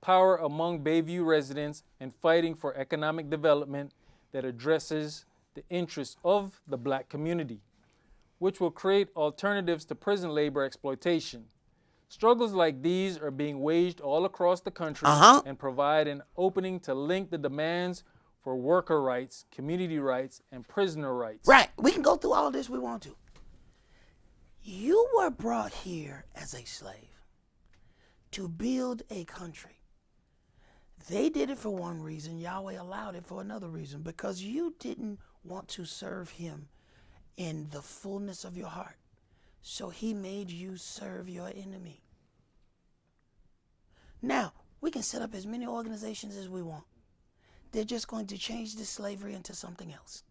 power among Bayview residents and fighting for economic development that addresses the interests of the black community, which will create alternatives to prison labor exploitation. Struggles like these are being waged all across the country and provide an opening to link the demands for worker rights, community rights, and prisoner rights. Right. We can go through all this we want to. You were brought here as a slave to build a country. They did it for one reason. Yahweh allowed it for another reason, because you didn't want to serve him in the fullness of your heart. So he made you serve your enemy. Now, we can set up as many organizations as we want. They're just going to change this slavery into something else.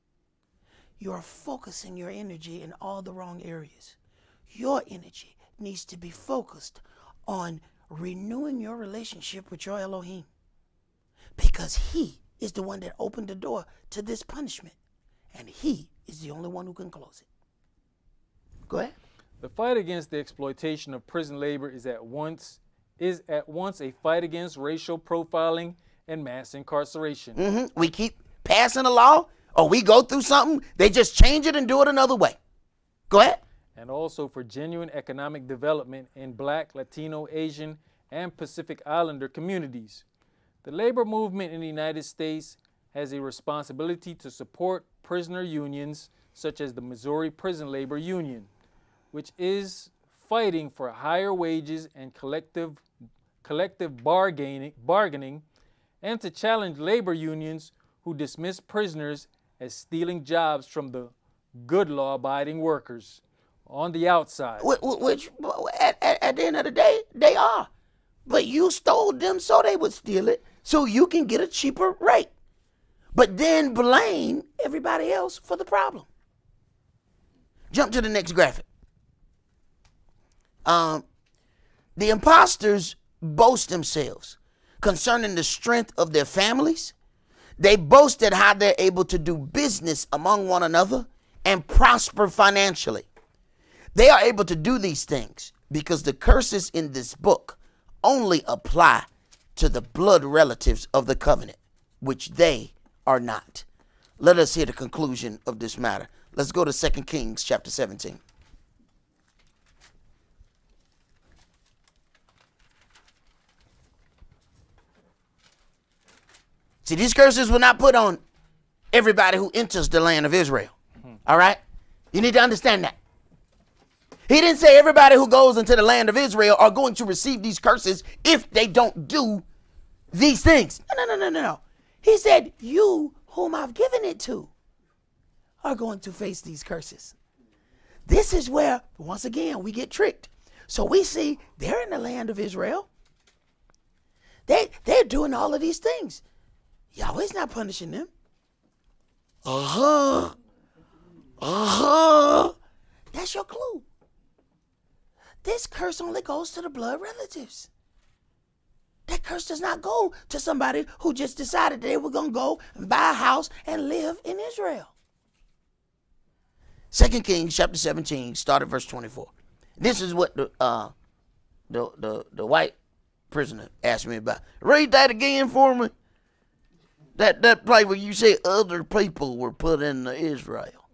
You are focusing your energy in all the wrong areas. Your energy needs to be focused on renewing your relationship with your Elohim, because he is the one that opened the door to this punishment, and he is the only one who can close it. Go ahead. The fight against the exploitation of prison labor is at once a fight against racial profiling and mass incarceration. We keep passing a law, or we go through something, they just change it and do it another way. Go ahead. And also for genuine economic development in Black, Latino, Asian, and Pacific Islander communities. The labor movement in the United States has a responsibility to support prisoner unions such as the Missouri Prison Labor Union, which is fighting for higher wages and collective bargaining, and to challenge labor unions who dismiss prisoners as stealing jobs from the good law-abiding workers on the outside. Which at the end of the day, they are. But you stole them so they would steal it, so you can get a cheaper rate. But then blame everybody else for the problem. Jump to the next graphic. The imposters boast themselves concerning the strength of their families. They boasted how they're able to do business among one another and prosper financially. They are able to do these things because the curses in this book only apply to the blood relatives of the covenant, which they are not. Let us hear the conclusion of this matter. Let's go to 2 Kings chapter 17. See, these curses were not put on everybody who enters the land of Israel. All right? You need to understand that. He didn't say everybody who goes into the land of Israel are going to receive these curses if they don't do these things. No. He said, you whom I've given it to are going to face these curses. This is where, once again, we get tricked. So we see they're in the land of Israel. They're doing all of these things. Yahweh's not punishing them. That's your clue. This curse only goes to the blood relatives. That curse does not go to somebody who just decided they were going to go and buy a house and live in Israel. 2 Kings chapter 17, start at verse 24. This is what the white prisoner asked me about. Read that again for me. That place where you say other people were put into Israel.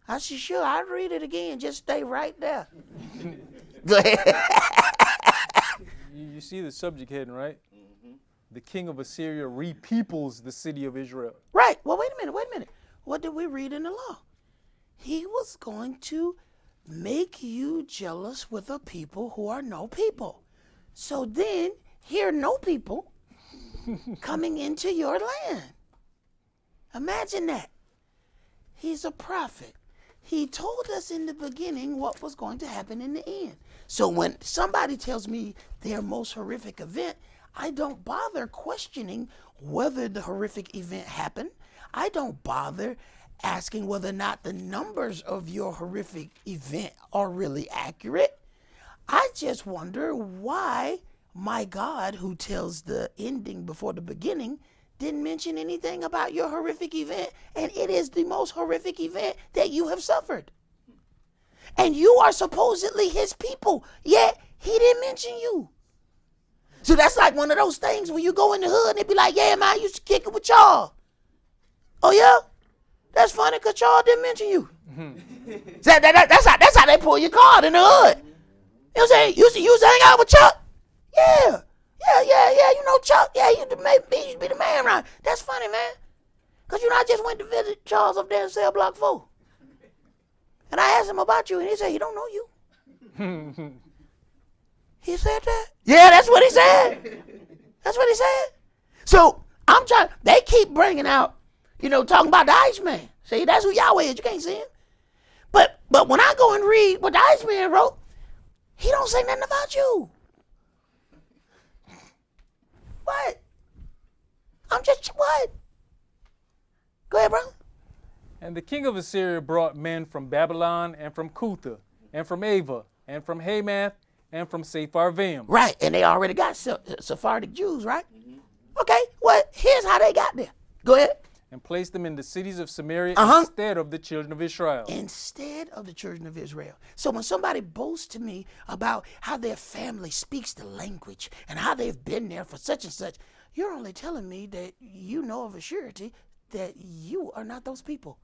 I said, sure, I'll read it again. Just stay right there. Go ahead. You see the subject heading, right? The king of Assyria repeoples the city of Israel. Right. Well, wait a minute. What did we read in the law? He was going to make you jealous with a people who are no people. So then, here are no people coming into your land. Imagine that. He's a prophet. He told us in the beginning what was going to happen in the end. So when somebody tells me their most horrific event, I don't bother questioning whether the horrific event happened. I don't bother asking whether or not the numbers of your horrific event are really accurate. I just wonder why my God, who tells the ending before the beginning, didn't mention anything about your horrific event, and it is the most horrific event that you have suffered. And you are supposedly his people, yet he didn't mention you. So that's like one of those things where you go in the hood and they be like, yeah, man, I used to kick it with y'all. Oh, yeah? That's funny because y'all didn't mention you. That's how they pull your card in the hood. You know what I'm saying? You used to hang out with Chuck? Yeah. Yeah. You know Chuck? Yeah, he used to be the man, right? That's funny, man. Because, I just went to visit Charles up there in cell block 4. And I asked him about you, and he said, he don't know you. He said that? Yeah, that's what he said. That's what he said. So, they keep bringing out, talking about the Iceman. See, that's who Yahweh is. You can't see him. But when I go and read what the Iceman wrote, he don't say nothing about you. What? What? Go ahead, brother. And the king of Assyria brought men from Babylon and from Cutha and from Ava and from Hamath and from Sepharvaim. Right, and they already got Sephardic Jews, right? Mm-hmm. Okay, well, here's how they got there. Go ahead. And placed them in the cities of Samaria instead of the children of Israel. Instead of the children of Israel. So when somebody boasts to me about how their family speaks the language and how they've been there for such and such, you're only telling me that you know of a surety that you are not those people.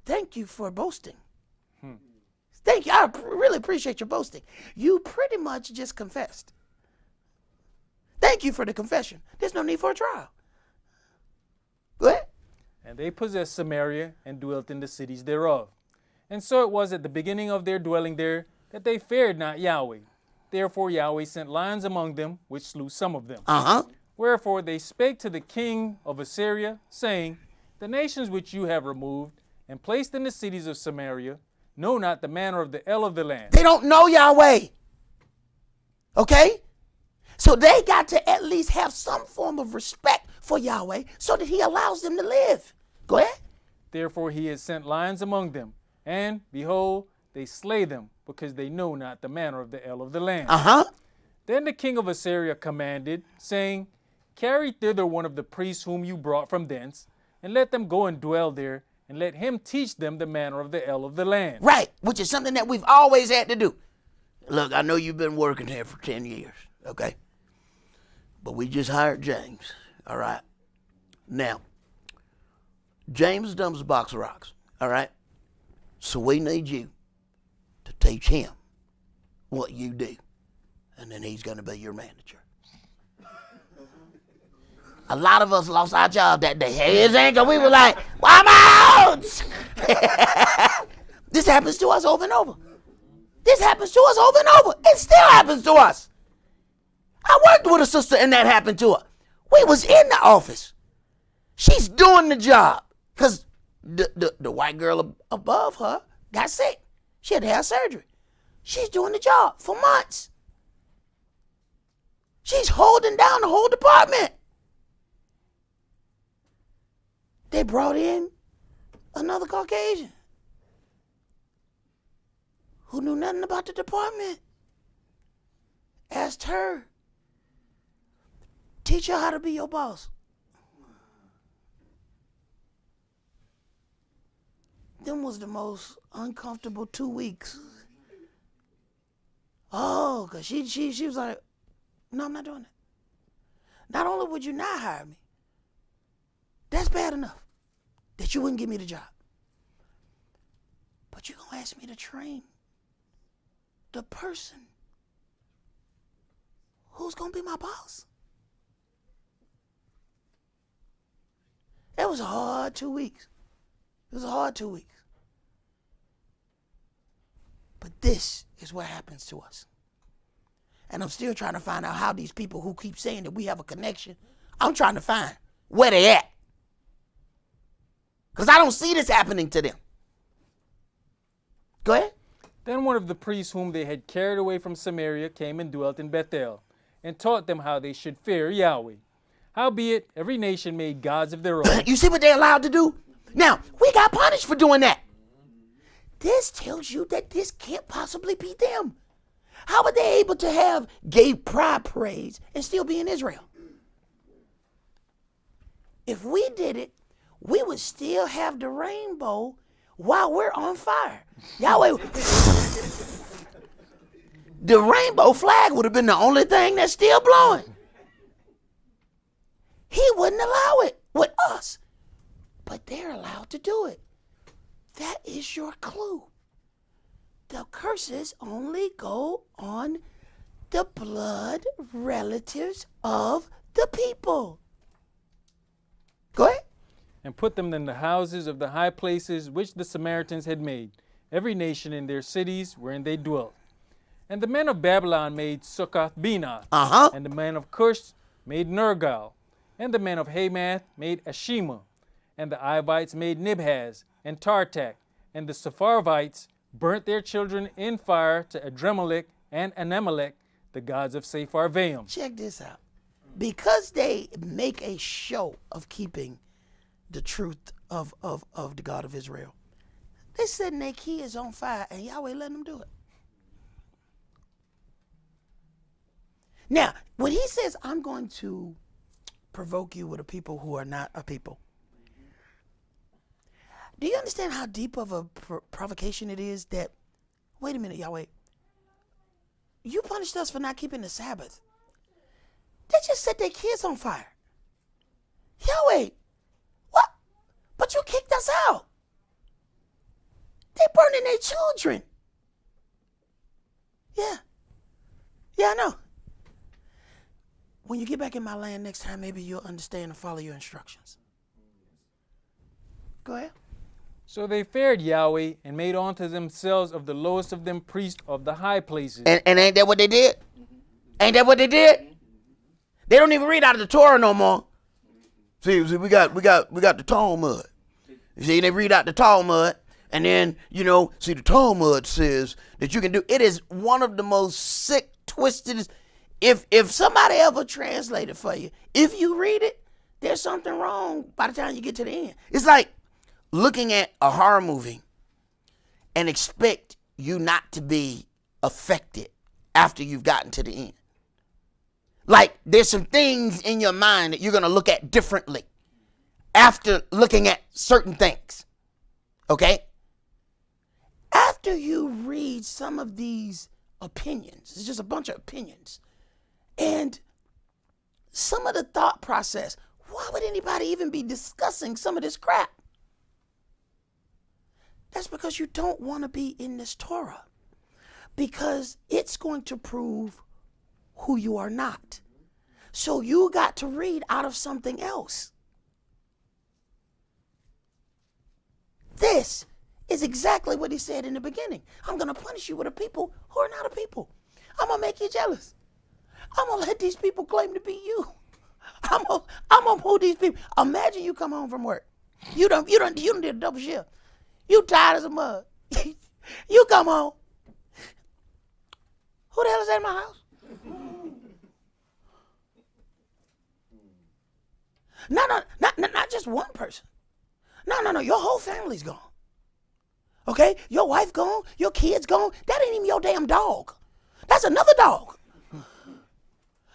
Thank you for boasting. Thank you. I really appreciate your boasting. You pretty much just confessed. Thank you for the confession. There's no need for a trial. Go ahead. And they possessed Samaria and dwelt in the cities thereof. And so it was at the beginning of their dwelling there that they feared not Yahweh. Therefore Yahweh sent lions among them, which slew some of them. Wherefore they spake to the king of Assyria, saying, the nations which you have removed and placed in the cities of Samaria know not the manner of the El of the land. They don't know Yahweh. Okay? So they got to at least have some form of respect for Yahweh so that he allows them to live. Go ahead. Therefore he has sent lions among them, and behold, they slay them, because they know not the manner of the El of the land. Then the king of Assyria commanded, saying, carry thither one of the priests whom you brought from thence, and let them go and dwell there, and let him teach them the manner of the El of the land. Right, which is something that we've always had to do. Look, I know you've been working here for 10 years, okay? But we just hired James, all right? Now, James dumps a box of rocks, all right? So we need you to teach him what you do, and then he's going to be your manager. A lot of us lost our job that day. Hey, his anger, we were like, well, I'm out! This happens to us over and over. This happens to us over and over. It still happens to us. I worked with a sister and that happened to her. We was in the office. She's doing the job because the white girl above her got sick. She had to have surgery. She's doing the job for months. She's holding down the whole department. They brought in another Caucasian who knew nothing about the department. Asked her, teach her how to be your boss. Them was the most uncomfortable 2 weeks. Oh, because she was like, no, I'm not doing that. Not only would you not hire me, that's bad enough that you wouldn't give me the job. But you're going to ask me to train the person who's going to be my boss. It was a hard 2 weeks. It was a hard 2 weeks. But this is what happens to us. And I'm still trying to find out how these people who keep saying that we have a connection, I'm trying to find where they at. Because I don't see this happening to them. Go ahead. Then one of the priests whom they had carried away from Samaria came and dwelt in Bethel, and taught them how they should fear Yahweh. Howbeit, every nation made gods of their own. You see what they're allowed to do? Now, we got punished for doing that. This tells you that this can't possibly be them. How are they able to have gay pride parades and still be in Israel? If we did it, we would still have the rainbow while we're on fire. Yahweh, the rainbow flag would have been the only thing that's still blowing. He wouldn't allow it with us, but they're allowed to do it. That is your clue. the curses only go on the blood relatives of the people. Go ahead. And put them in the houses of the high places which the Samaritans had made, every nation in their cities wherein they dwelt. And the men of Babylon made Succoth-Benoth, and the men of Cush made Nergal, and the men of Hamath made Ashima, and the Ivites made Nibhaz and Tartak, and the Sepharvites burnt their children in fire to Adremelech and Anamelech, the gods of Sepharvaim. Check this out. Because they make a show of keeping the truth of the God of Israel, they setting their kids on fire and Yahweh letting them do it. Now, when he says, I'm going to provoke you with a people who are not a people, do you understand how deep of a provocation it is that, wait a minute, Yahweh, you punished us for not keeping the Sabbath. They just set their kids on fire. Yahweh, what? But you kicked us out. They burning their children. Yeah, I know. When you get back in my land next time, maybe you'll understand and follow your instructions. Go ahead. So they feared Yahweh and made unto themselves of the lowest of them priests of the high places. And ain't that what they did? Ain't that what they did? They don't even read out of the Torah no more. See, we got the Talmud. You see, they read out the Talmud, and then, see, the Talmud says that you can do, it is one of the most sick, twisted, if somebody ever translated for you, if you read it, there's something wrong by the time you get to the end. It's like looking at a horror movie and expect you not to be affected after you've gotten to the end. Like there's some things in your mind that you're going to look at differently after looking at certain things. Okay? After you read some of these opinions, it's just a bunch of opinions, and some of the thought process, why would anybody even be discussing some of this crap? That's because you don't want to be in this Torah, because it's going to prove who you are not. So you got to read out of something else. This is exactly what he said in the beginning. I'm going to punish you with a people who are not a people. I'm going to make you jealous. I'm going to let these people claim to be you. I'm going to pull these people. Imagine you come home from work. You done did a double shift. You tired as a mug. You come home. Who the hell is that in my house? No, not just one person. No, your whole family's gone. Okay? Your wife gone, your kids gone. That ain't even your damn dog. That's another dog.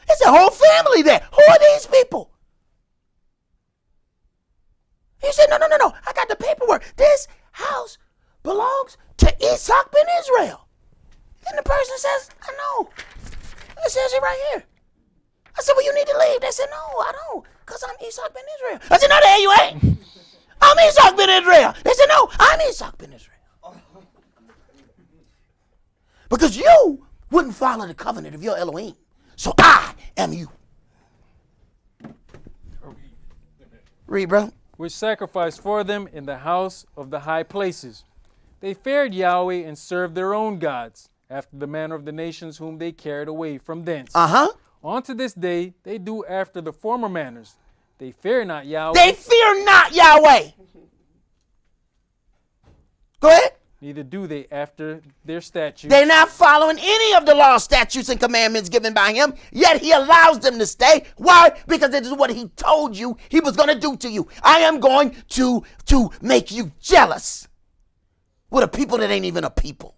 It's a whole family there. Who are these people? He said, no. I got the paperwork. This house belongs to Esaac ben Israel. And the person says, I know. It says it right here. I said, well, you need to leave. They said, no, I don't, because I'm Esaac ben Israel. I said, no, the hell you ain't. I'm Esaac ben Israel. They said, no, I'm Esaac ben Israel. Because you wouldn't follow the covenant of your Elohim. So I am you. Read, bro. Which sacrificed for them in the house of the high places. They feared Yahweh and served their own gods, after the manner of the nations whom they carried away from thence. On to this day, they do after the former manners. They fear not Yahweh. They fear not Yahweh. Go ahead. Neither do they after their statutes. They're not following any of the law, statutes, and commandments given by him, yet he allows them to stay. Why? Because this is what he told you he was going to do to you. I am going to make you jealous with a people that ain't even a people.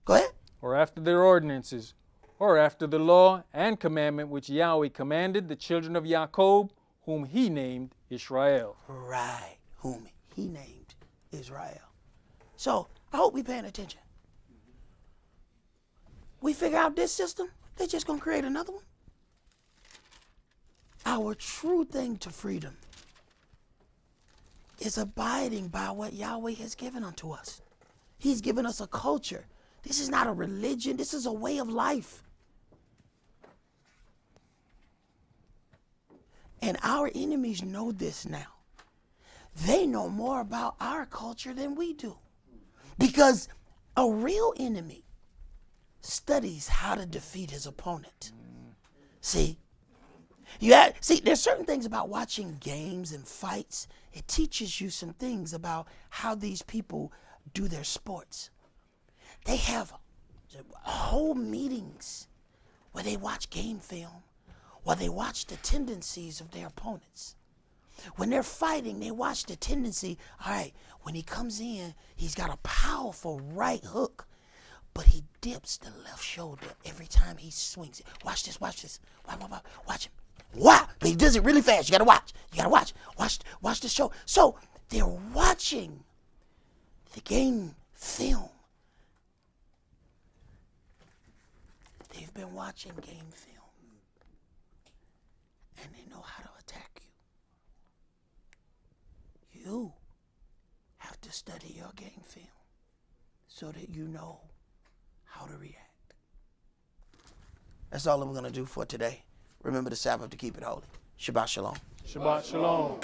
Go ahead. Or after their ordinances, or after the law and commandment which Yahweh commanded the children of Jacob, whom he named Israel. Right, whom he named Israel. So, I hope we're paying attention. We figure out this system, they're just going to create another one. Our true thing to freedom is abiding by what Yahweh has given unto us. He's given us a culture. This is not a religion. This is a way of life. And our enemies know this now. They know more about our culture than we do. Because a real enemy studies how to defeat his opponent. See? There's certain things about watching games and fights. It teaches you some things about how these people do their sports. They have whole meetings where they watch game film, where they watch the tendencies of their opponents. When they're fighting, they watch the tendency. All right, when he comes in, he's got a powerful right hook, but he dips the left shoulder every time he swings it. Watch this. Watch him. Wow, but he does it really fast. You gotta watch. Watch the show. So they're watching the game film. They've been watching game film, and they know how to attack you. You have to study your game film so that you know how to react. That's all I'm going to do for today. Remember the Sabbath to keep it holy. Shabbat shalom. Shabbat shalom.